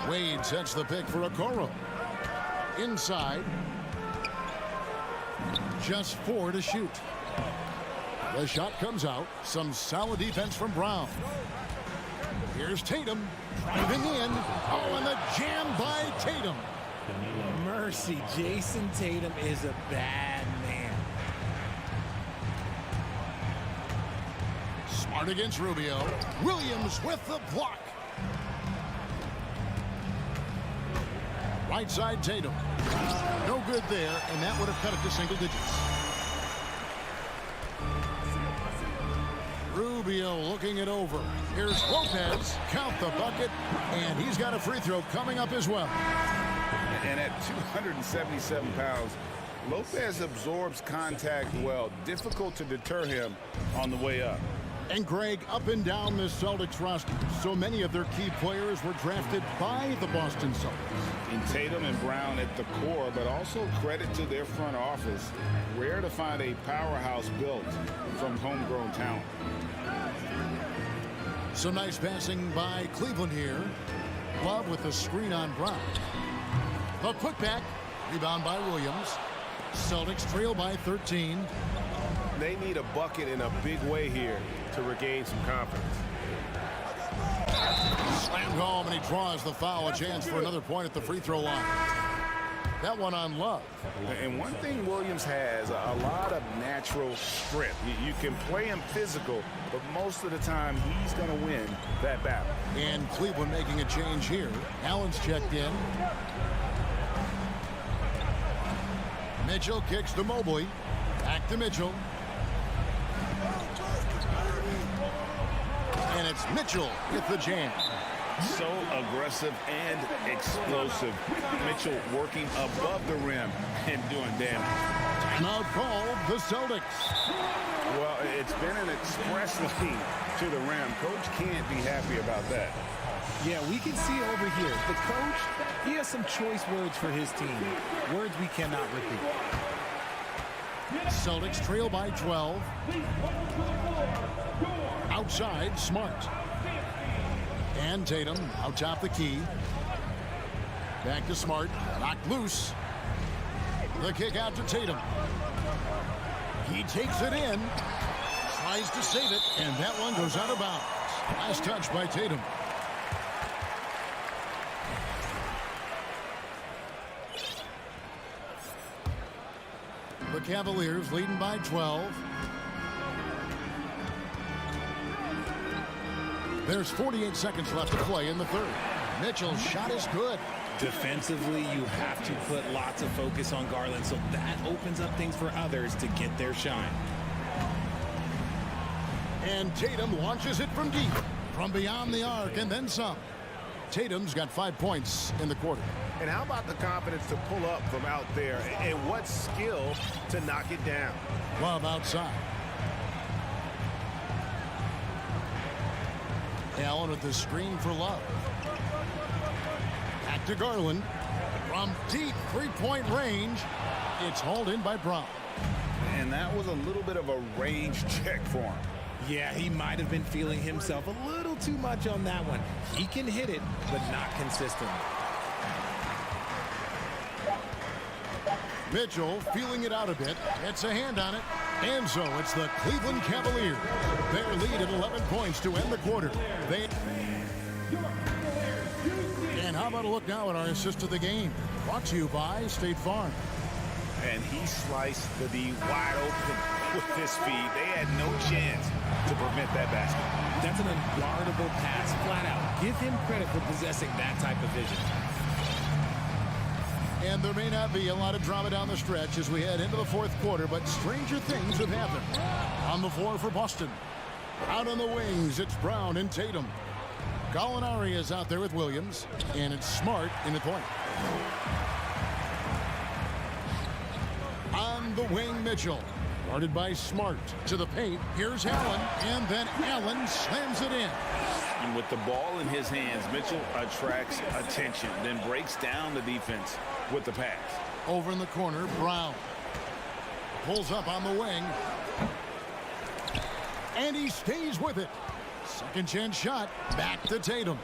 Wade sets the pick for Okoro. Inside. Just 4 to shoot. The shot comes out. Some solid defense from Brown. Here's Tatum driving in. Oh, and the jam by Tatum. Mercy, Jason Tatum is a bad man. Smart against Rubio. Williams with the block. Right side Tatum. No good there, and that would have cut it to single digits. Rubio looking it over. Here's Lopez. Count the bucket, and he's got a free throw coming up as well. And at 277 pounds, Lopez absorbs contact well. Difficult to deter him on the way up. And Greg, up and down the Celtics roster, so many of their key players were drafted by the Boston Celtics. And Tatum and Brown at the core, but also credit to their front office. Rare to find a powerhouse built from homegrown talent. Some nice passing by Cleveland here. Love with the screen on Brown. The putback, rebound by Williams. Celtics trail by 13. They need a bucket in a big way here to regain some confidence. Slammed home, and he draws the foul. A chance for another point at the free throw line. That one on Love. And one thing Williams has, a lot of natural strength. You can play him physical, but most of the time he's going to win that battle. And Cleveland making a change here. Allen's checked in. Mitchell kicks to Mobley. Back to Mitchell. And it's Mitchell with the jam. So aggressive and explosive. Mitchell working above the rim and doing damage. Timeout called the Celtics. Well, it's been an express lane to the rim. Coach can't be happy about that. Yeah, we can see over here. The coach, he has some choice words for his team. Words we cannot repeat. Celtics trail by 12. Outside, Smart. And Tatum out top the key. Back to Smart. Knocked loose. The kick out to Tatum. He takes it in. Tries to save it. And that one goes out of bounds. Last touch by Tatum. The Cavaliers leading by 12. There's 48 seconds left to play in the third. Mitchell's shot is good. Defensively, you have to put lots of focus on Garland, so that opens up things for others to get their shine. And Tatum launches it from deep, from beyond the arc, and then some. Tatum's got 5 points in the quarter. And how about the confidence to pull up from out there? And what skill to knock it down? Love outside. Allen with the screen for Love. Back to Garland. From deep three-point range, it's hauled in by Brown. And that was a little bit of a range check for him. Yeah, he might have been feeling himself a little too much on that one. He can hit it, but not consistently. Mitchell feeling it out a bit. Gets a hand on it. And so it's the Cleveland Cavaliers. Their lead at 11 points to end the quarter. And how about a look now at our assist of the game? Brought to you by State Farm. And he sliced the D wide open with his speed. They had no chance to prevent that basket. That's an unguardable pass, flat out. Give him credit for possessing that type of vision. And there may not be a lot of drama down the stretch as we head into the fourth quarter, but stranger things have happened. On the floor for Boston. Out on the wings, it's Brown and Tatum. Gallinari is out there with Williams, and it's Smart in the point. On the wing, Mitchell. Guarded by Smart. To the paint, here's Allen, and then Allen slams it in. And with the ball in his hands, Mitchell attracts attention, then breaks down the defense with the pass. Over in the corner, Brown. Pulls up on the wing. And he stays with it. Second chance shot. Back to Tatum.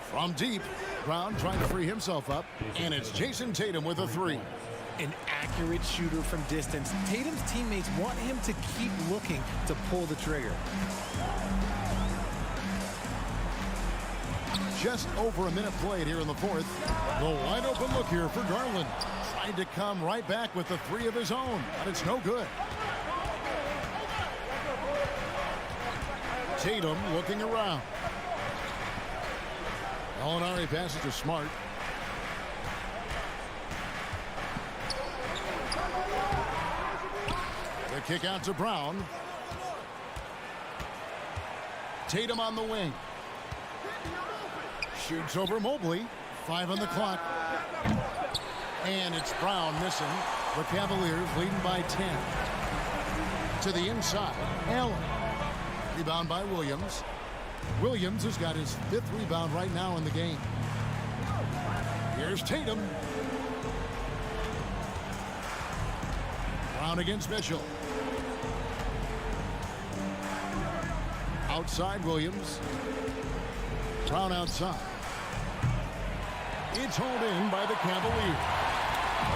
From deep, Brown trying to free himself up. And it's Jason Tatum with a three. An accurate shooter from distance. Tatum's teammates want him to keep looking to pull the trigger. Just over a minute played here in the fourth. The wide open look here for Garland. Tried to come right back with the three of his own, but it's no good. Tatum looking around. Gallinari passes to Smart. The kick out to Brown. Tatum on the wing. Shoots over Mobley. 5 on the clock. And it's Brown missing. The Cavaliers leading by 10. To the inside. Allen. Rebound by Williams. Williams has got his 5th rebound right now in the game. Here's Tatum. Brown against Mitchell. Outside Williams. Brown outside. It's hauled in by the Cavaliers.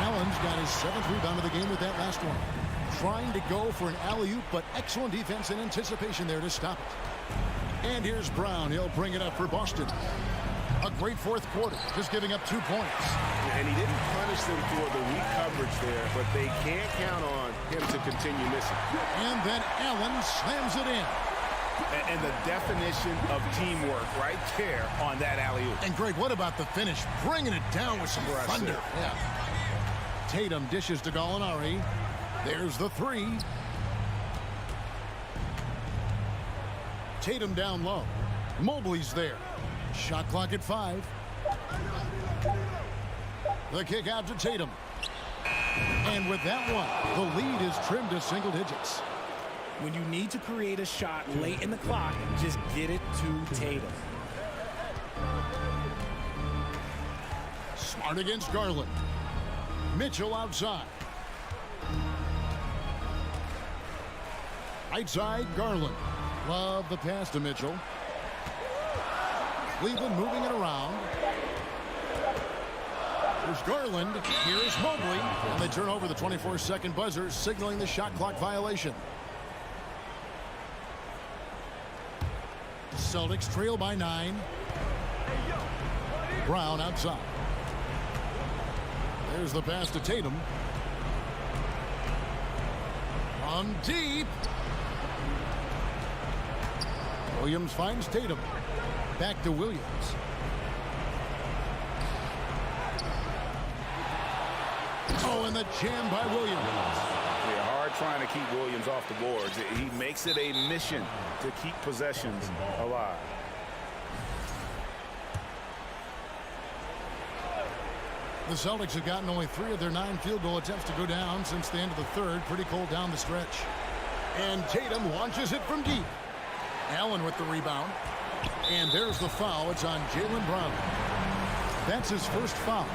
Allen's got his 7th rebound of the game with that last one. Trying to go for an alley-oop, but excellent defense and anticipation there to stop it. And here's Brown. He'll bring it up for Boston. A great fourth quarter, just giving up 2 points. And he didn't punish them for the weak coverage there, but they can't count on him to continue missing. And then Allen slams it in. And the definition of teamwork right there on that alley-oop. And Greg, what about the finish? Bringing it down with some thunder. Yeah. Tatum dishes to Gallinari. There's the three. Tatum down low. Mobley's there. Shot clock at 5. The kick out to Tatum. And with that one, the lead is trimmed to single digits. When you need to create a shot late in the clock, just get it to Tatum. Smart against Garland. Mitchell outside. Right side, Garland. Love the pass to Mitchell. Cleveland moving it around. There's Garland. Here's Mobley. And they turn over the 24-second buzzer, signaling the shot clock violation. Celtics trail by 9. Brown outside. There's the pass to Tatum. From deep. Williams finds Tatum. Back to Williams. Oh, and the jam by Williams. Yeah, hard trying to keep Williams off the boards. He makes it a mission to keep possessions alive. The Celtics have gotten only 3 of their 9 field goal attempts to go down since the end of the third. Pretty cold down the stretch. And Tatum launches it from deep. Allen with the rebound. And there's the foul. It's on Jaylen Brown. That's his first foul.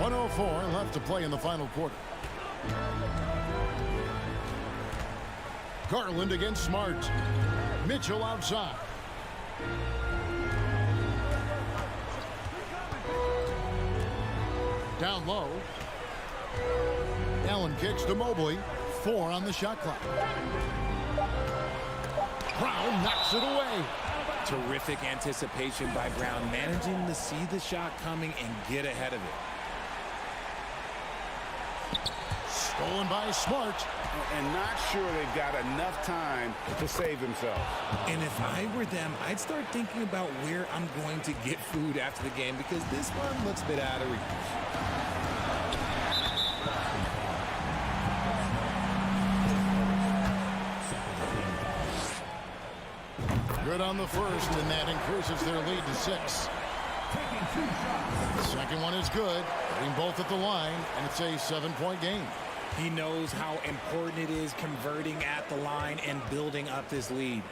1:04 left to play in the final quarter. Garland against Smart. Mitchell outside. Down low. Allen kicks to Mobley. 4 on the shot clock. Brown knocks it away. Terrific anticipation by Brown, managing to see the shot coming and get ahead of it. Stolen by Smart. and not sure they've got enough time to save themselves. And if I were them, I'd start thinking about where I'm going to get food after the game because this one looks a bit out of reach. Good on the first, and that increases their lead to 6. The second one is good, hitting both at the line, and it's a 7-point game. He knows how important it is converting at the line and building up this lead.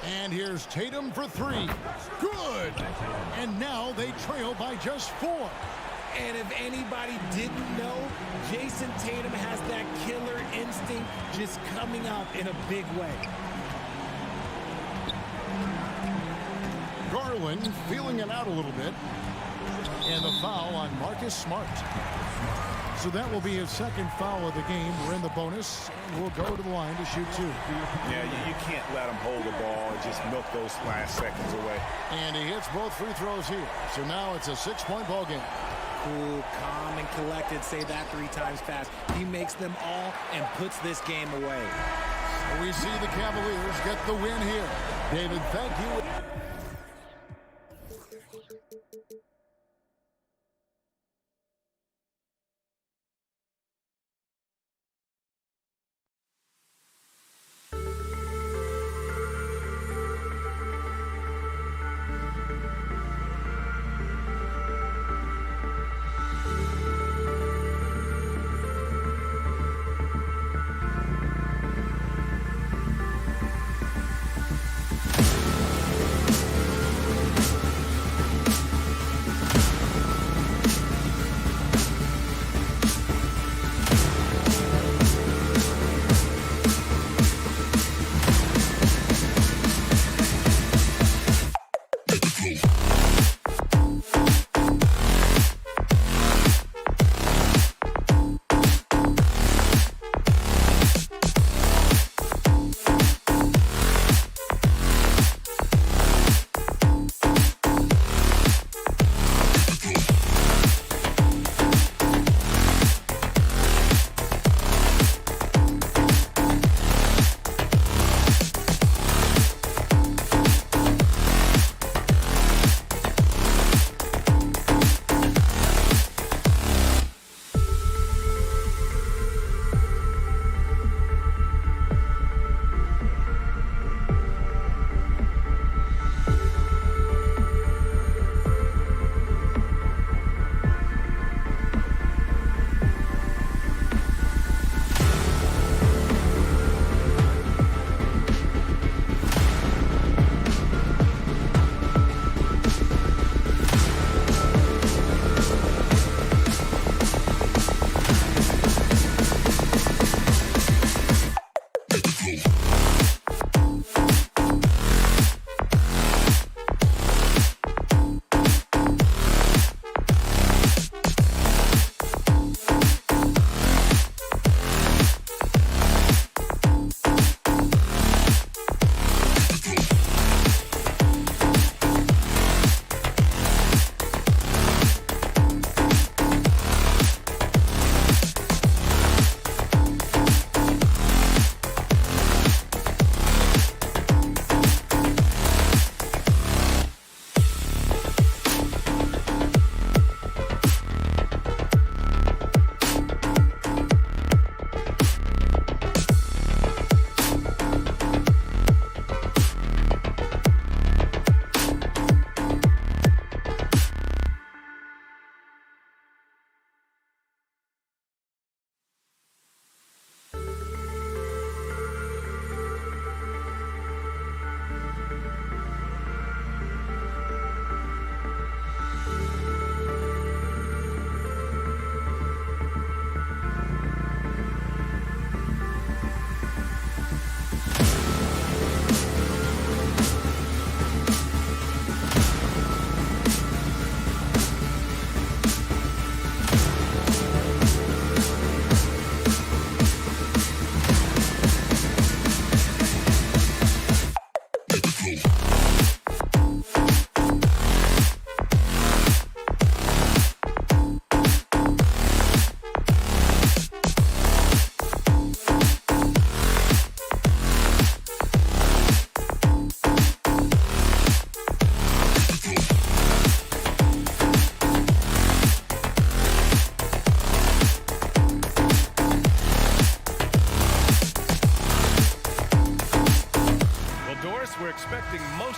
And here's Tatum for 3. Good! And now they trail by just 4. And if anybody didn't know, Jason Tatum has that killer instinct just coming up in a big way. Garland feeling it out a little bit. And the foul on Marcus Smart. So that will be his second foul of the game. We're in the bonus, and we'll go to the line to shoot 2. Yeah, you can't let him hold the ball and just milk those last seconds away. And he hits both free throws here. So now it's a 6-point ball game. Cool, calm, and collected. Say that 3 times fast. He makes them all and puts this game away. So we see the Cavaliers get the win here. David, thank you.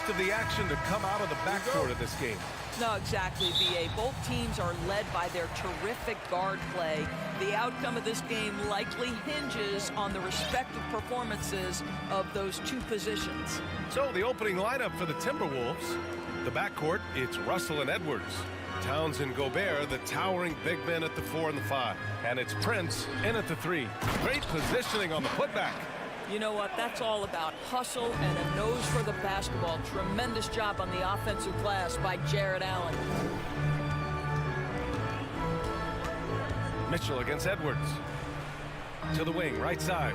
most of the action to come out of the backcourt of this game. No, exactly, B.A. Both teams are led by their terrific guard play. The outcome of this game likely hinges on the respective performances of those two positions. So the opening lineup for the Timberwolves. The backcourt, it's Russell and Edwards. Towns and Gobert, the towering big men at the 4 and the 5. And it's Prince in at the 3. Great positioning on the putback. You know what? That's all about hustle and a nose for the basketball. Tremendous job on the offensive glass by Jared Allen. Mitchell against Edwards. To the wing, right side.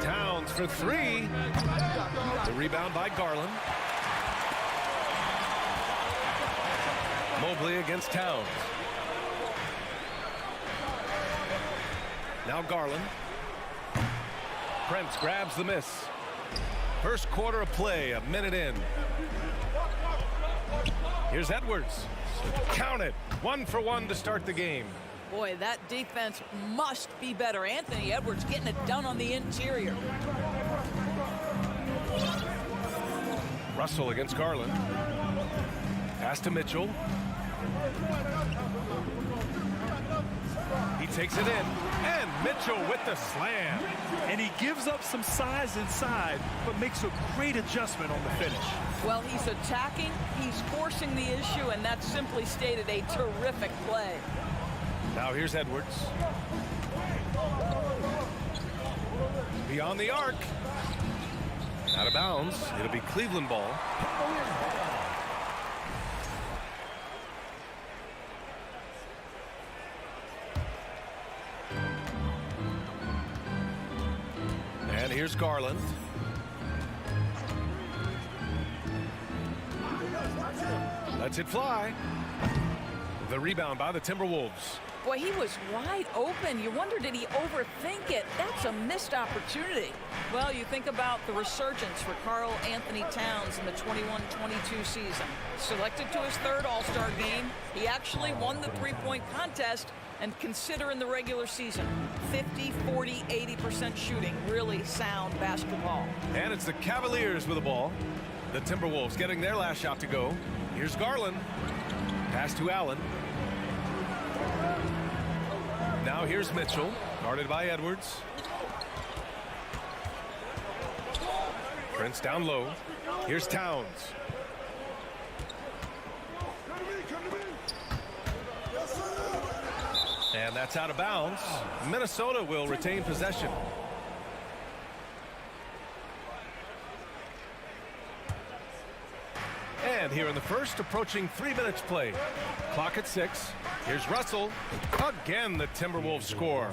Towns for 3. The rebound by Garland. Mobley against Towns. Now Garland. Prince grabs the miss. First quarter of play, a minute in. Here's Edwards. Count it. 1 for 1 to start the game. Boy, that defense must be better. Anthony Edwards getting it done on the interior. Russell against Garland. Pass to Mitchell. He takes it in, and Mitchell with the slam. And he gives up some size inside, but makes a great adjustment on the finish. Well, he's attacking, he's forcing the issue, and that's simply stated a terrific play. Now here's Edwards. Beyond the arc. Out of bounds. It'll be Cleveland ball. And here's Garland. Lets it fly. The rebound by the Timberwolves. Boy, he was wide open. You wonder, did he overthink it? That's a missed opportunity. Well, you think about the resurgence for Karl Anthony Towns in the 21-22 season. Selected to his 3rd All-Star game, he actually won the three-point contest. And consider in the regular season, 50, 40, 80% shooting. Really sound basketball. And it's the Cavaliers with the ball. The Timberwolves getting their last shot to go. Here's Garland. Pass to Allen. Now here's Mitchell, guarded by Edwards. Prince down low. Here's Towns. And that's out of bounds. Minnesota will retain possession. And here in the first, approaching 3 minutes play. Clock at 6. Here's Russell. Again, the Timberwolves score.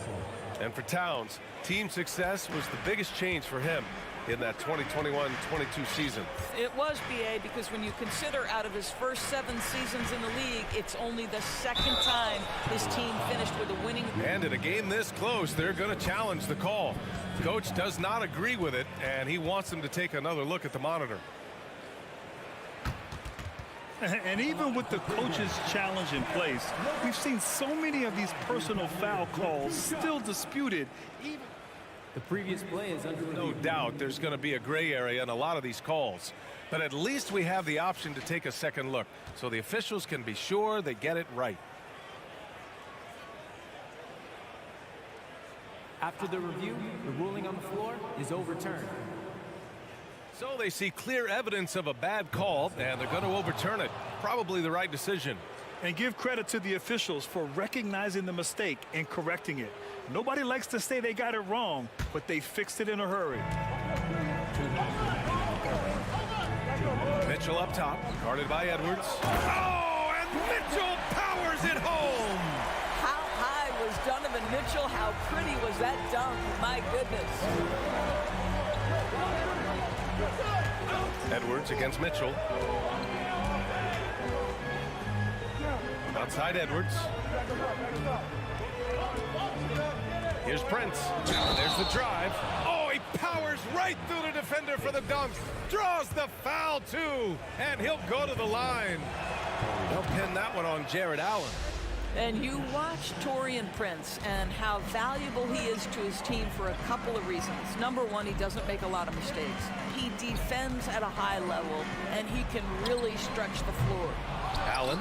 And for Towns, team success was the biggest change for him in that 2021-22 season. It was, B.A., because when you consider out of his first 7 seasons in the league, it's only the 2nd time his team finished with a winning. And in a game this close, they're going to challenge the call. Coach does not agree with it, and he wants them to take another look at the monitor. And even with the coach's challenge in place, we've seen so many of these personal foul calls still disputed. The previous play is under review. No doubt there's going to be a gray area in a lot of these calls. But at least we have the option to take a second look, so the officials can be sure they get it right. After the review, the ruling on the floor is overturned. So they see clear evidence of a bad call, and they're going to overturn it. Probably the right decision. And give credit to the officials for recognizing the mistake and correcting it. Nobody likes to say they got it wrong, but they fixed it in a hurry. Mitchell up top, guarded by Edwards. Oh, and Mitchell powers it home! How high was Donovan Mitchell? How pretty was that dunk? My goodness. Edwards against Mitchell. Outside Edwards. Here's Prince. There's the drive. Oh, he powers right through the defender for the dunk. Draws the foul, too. And he'll go to the line. They'll pin that one on Jared Allen. And you watch Taurean Prince and how valuable he is to his team for a couple of reasons. Number one, he doesn't make a lot of mistakes. He defends at a high level, and he can really stretch the floor. Allen.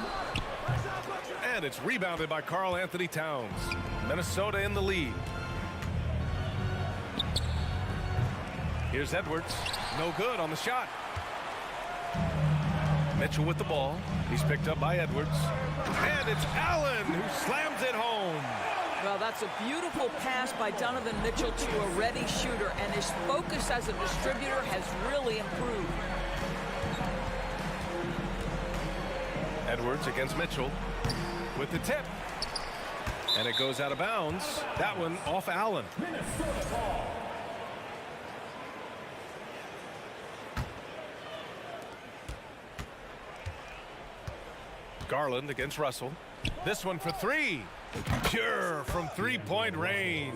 And it's rebounded by Karl Anthony Towns. Minnesota in the lead. Here's Edwards. No good on the shot. Mitchell with the ball. He's picked up by Edwards. And it's Allen who slams it home. Well, that's a beautiful pass by Donovan Mitchell to a ready shooter, and his focus as a distributor has really improved. Edwards against Mitchell with the tip. And it goes out of bounds. That one off Allen. Garland against Russell. This one for three. Pure from three-point range.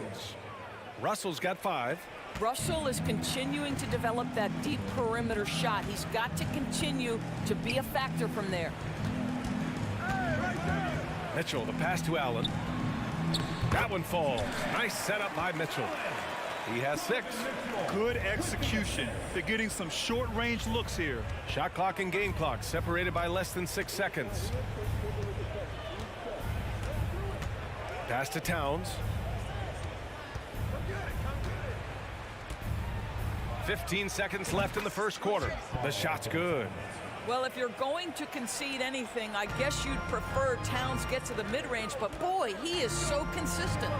Russell's got 5. Russell is continuing to develop that deep perimeter shot. He's got to continue to be a factor from there. Mitchell, the pass to Allen. That one falls. Nice setup by Mitchell. He has 6. Good execution. They're getting some short-range looks here. Shot clock and game clock separated by less than 6 seconds. Pass to Towns. 15 seconds left in the first quarter. The shot's good. Well, if you're going to concede anything, I guess you'd prefer Towns get to the mid-range, but boy, he is so consistent.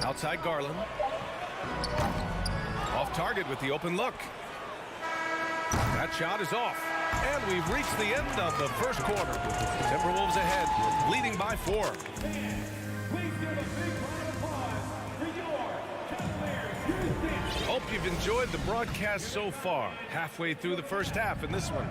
Outside Garland. Off target with the open look. That shot is off. And we've reached the end of the first quarter. Timberwolves ahead, leading by 4. Please give a big round of applause for your Cavaliers. Hope you've enjoyed the broadcast so far. Halfway through the first half in this one.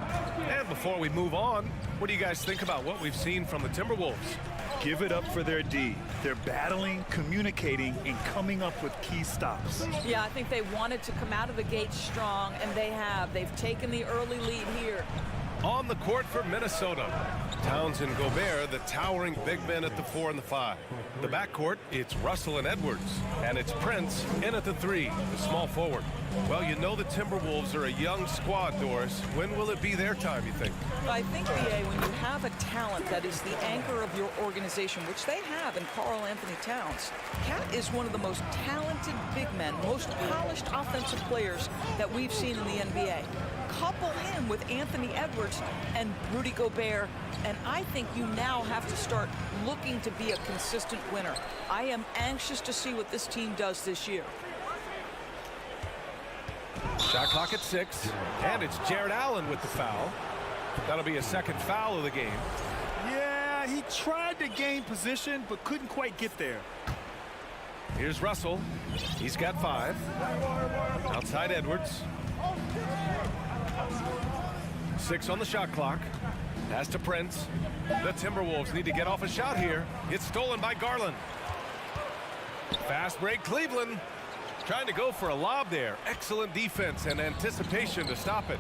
And before we move on, what do you guys think about what we've seen from the Timberwolves? Give it up for their D. They're battling, communicating, and coming up with key stops. Yeah, I think they wanted to come out of the gate strong, and they have. They've taken the early lead here. On the court for Minnesota, Towns and Gobert, the towering big men at the 4 and the 5. The backcourt, it's Russell and Edwards. And it's Prince in at the 3, the small forward. Well, you know the Timberwolves are a young squad, Doris. When will it be their time, you think? I think, B.A., when you have a talent that is the anchor of your organization, which they have in Karl Anthony Towns, Cat is one of the most talented big men, most polished offensive players that we've seen in the NBA. Couple him with Anthony Edwards and Rudy Gobert, and I think you now have to start looking to be a consistent winner. I am anxious to see what this team does this year. Shot clock at 6, and it's Jared Allen with the foul. That'll be a second foul of the game. Yeah, he tried to gain position, but couldn't quite get there. Here's Russell. He's got 5. Outside Edwards. 6 on the shot clock. Pass to Prince. The Timberwolves need to get off a shot here. It's stolen by Garland. Fast break, Cleveland. Trying to go for a lob there. Excellent defense and anticipation to stop it.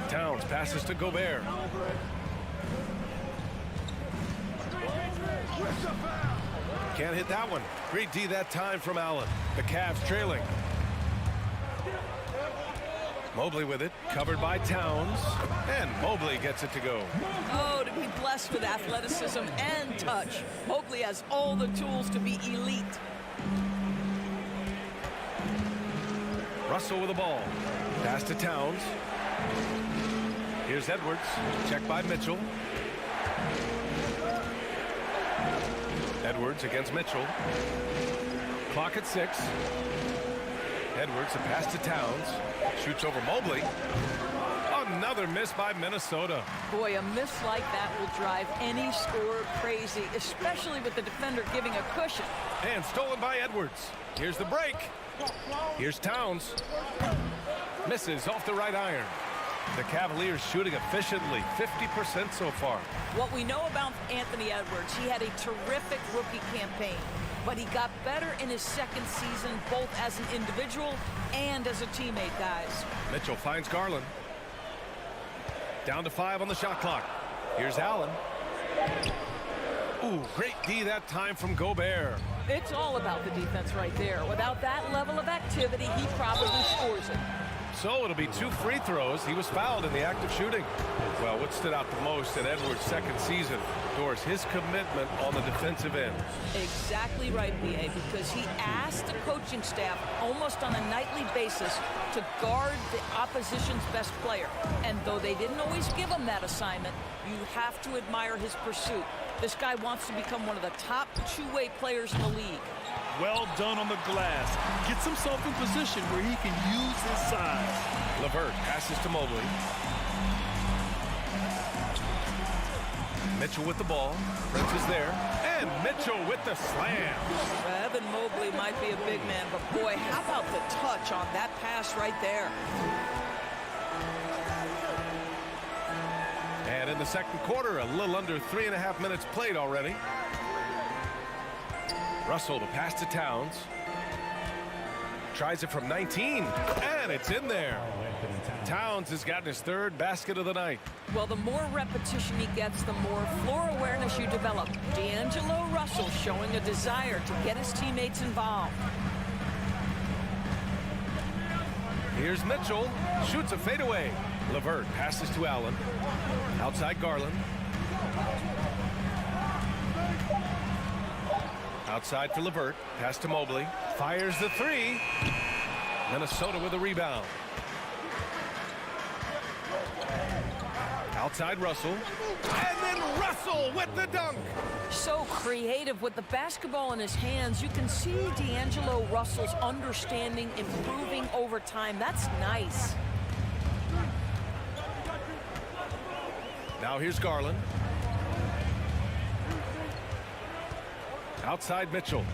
Towns passes to Gobert. Can't hit that one. Great D that time from Allen. The Cavs trailing. Mobley with it, covered by Towns, and Mobley gets it to go. Oh, to be blessed with athleticism and touch. Mobley has all the tools to be elite. Russell with the ball. Pass to Towns. Here's Edwards. Checked by Mitchell. Edwards against Mitchell. Clock at 6. Edwards, a pass to Towns. Shoots over Mobley. Another miss by Minnesota. Boy, a miss like that will drive any scorer crazy, especially with the defender giving a cushion. And stolen by Edwards. Here's the break. Here's Towns. Misses off the right iron. The Cavaliers shooting efficiently, 50% so far. What we know about Anthony Edwards, he had a terrific rookie campaign, but he got better in his second season, both as an individual and as a teammate, guys. Mitchell finds Garland. Down to 5 on the shot clock. Here's Allen. Ooh, great D that time from Gobert. It's all about the defense right there. Without that level of activity, he probably scores it. So it'll be 2 free throws. He was fouled in the act of shooting. Well, what stood out the most in Edwards' second season, Doris, his commitment on the defensive end. Exactly right, B.A., because he asked the coaching staff almost on a nightly basis to guard the opposition's best player. And though they didn't always give him that assignment, you have to admire his pursuit. This guy wants to become one of the top two-way players in the league. Well done on the glass. Gets himself in position where he can use his size. LeVert passes to Mobley. Mitchell with the ball. Prince is there. And Mitchell with the slam. Evan Mobley might be a big man, but boy, how about the touch on that pass right there? And in the second quarter, a little under 3.5 minutes played already. Russell to pass to Towns. Tries it from 19, and it's in there. Towns has gotten his 3rd basket of the night. Well, the more repetition he gets, the more floor awareness you develop. D'Angelo Russell showing a desire to get his teammates involved. Here's Mitchell, shoots a fadeaway. LeVert passes to Allen. Outside Garland. Outside for LeVert. Pass to Mobley. Fires the 3. Minnesota with a rebound. Outside Russell. And then Russell with the dunk. So creative with the basketball in his hands. You can see D'Angelo Russell's understanding improving over time. That's nice. Now here's Garland. Outside Mitchell.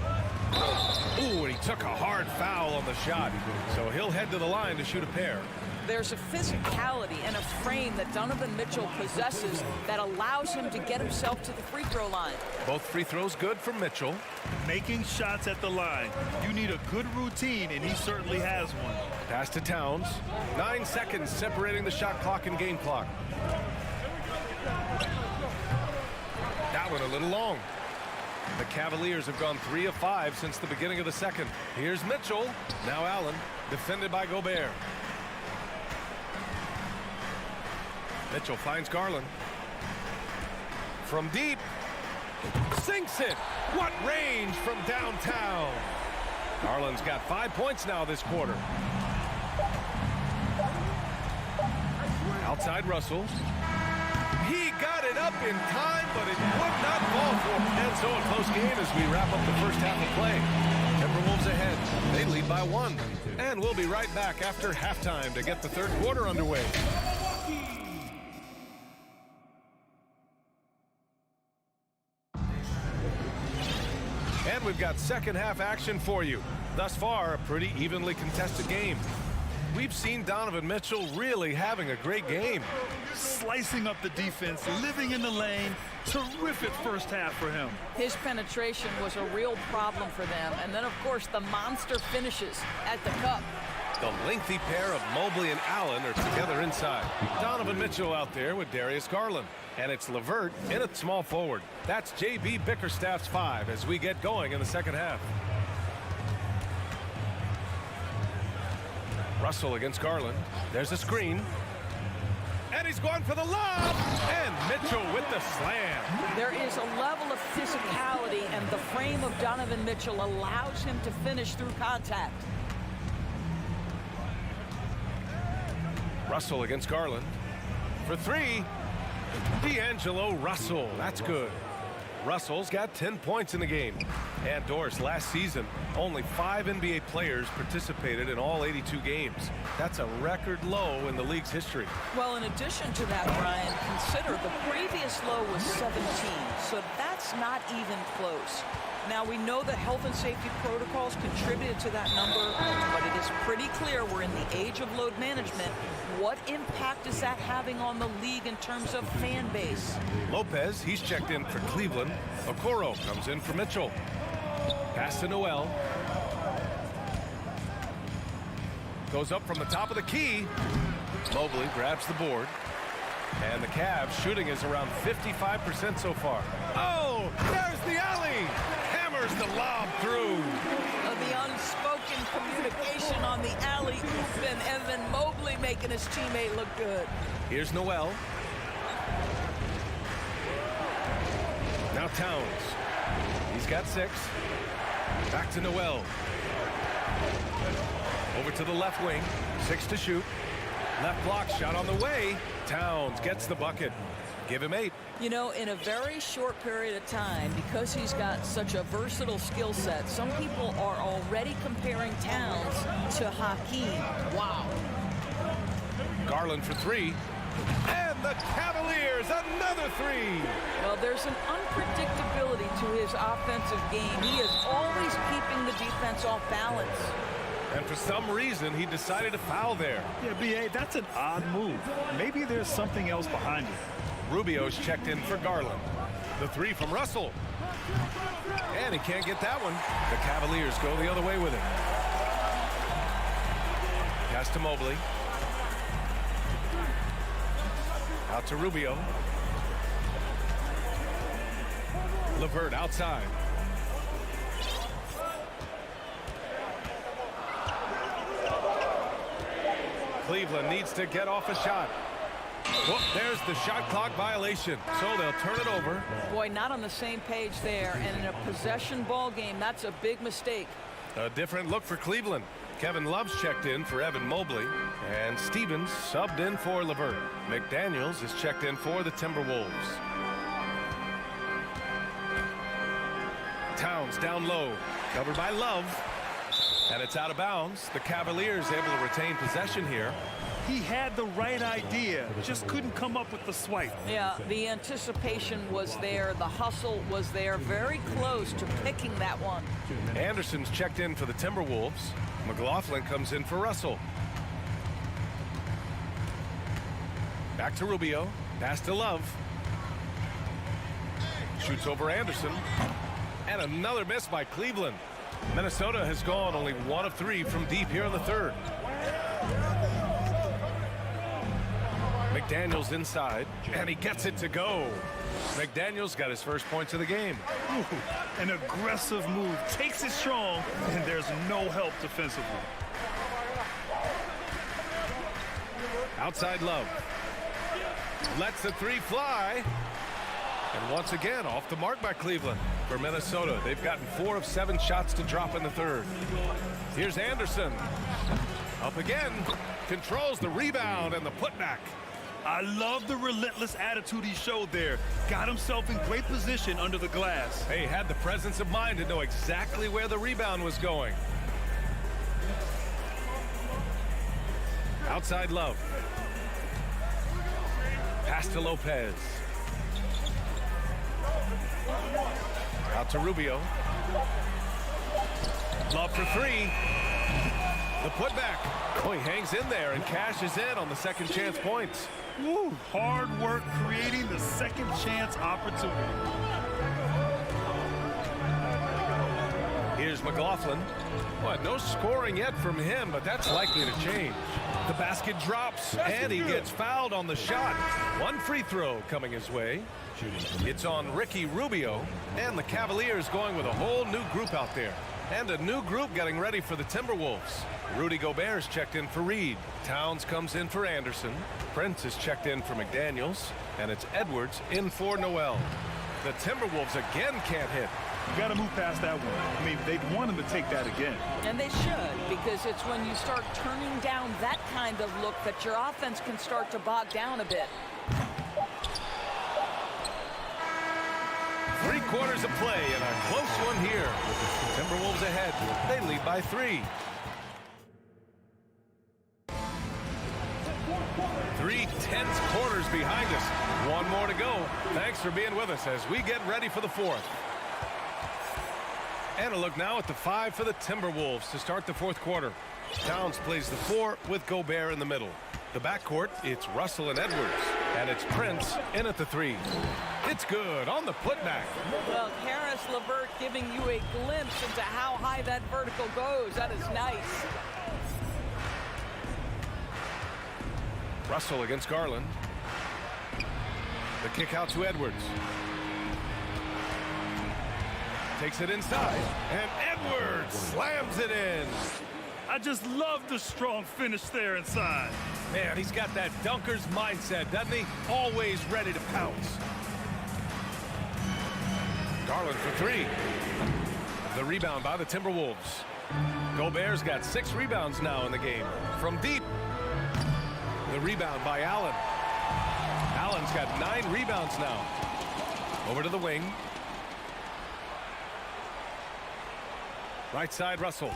Ooh, and he took a hard foul on the shot. So he'll head to the line to shoot a pair. There's a physicality and a frame that Donovan Mitchell possesses that allows him to get himself to the free throw line. Both free throws good from Mitchell. Making shots at the line. You need a good routine, and he certainly has one. Pass to Towns. 9 seconds separating the shot clock and game clock. That one a little long. The Cavaliers have gone 3 of 5 since the beginning of the second. Here's Mitchell. Now Allen, defended by Gobert. Mitchell finds Garland. From deep. Sinks it. What range from downtown. Garland's got 5 points now this quarter. Outside Russell. He got it up in time, but it would not fall for him. And so a close game as we wrap up the first half of play. Timberwolves ahead. They lead by 1. And we'll be right back after halftime to get the third quarter underway. And we've got second half action for you. Thus far, a pretty evenly contested game. We've seen Donovan Mitchell really having a great game. Slicing up the defense, living in the lane. Terrific first half for him. His penetration was a real problem for them. And then, of course, the monster finishes at the cup. The lengthy pair of Mobley and Allen are together inside. Donovan Mitchell out there with Darius Garland. And it's LeVert in at small forward. That's J.B. Bickerstaff's 5 as we get going in the second half. Russell against Garland. There's a screen. And he's going for the lob. And Mitchell with the slam. There is a level of physicality, and the frame of Donovan Mitchell allows him to finish through contact. Russell against Garland. For 3. D'Angelo Russell. That's good. Russell's got 10 points in the game. And Doris, last season, only 5 NBA players participated in all 82 games. That's a record low in the league's history. Well, in addition to that, Brian, consider the previous low was 17, so that's not even close. Now, we know that health and safety protocols contributed to that number, but it is pretty clear we're in the age of load management. What impact is that having on the league in terms of fan base? Lopez, he's checked in for Cleveland. Okoro comes in for Mitchell. Pass to Noel. Goes up from the top of the key. Mobley grabs the board. And the Cavs shooting is around 55% so far. Oh, there's the alley. Hammers the lob through. The unspoken communication on the alley-oop, and Evan Mobley making his teammate look good. Here's Noel. Now Towns. He's got 6. Back to Noel. Over to the left wing. 6 to shoot. Left block shot on the way. Towns gets the bucket. Give him 8. You know, in a very short period of time, because he's got such a versatile skill set, some people are already comparing Towns to Hakeem. Wow. Garland for 3. And the Cavaliers, another 3. Well, there's an unpredictability to his offensive game. He is always keeping the defense off balance. And for some reason, he decided to foul there. Yeah, B.A., that's an odd move. Maybe there's something else behind it. Rubio's checked in for Garland. The 3 from Russell. And he can't get that one. The Cavaliers go the other way with it. Pass to Mobley. Out to Rubio. LeVert outside. Cleveland needs to get off a shot. Whoop, there's the shot clock violation, so they'll turn it over. Boy, not on the same page there, and in a possession ball game, that's a big mistake. A different look for Cleveland. Kevin Love's checked in for Evan Mobley, and Stevens subbed in for LeVert. McDaniels is checked in for the Timberwolves. Towns down low, covered by Love, and it's out of bounds. The Cavaliers able to retain possession here. He had the right idea, just couldn't come up with the swipe. Yeah, the anticipation was there, the hustle was there, very close to picking that one. Anderson's checked in for the Timberwolves. McLaughlin comes in for Russell. Back to Rubio, pass to Love. Shoots over Anderson. And another miss by Cleveland. Minnesota has gone only 1 of 3 from deep here in the third. McDaniels inside, and he gets it to go. McDaniels got his first points of the game. Ooh, an aggressive move, takes it strong, and there's no help defensively. Outside Love. Lets the 3 fly. And once again, off the mark by Cleveland. For Minnesota, they've gotten 4 of 7 shots to drop in the third. Here's Anderson. Up again. Controls the rebound and the putback. I love the relentless attitude he showed there. Got himself in great position under the glass. Hey, had the presence of mind to know exactly where the rebound was going. Outside Love. Pass to Lopez. Out to Rubio. Love for 3. The putback. Oh, he hangs in there and cashes in on the second chance points. Woo, hard work creating the second chance opportunity. Here's McLaughlin. Well, no scoring yet from him, but that's likely to change. The basket drops, and he gets fouled on the shot. 1 free throw coming his way. It's on Ricky Rubio, and the Cavaliers going with a whole new group out there. And a new group getting ready for the Timberwolves. Rudy Gobert's checked in for Reed. Towns comes in for Anderson. Prince is checked in for McDaniels. And it's Edwards in for Noel. The Timberwolves again can't hit. You got to move past that one. I mean, they'd want him to take that again. And they should, because it's when you start turning down that kind of look that your offense can start to bog down a bit. 3 quarters of play and a close one here. Timberwolves ahead. They lead by 3. 3 tense quarters behind us. 1 more to go. Thanks for being with us as we get ready for the 4th. And a look now at the 5 for the Timberwolves to start the 4th quarter. Towns plays the 4 with Gobert in the middle. The backcourt, it's Russell and Edwards. And it's Prince in at the 3. It's good on the putback. Well, Harris LeVert giving you a glimpse into how high that vertical goes. That is nice. Russell against Garland. The kick out to Edwards. Takes it inside, and Edwards slams it in. I just love the strong finish there inside. Man, he's got that dunker's mindset, doesn't he? Always ready to pounce. Garland for three. The rebound by the Timberwolves. Gobert's got 6 rebounds now in the game. From deep. The rebound by Allen. Allen's got 9 rebounds now. Over to the wing. Right side, Russell.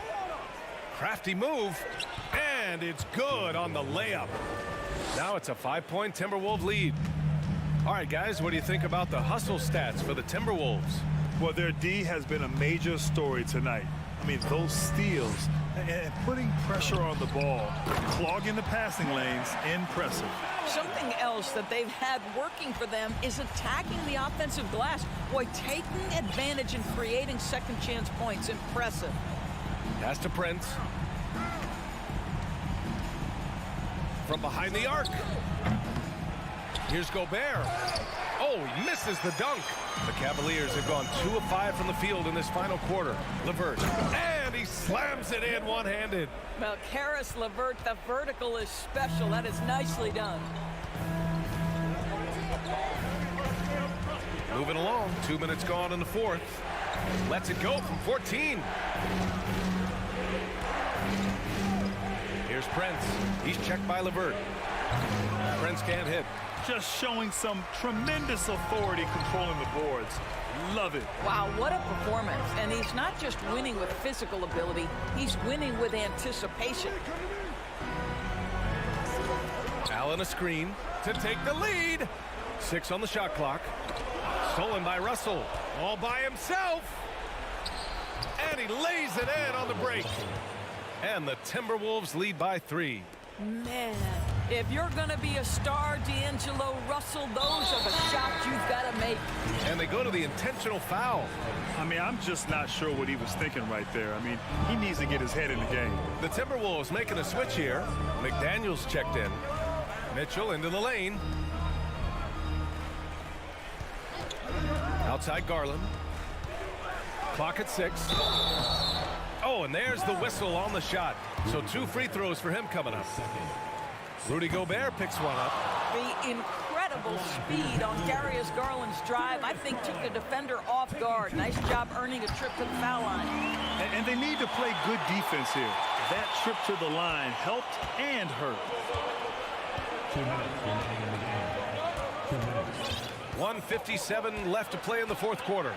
Crafty move. And it's good on the layup. Now it's a 5-point Timberwolves lead. All right, guys, what do you think about the hustle stats for the Timberwolves? Well, their D has been a major story tonight. I mean, those steals and putting pressure on the ball, clogging the passing lanes, impressive. Something else that they've had working for them is attacking the offensive glass. Boy, taking advantage and creating second chance points. Impressive. Pass to Prince. From behind the arc. Here's Gobert. Oh, he misses the dunk. The Cavaliers have gone 2 of 5 from the field in this final quarter. LeVert. And he slams it in one-handed. Well, Karis LeVert, the vertical is special. That is nicely done. Moving along. 2 minutes gone in the fourth. Lets it go from 14. Here's Prince. He's checked by LeVert. Prince can't hit. Just showing some tremendous authority controlling the boards. Love it. Wow, what a performance. And he's not just winning with physical ability, he's winning with anticipation. Allen a screen to take the lead. 6 on the shot clock. Stolen by Russell. All by himself. And he lays it in on the break. And the Timberwolves lead by 3. Man, if you're going to be a star, D'Angelo Russell, those are the shots you've got to make. And they go to the intentional foul. I mean, I'm just not sure what he was thinking right there. I mean, he needs to get his head in the game. The Timberwolves making a switch here. McDaniels checked in. Mitchell into the lane. Outside Garland. Clock at 6. Oh, and there's the whistle on the shot. So 2 free throws for him coming up. Rudy Gobert picks one up. The incredible speed on Darius Garland's drive, I think, took the defender off guard. Nice job earning a trip to the foul line. And they need to play good defense here. That trip to the line helped and hurt. 1:57 left to play in the fourth quarter.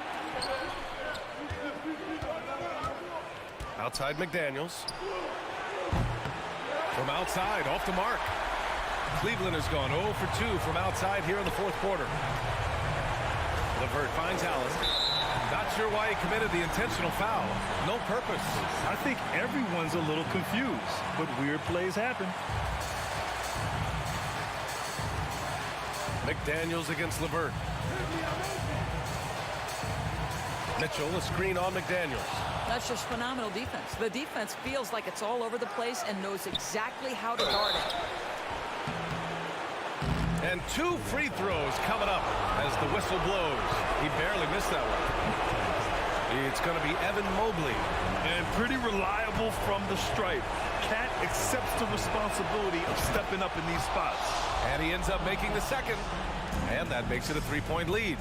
Outside McDaniels. From outside, off the mark. Cleveland has gone 0 for 2 from outside here in the fourth quarter. LeVert finds Allen. Not sure why he committed the intentional foul. No purpose. I think everyone's a little confused, but weird plays happen. McDaniels against LeVert. Mitchell, a screen on McDaniels. That's just phenomenal defense. The defense feels like it's all over the place and knows exactly how to guard it. And 2 free throws coming up as the whistle blows. He barely missed that one. It's going to be Evan Mobley. And pretty reliable from the stripe. Cat accepts the responsibility of stepping up in these spots. And he ends up making the second. And that makes it a 3-point lead.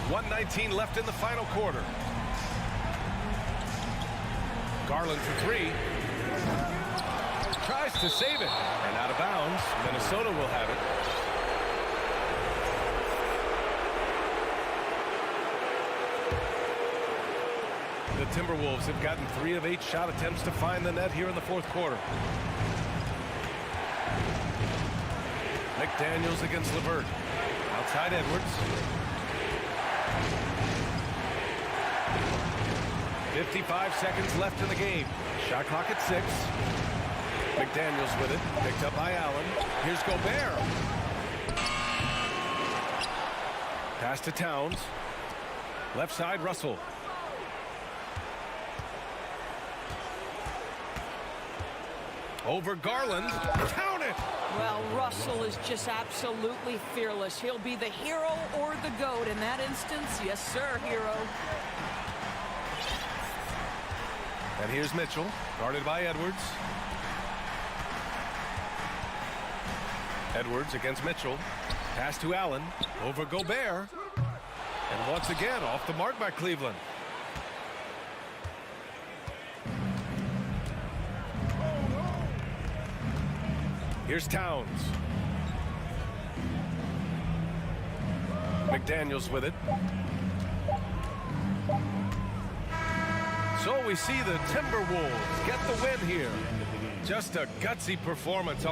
1:19 left in the final quarter. Garland for 3. Tries to save it. And out of bounds. Minnesota will have it. The Timberwolves have gotten 3 of 8 shot attempts to find the net here in the fourth quarter. McDaniels against LeVert. Outside Edwards. 55 seconds left in the game. Shot clock at 6. McDaniels with it. Picked up by Allen. Here's Gobert. Pass to Towns. Left side, Russell. Over Garland. Count it! Well, Russell is just absolutely fearless. He'll be the hero or the GOAT in that instance. Yes, sir, hero. And here's Mitchell, guarded by Edwards. Edwards against Mitchell. Pass to Allen. Over Gobert. And once again, off the mark by Cleveland. Here's Towns. McDaniels with it. So we see the Timberwolves get the win here. Just a gutsy performance.